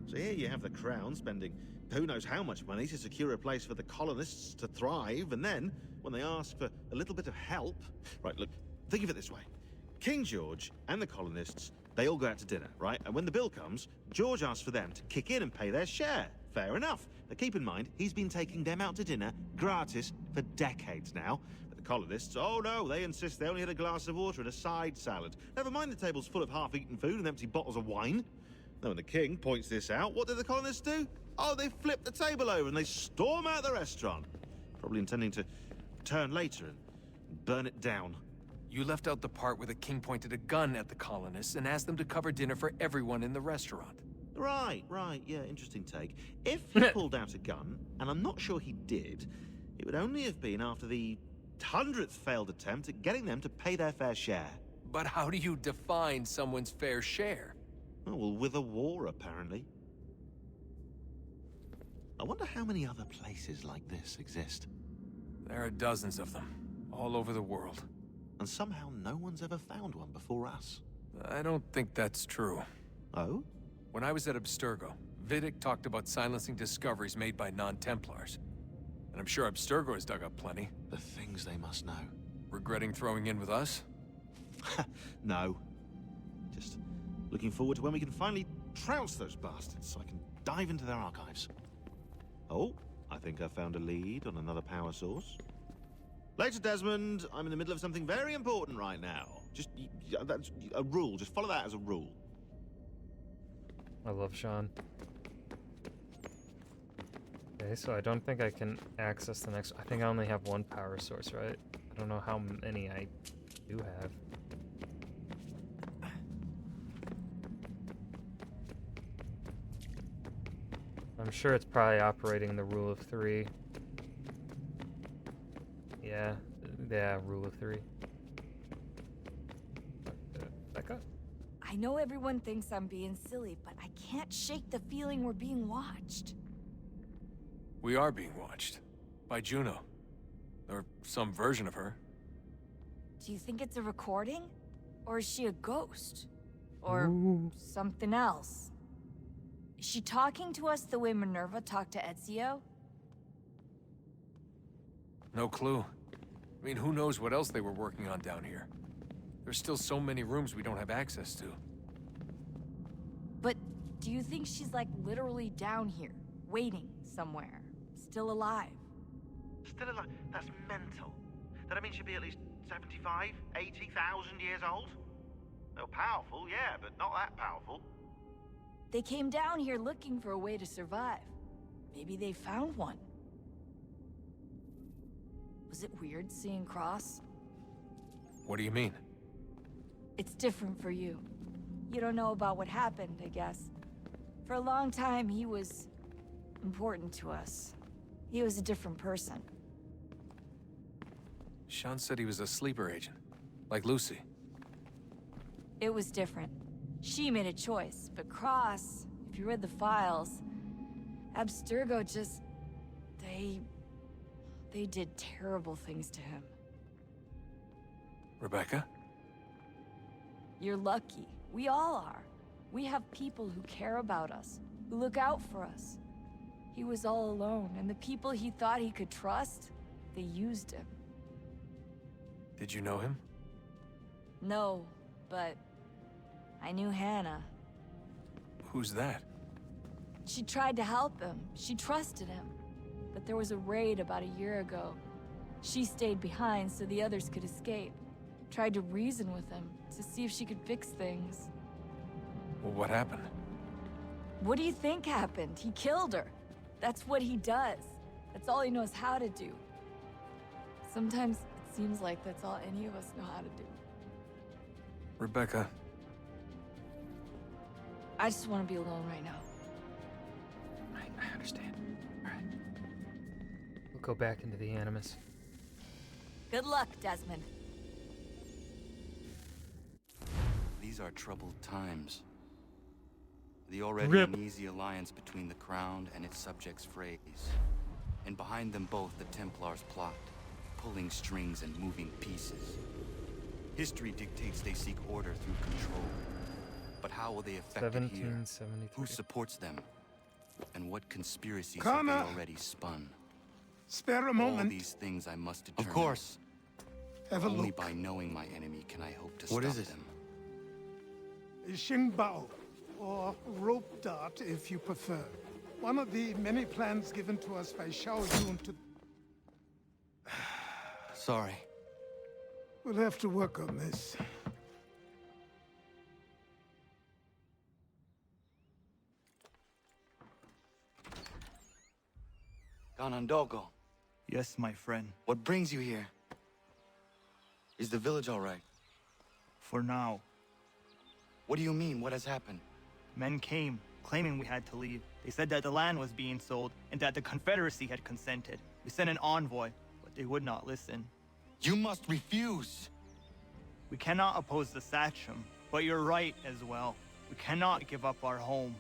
So here you have the Crown spending who knows how much money to secure a place for the colonists to thrive, and then, when they ask for a little bit of help... Right, look, think of it this way. King George and the colonists, they all go out to dinner, right? And when the bill comes, George asks for them to kick in and pay their share. Fair enough. But keep in mind, he's been taking them out to dinner gratis for decades now. But the colonists, oh no, they insist they only had a glass of water and a side salad. Never mind the table's full of half-eaten food and empty bottles of wine. Now, when the king points this out, what do the colonists do? Oh, they flip the table over and they storm out the restaurant. probably intending to return later and burn it down. You left out the part where the king pointed a gun at the colonists and asked them to cover dinner for everyone in the restaurant. Right, yeah, interesting take. If he pulled out a gun, and I'm not sure he did, it would only have been after the 100th failed attempt at getting them to pay their fair share. But how do you define someone's fair share? Oh, well, with a war, apparently. I wonder how many other places like this exist. There are dozens of them, all over the world. And somehow no one's ever found one before us. I don't think that's true. Oh? When I was at Abstergo, Vidic talked about silencing discoveries made by non-Templars. And I'm sure Abstergo has dug up plenty. The things they must know. Regretting throwing in with us? No. Just looking forward to when we can finally trounce those bastards so I can dive into their archives. Oh, I think I found a lead on another power source. Later, Desmond. I'm in the middle of something very important right now. Just, that's a rule. Just follow that as a rule. I love Sean. Okay, so I don't think I can access the next. I think I only have one power source, right? I don't know how many I do have. I'm sure it's probably operating the rule of 3. Yeah, rule of 3. Becca? I know everyone thinks I'm being silly, but I can't shake the feeling we're being watched. We are being watched. By Juno. Or some version of her. Do you think it's a recording? Or is she a ghost? Or Ooh. something else? Is she talking to us the way Minerva talked to Ezio? No clue. I mean, who knows what else they were working on down here? There's still so many rooms we don't have access to. But do you think she's like literally down here, waiting somewhere, still alive? Still alive? That's mental. That means she'd be at least 75, 80,000 years old? They're powerful, yeah, but not that powerful. They came down here looking for a way to survive. Maybe they found one. Was it weird seeing Cross? What do you mean? It's different for you. You don't know about what happened, I guess. For a long time, he was important to us. He was a different person. Sean said he was a sleeper agent. Like Lucy. It was different. She made a choice, but Cross, if you read the files, Abstergo just... They did terrible things to him. Rebecca? You're lucky. We all are. We have people who care about us, who look out for us. He was all alone, and the people he thought he could trust, they used him. Did you know him? No, but I knew Hannah. Who's that? She tried to help him. She trusted him. But there was a raid about a year ago. She stayed behind so the others could escape. Tried to reason with him to see if she could fix things. Well, what happened? What do you think happened? He killed her. That's what he does. That's all he knows how to do. Sometimes it seems like that's all any of us know how to do. Rebecca. I just want to be alone right now. I understand. Alright. We'll go back into the Animus. Good luck, Desmond. These are troubled times. The already Rip. uneasy alliance between the Crown and its subjects frays. And behind them both the Templars plot, pulling strings and moving pieces. History dictates they seek order through control. But how will they affect it here? 1773. Who supports them? And what conspiracies Connor! have they already spun? Spare a All moment. these things I must determine. Of course. Have a Only look. by knowing my enemy can I hope to What stop is it? them. Xingbao, or rope dart if you prefer. One of the many plans given to us by Xiao Yun to... Sorry. We'll have to work on this. Ganondogo, Yes, my friend. What brings you here? Is the village all right? For now. What do you mean? What has happened? Men came, claiming we had to leave. They said that the land was being sold, and that the Confederacy had consented. We sent an envoy, but they would not listen. You must refuse! We cannot oppose the Sachem, but you're right as well. We cannot give up our home.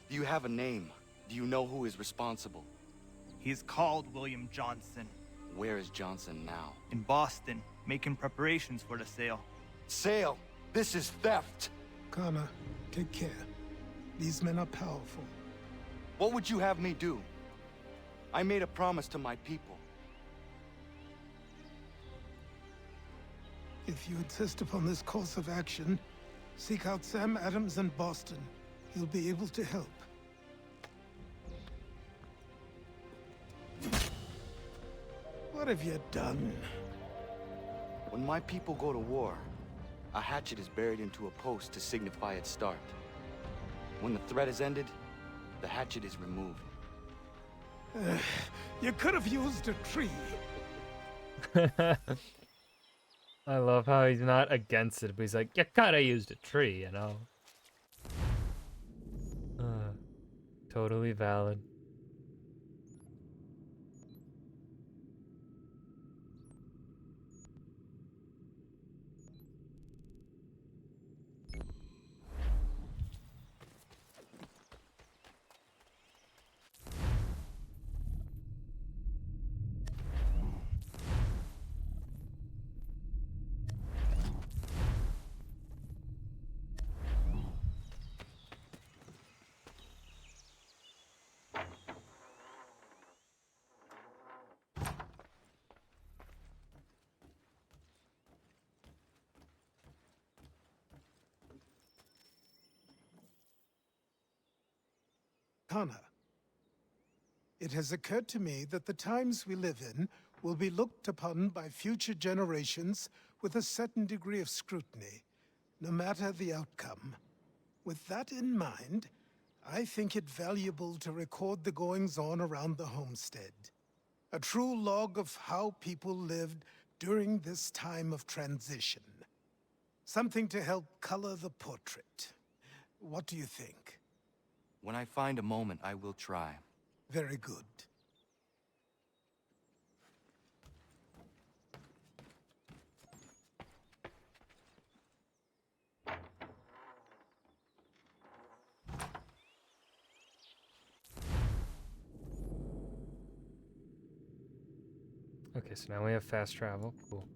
Do you have a name? Do you know who is responsible? He's called William Johnson. Where is Johnson now? In Boston, making preparations for the sale. Sale? This is theft! Connor, take care. These men are powerful. What would you have me do? I made a promise to my people. If you insist upon this course of action, seek out Sam Adams in Boston. He'll be able to help. What have you done? When my people go to war, a hatchet is buried into a post to signify its start. When the threat is ended, the hatchet is removed. You could have used a tree. I love how he's not against it, but he's like, you could have used a tree, you know? Totally valid. Connor, it has occurred to me that the times we live in will be looked upon by future generations with a certain degree of scrutiny, no matter the outcome. With that in mind, I think it valuable to record the goings-on around the homestead. A true log of how people lived during this time of transition. Something to help color the portrait. What do you think? When I find a moment, I will try. Very good. Okay, so now we have fast travel. Cool.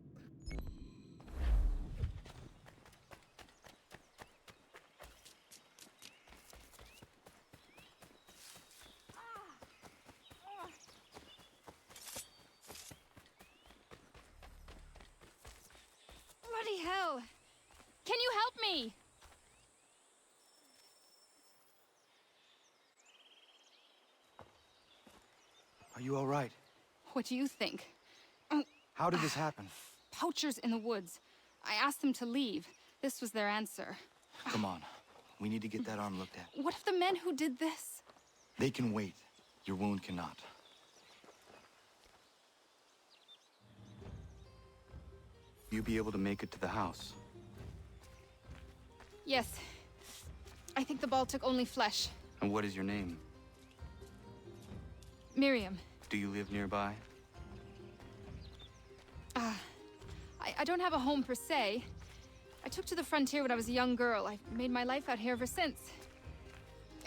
Bloody hell! Can you help me? Are you all right? What do you think? How did this happen? Poachers in the woods. I asked them to leave. This was their answer. Come on. We need to get that arm looked at. What if the men who did this? They can wait. Your wound cannot. You be able to make it to the house? Yes. I think the ball took only flesh. And what is your name? Miriam. Do you live nearby? I don't have a home per se. I took to the frontier when I was a young girl. I've made my life out here ever since.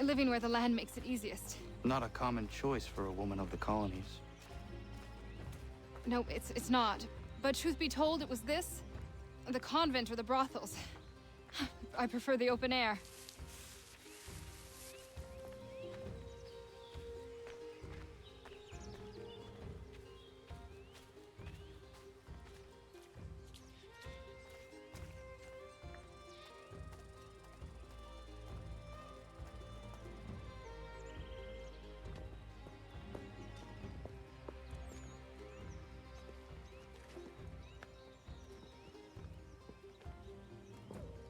Living where the land makes it easiest. Not a common choice for a woman of the colonies. No, it's not. But truth be told, it was this, the convent or the brothels. I prefer the open air.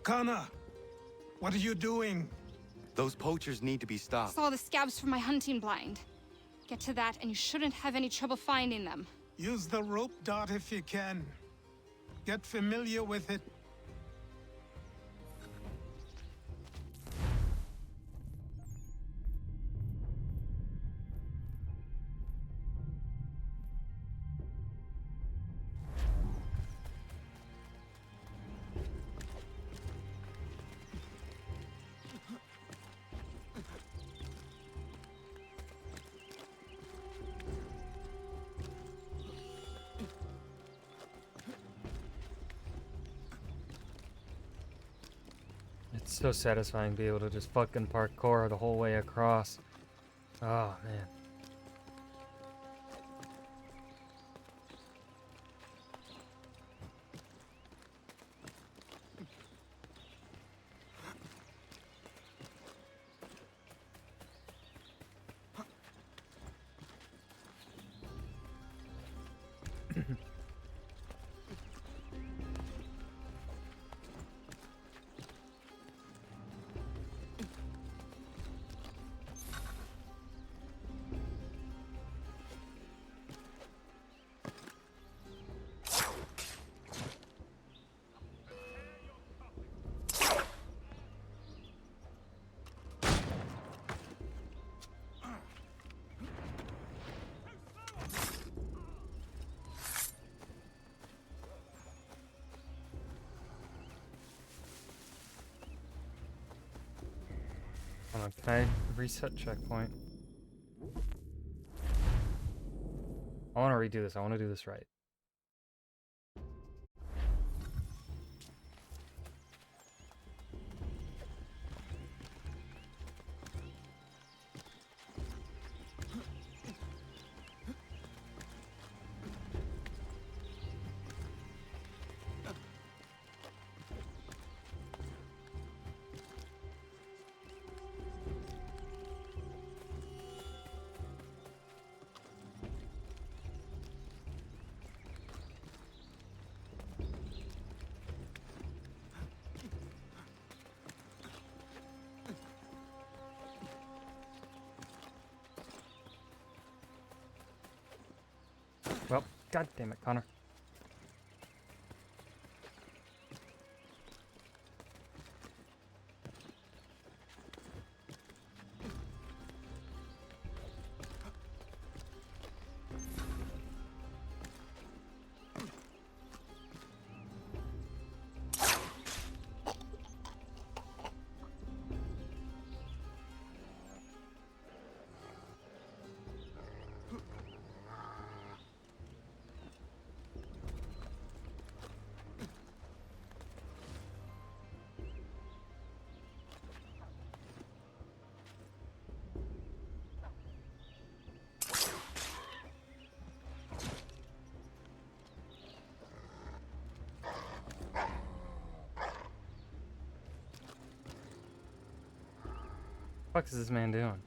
Connor, what are you doing? Those poachers need to be stopped. Saw the scabs from my hunting blind. Get to that, and you shouldn't have any trouble finding them. Use the rope dart if you can. Get familiar with it. It's so satisfying to be able to just fucking parkour the whole way across. Oh, man. Hold on, can I reset checkpoint? I want to redo this. I want to do this right. Well, god damn it, Connor. What the fuck is this man doing?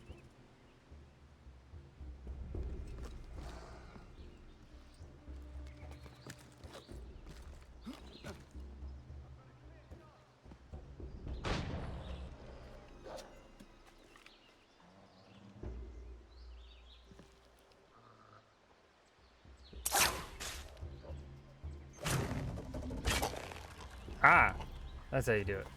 Ah! That's how you do it.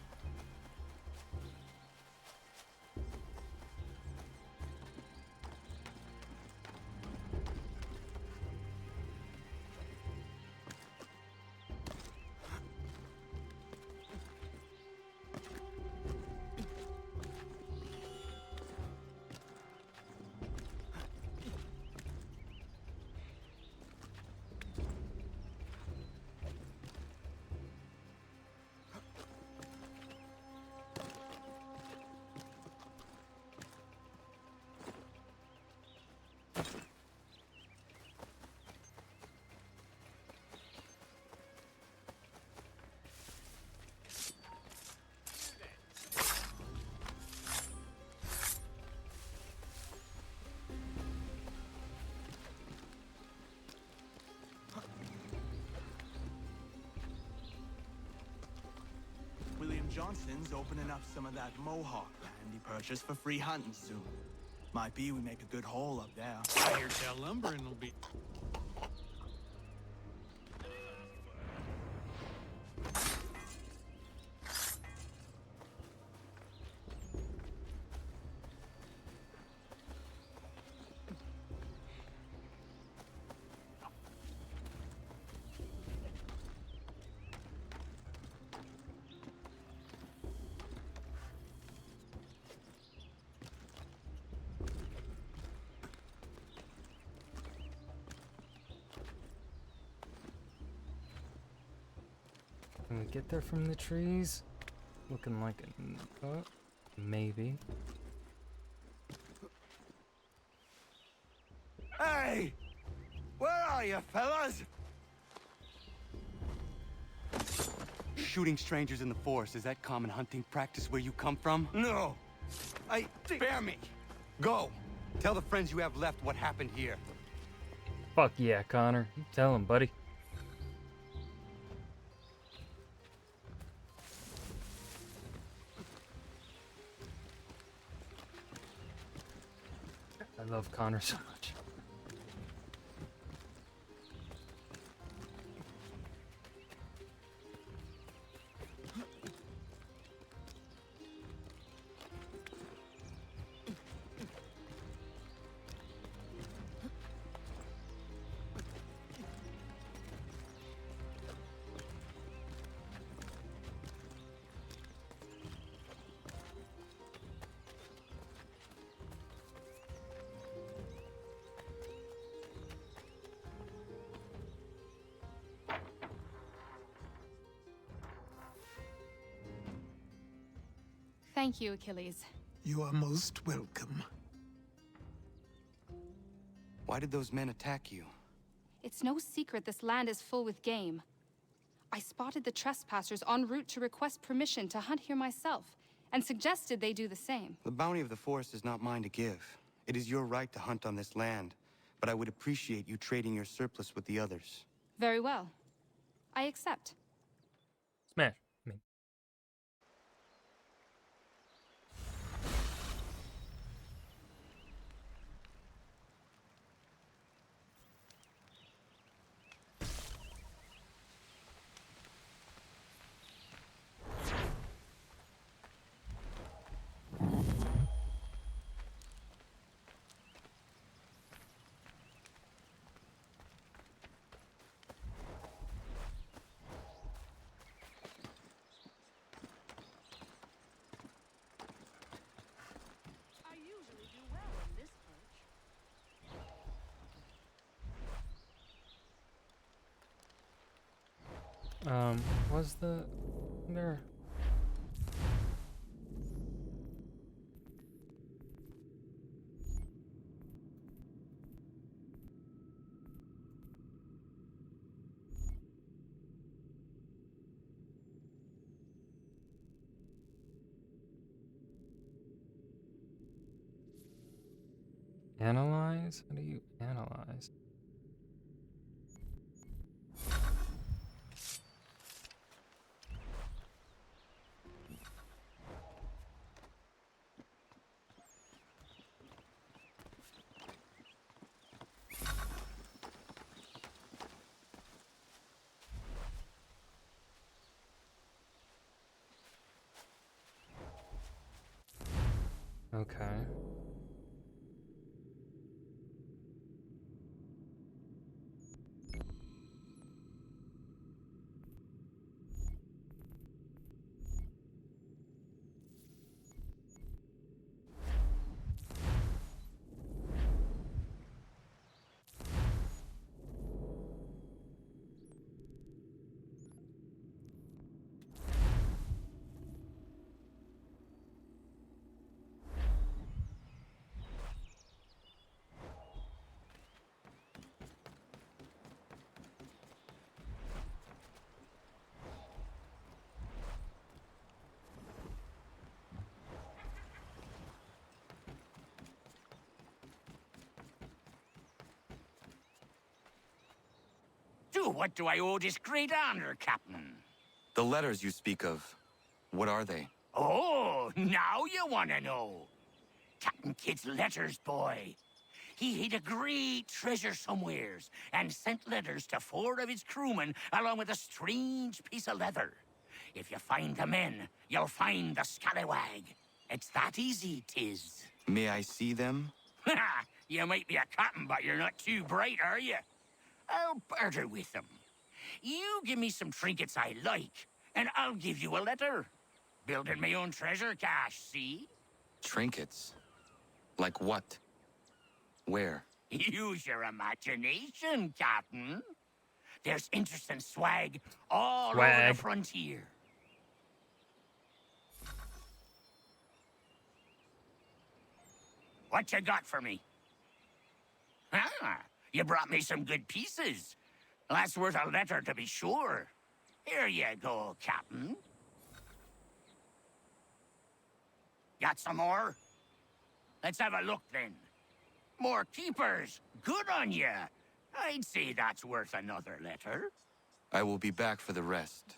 William Johnson's opening up some of that Mohawk land he purchased for free hunting soon. Might be we make a good haul up there. I hear tell lumbering will be... Can we get there from the trees? Looking like a... maybe. Hey! Where are you, fellas? Shooting strangers in the forest, is that common hunting practice where you come from? No! Spare me! Go! Tell the friends you have left what happened here. Fuck yeah, Connor. Tell him, buddy. I love Connor so much. Thank you, Achilles. You are most welcome. Why did those men attack you? It's no secret this land is full with game. I spotted the trespassers en route to request permission to hunt here myself, and suggested they do the same. The bounty of the forest is not mine to give. It is your right to hunt on this land, but I would appreciate you trading your surplus with the others. Very well. I accept. Smash. I mean. Was the... there... Analyze? How do you analyze? Okay. What do I owe this great honor, Captain? The letters you speak of, what are they? Oh, now you want to know. Captain Kidd's letters, boy. He hid a great treasure somewheres and sent letters to 4 of his crewmen along with a strange piece of leather. If you find the men, you'll find the scallywag. It's that easy, 'tis. May I see them? You might be a captain, but you're not too bright, are you? I'll barter with them. You give me some trinkets I like, and I'll give you a letter. Building my own treasure cache, see? Trinkets? Like what? Where? Use your imagination, Captain. There's interesting swag all over the frontier. What you got for me? Ah, you brought me some good pieces. That's worth a letter to be sure. Here you go, Captain. Got some more? Let's have a look then. More keepers. Good on you. I'd say that's worth another letter. I will be back for the rest.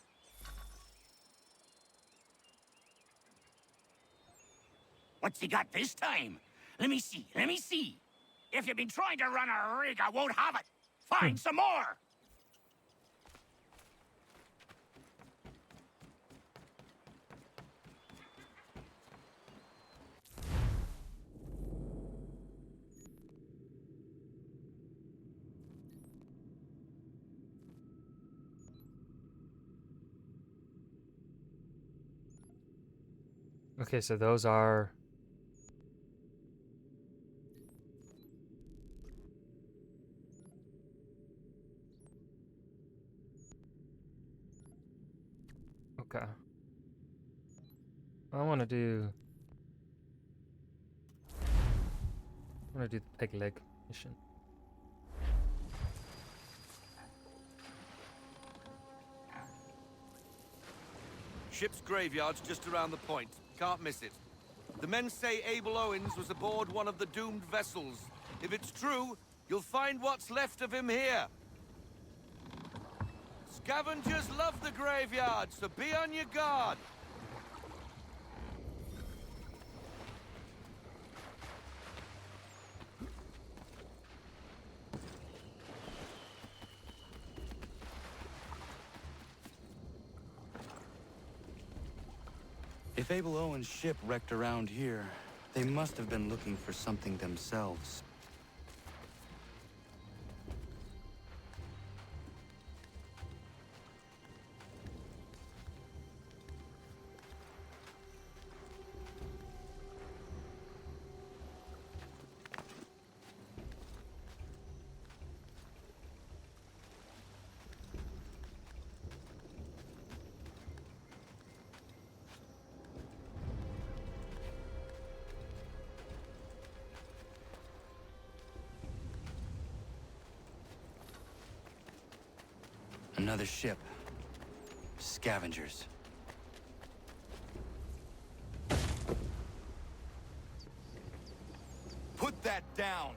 What's he got this time? Let me see, let me see. If you've been trying to run a rig, I won't have it. Find some more. Okay, so those are... Okay. I want to do the peg leg mission. Ship's graveyard's just around the point. Can't miss it. The men say Abel Owens was aboard one of the doomed vessels. If it's true, you'll find what's left of him here. Scavengers love the graveyard, so be on your guard. If Abel Owens' ship wrecked around here, they must have been looking for something themselves. Another ship. Scavengers. Put that down!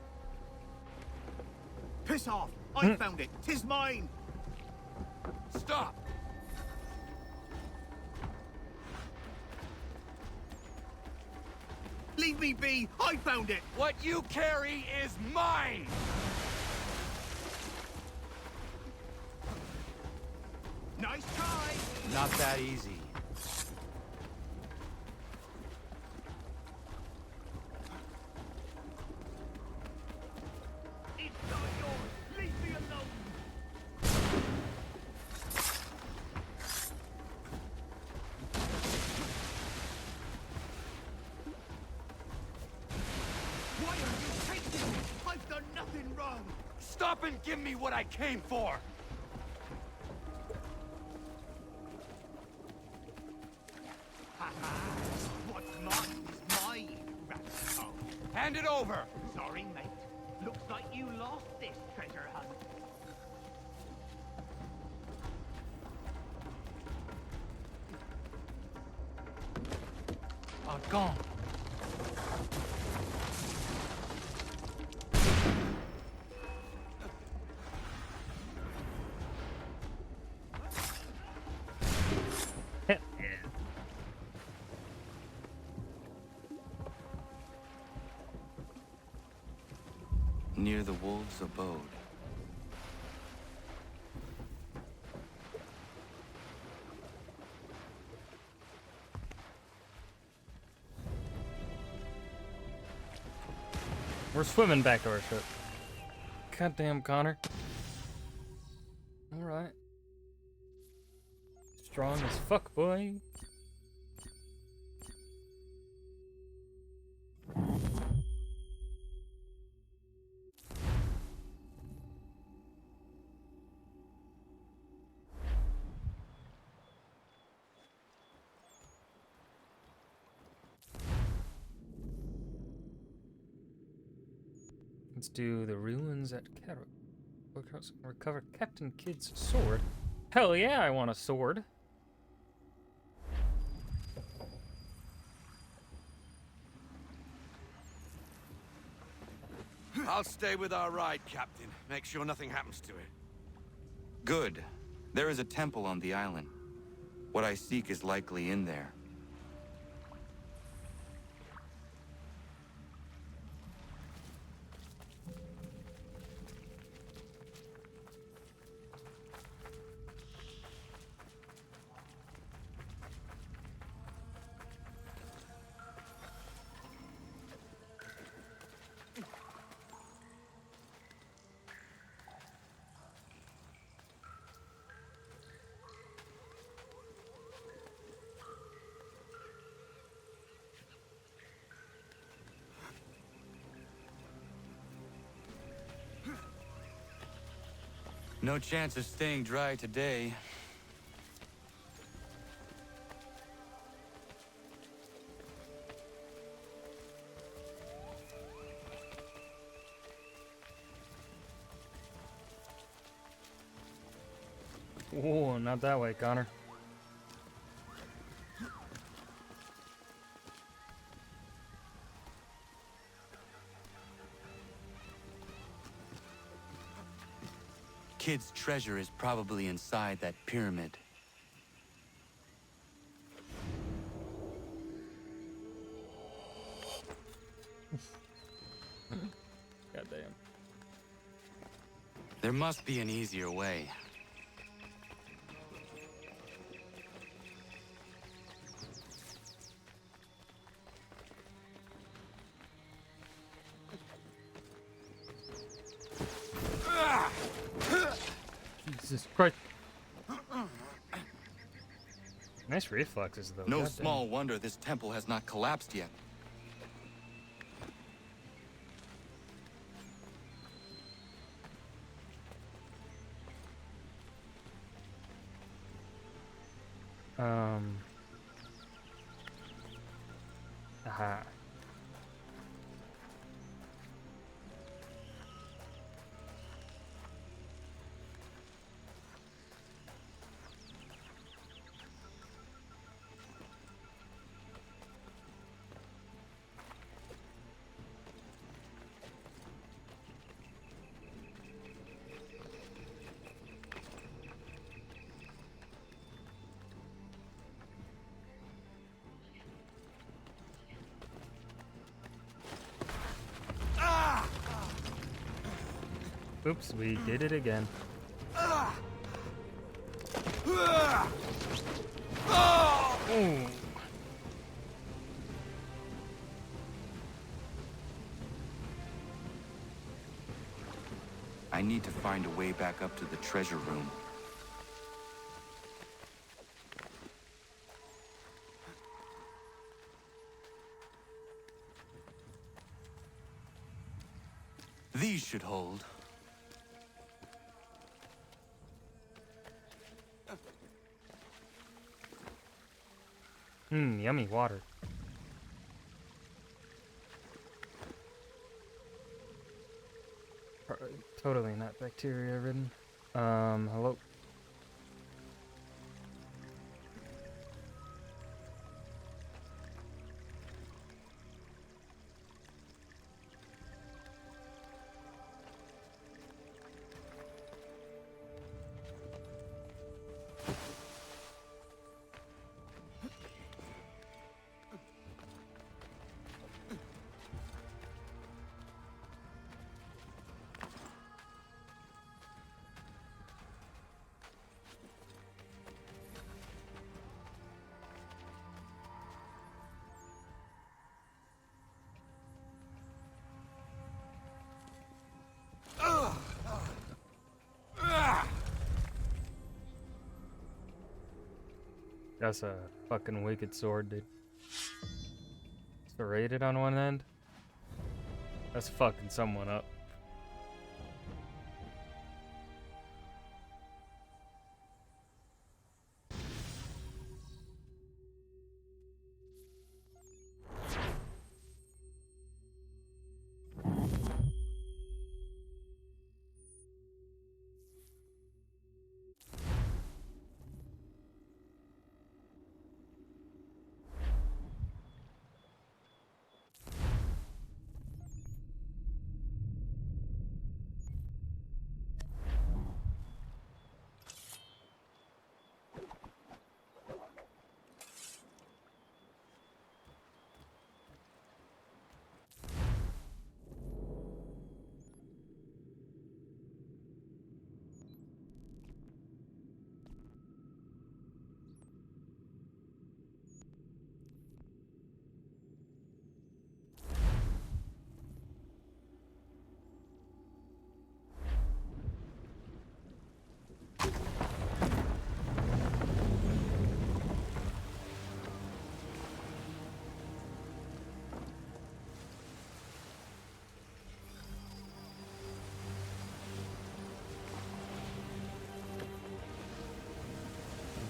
Piss off! I found it! 'Tis mine! Stop! Leave me be! I found it! What you carry is mine! Nice try! Not that easy. It's not yours! Leave me alone! Why are you taking me? I've done nothing wrong! Stop and give me what I came for! What's mine is mine, rascal. Hand it over! Sorry, mate. Looks like you lost this treasure hunt. Gone. near the wolves' abode. We're swimming back to our ship. Goddamn, Connor. Alright. Strong as fuck, boy. Let's do the ruins at Kero. Recover Captain Kidd's sword. Hell yeah, I want a sword. I'll stay with our ride, Captain. Make sure nothing happens to it. Good. There is a temple on the island. What I seek is likely in there. No chance of staying dry today. Whoa, not that way, Connor. Kid's treasure is probably inside that pyramid. Goddamn. There must be an easier way. Jesus Christ. Nice reflexes, though. No Goddamn. small wonder this temple has not collapsed yet. Aha. Oops, we did it again. Ooh. I need to find a way back up to the treasure room. These should hold. Yummy water. Totally not bacteria ridden. Hello. That's a fucking wicked sword, dude. Serrated on one end? That's fucking someone up.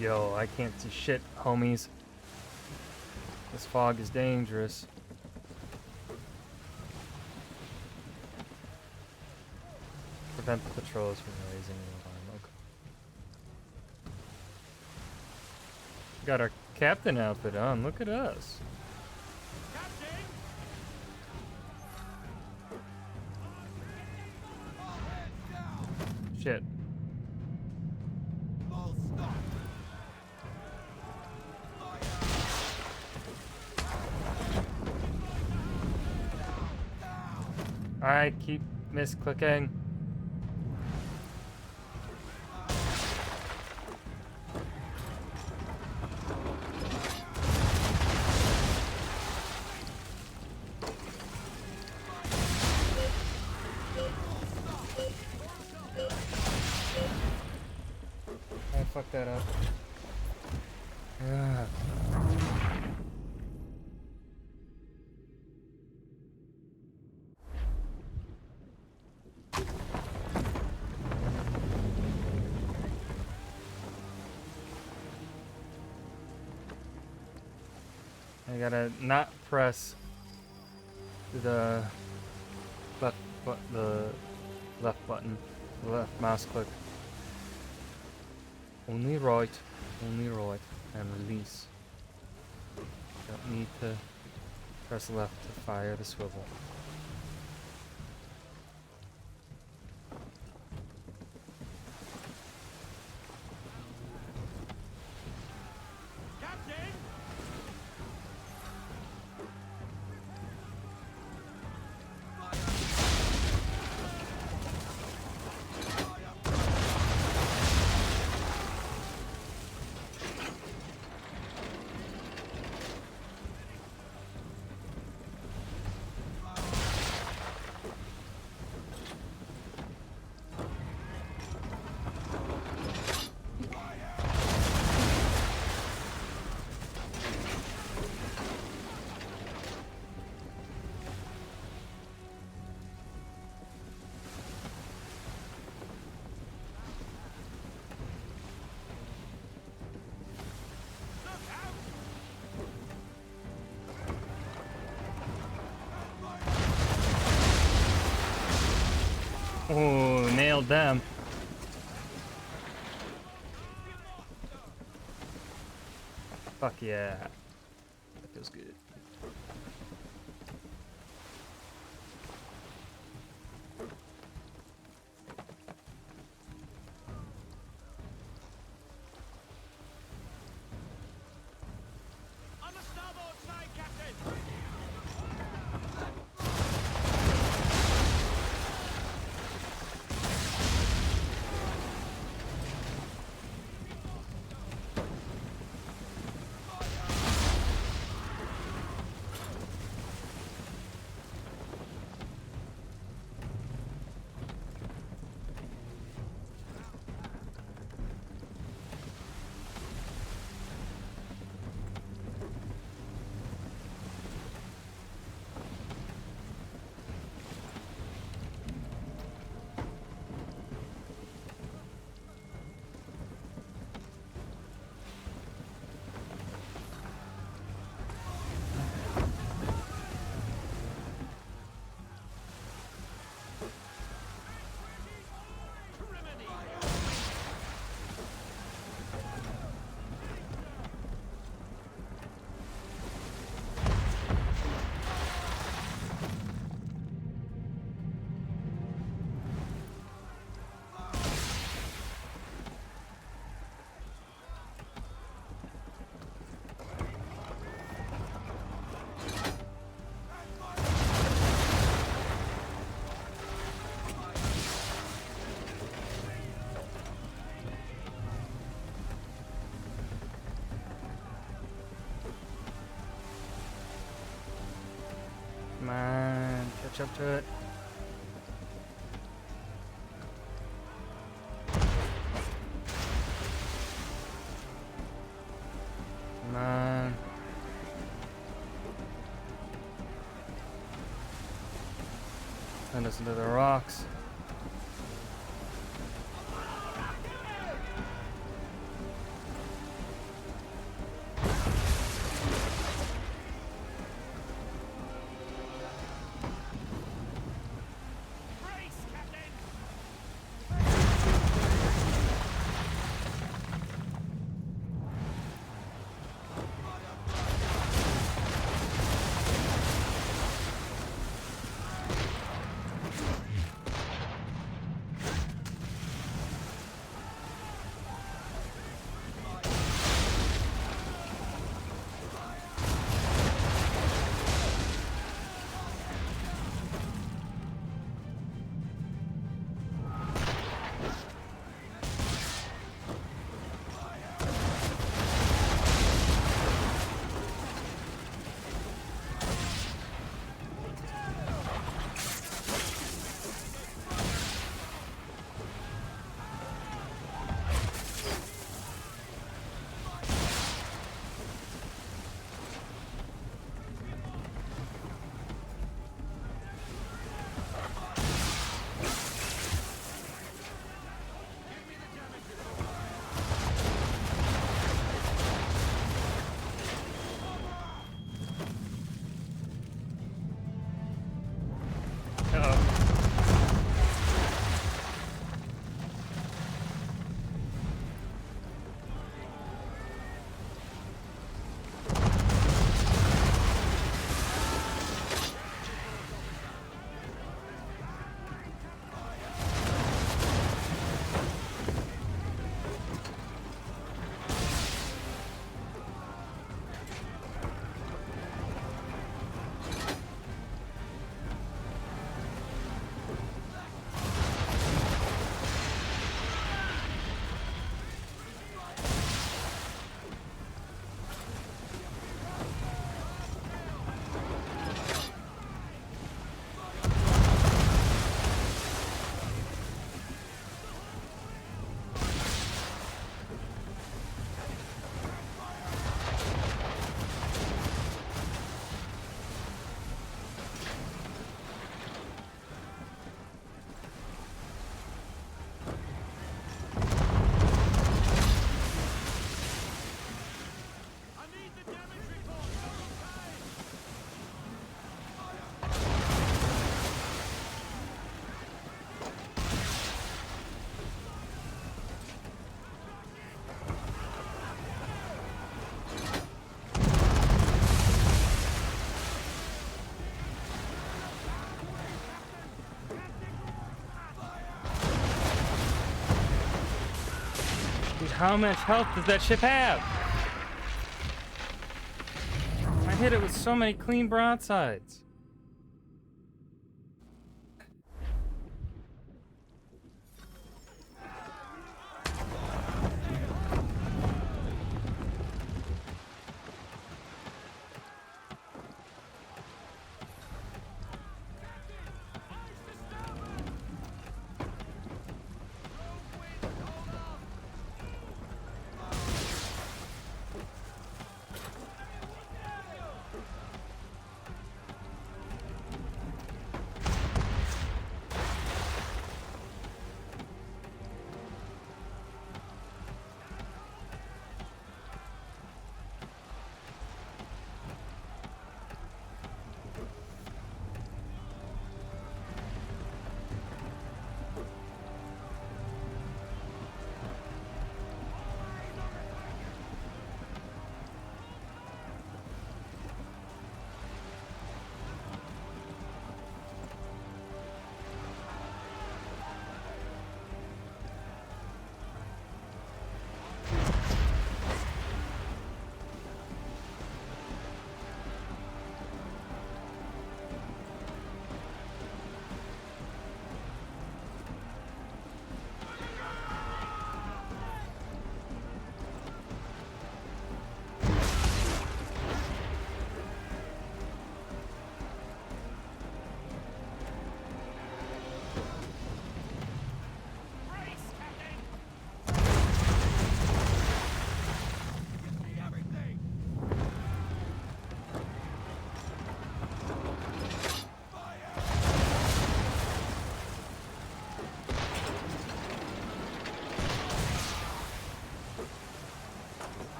Yo, I can't see shit, homies. This fog is dangerous. Prevent the patrols from raising the alarm. Okay. Got our captain outfit on. Look at us. Shit. I keep misclicking. I fucked that up. Ugh. I gotta not press the left button, the left mouse click. Only right, and release. Don't need to press left to fire the swivel. Oh, nailed them. Fuck yeah. That feels good. On the starboard side, Captain! Come on, catch up to it. Come on. Send us into the rocks. How much health does that ship have? I hit it with so many clean broadsides.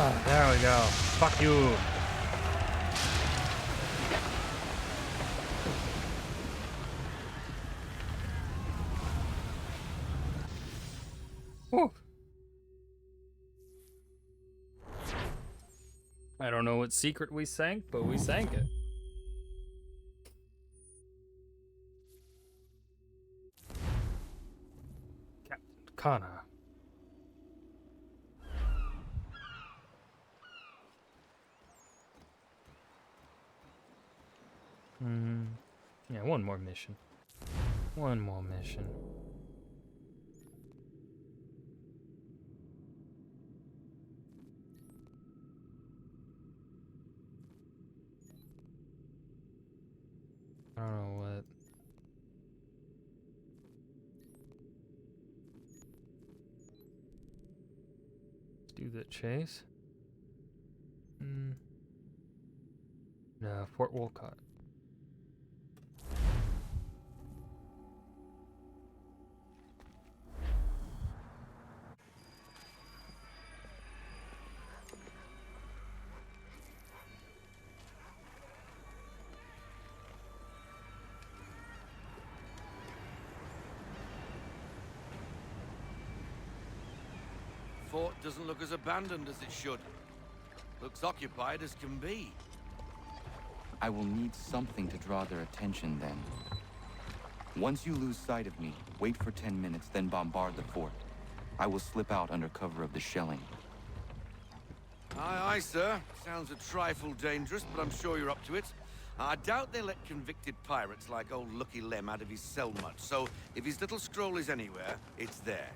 Ah, there we go. Fuck you. Whew. I don't know what secret we sank, but we sank it. Captain Kana. Yeah, one more mission. One more mission. I don't know what. Let's do the chase. No, Fort Wolcott. Fort doesn't look as abandoned as it should. Looks occupied as can be. I will need something to draw their attention then. Once you lose sight of me, wait for 10 minutes, then bombard the fort. I will slip out under cover of the shelling. Aye, aye, sir. Sounds a trifle dangerous, but I'm sure you're up to it. I doubt they let convicted pirates like old Lucky Lem out of his cell much, so if his little scroll is anywhere, it's there.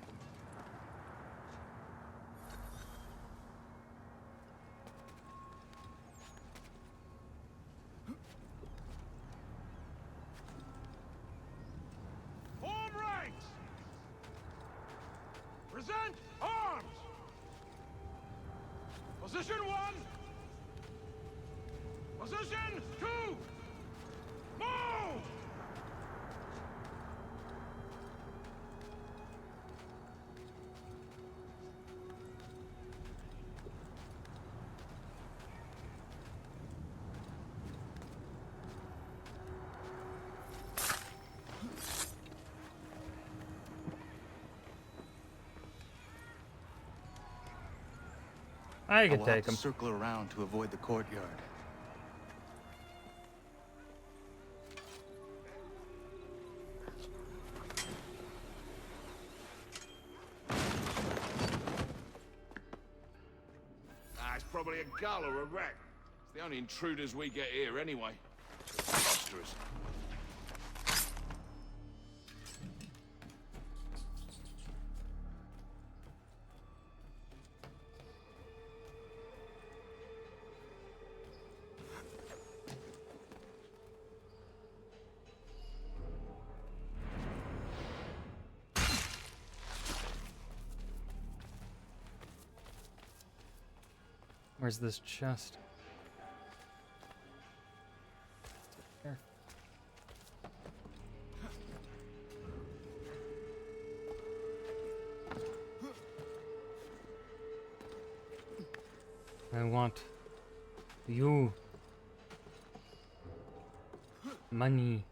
Form ranks! Present arms! Position 1! Position 2! Move! I I can will have take to him. circle around to avoid the courtyard. It's probably a gull or a rat. It's the only intruders we get here anyway. Preposterous. Where's this chest? Here. I want you. Money.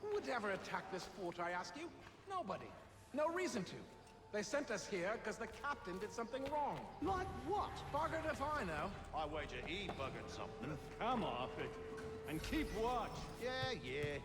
Who would ever attack this fort, I ask you? Nobody. No reason to. They sent us here because the captain did something wrong. Like what? Buggered if I know. I wager he buggered something. Come off it. And keep watch. Yeah, yeah.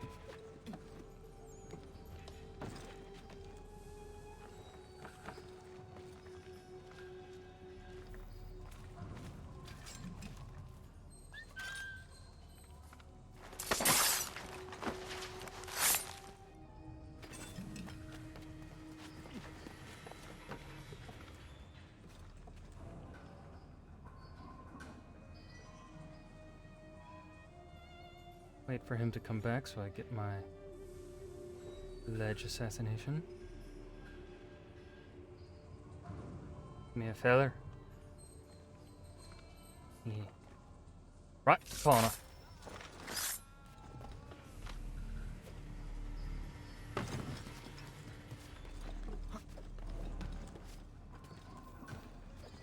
Wait for him to come back so I get my ledge assassination. Give me a feather. Yeah. Right corner.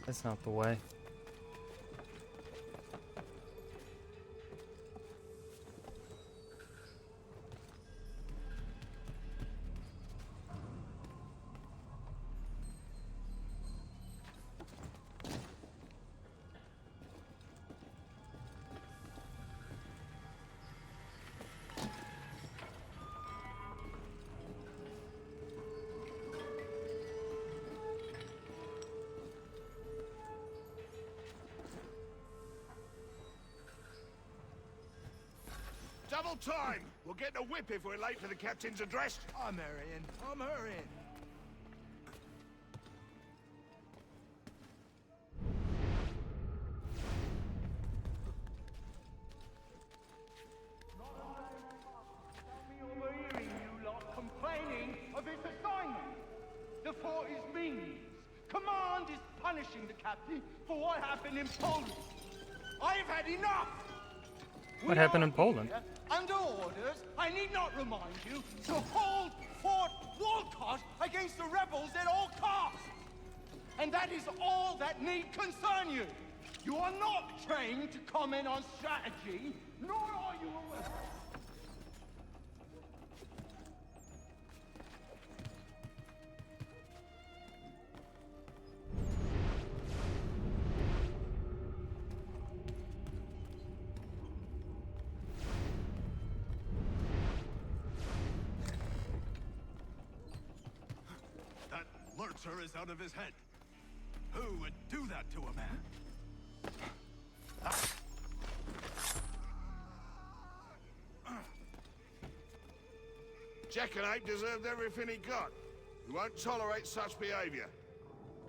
That's not the way. Double time! We'll get a whip if we're late for the captain's address. I'm hurrying. I'm hurrying. Overhearing you lot complaining of its assignment. The fort is means. Command is punishing the captain for what happened in Poland. I've had enough! What happened in Poland? Under orders, I need not remind you, to hold Fort Walcott against the rebels at all costs. And that is all that need concern you. You are not trained to comment on strategy, nor are you aware. Lurcher is out of his head. Who would do that to a man? Jackanapes deserved everything he got. We won't tolerate such behavior.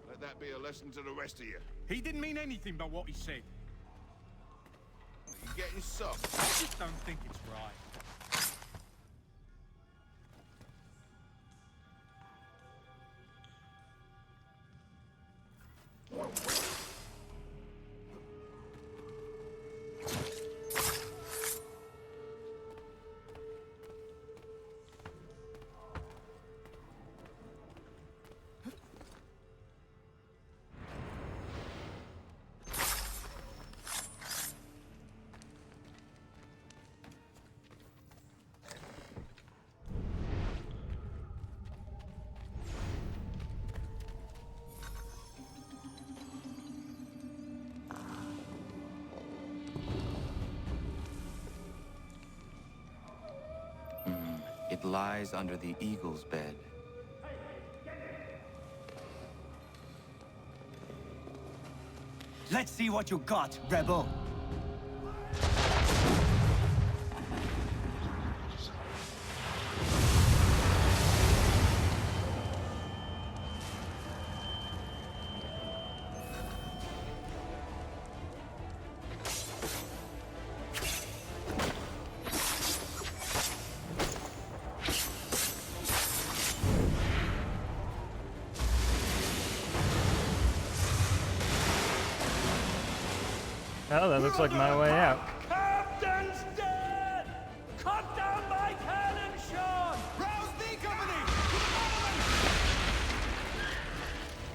Let that be a lesson to the rest of you. He didn't mean anything by what he said. You're getting soft. I just don't think it's right. It lies under the eagle's bed. Let's see what you got, rebel. Oh, that looks like my way out. Captain's dead! Cut down my cannon, Sean! Rouse the company!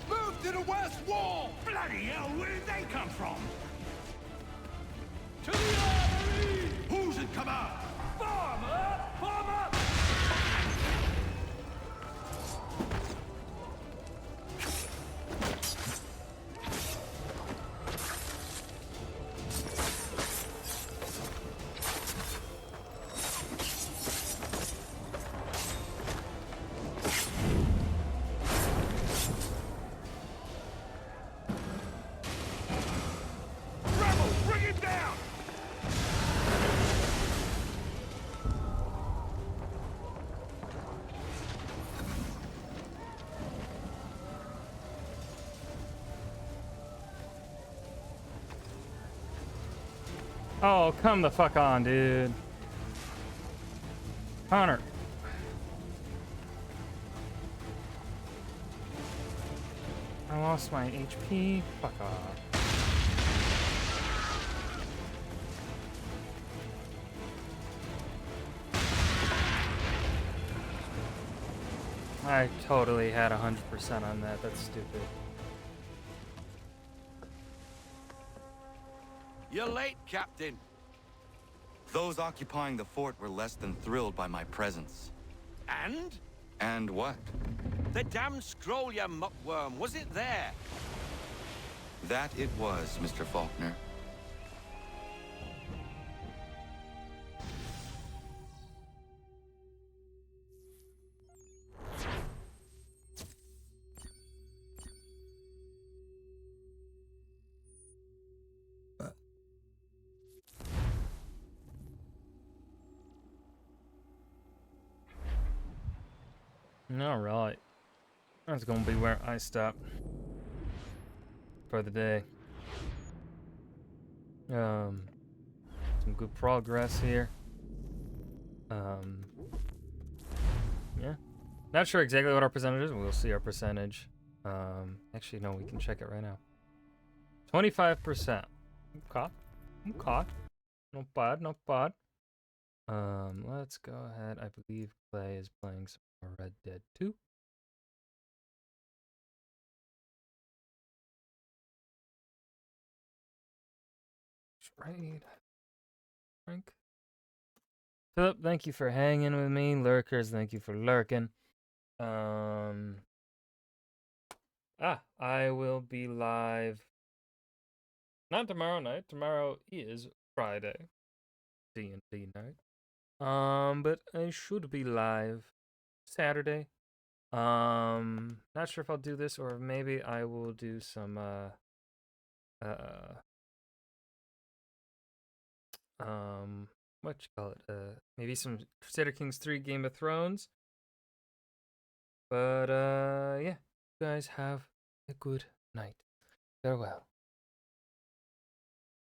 Move to the west wall! Bloody hell, where did they come from? To the armory! Who's in command? Form up! Form up! Oh, come the fuck on, dude. Connor. I lost my HP. Fuck off. I totally had 100% on that. That's stupid. You're late, Captain. Those occupying the fort were less than thrilled by my presence. And? And what? The damn scroll, you muckworm. Was it there? That it was, Mr. Faulkner. All right. That's gonna be where I stop for the day. Some good progress here. Yeah. Not sure exactly what our percentage is. We'll see our percentage. Actually, no, we can check it right now. 25%. Okay. Okay. Not bad, not bad. Let's go ahead. I believe Clay is playing some more Red Dead 2. Right. Frank. Philip, thank you for hanging with me. Lurkers, thank you for lurking. I will be live. Not tomorrow night. Tomorrow is Friday. D&D night. But I should be live Saturday. Not sure if I'll do this or maybe I will do some what you call it? Maybe some Crusader Kings 3 Game of Thrones. But yeah, you guys have a good night. Farewell.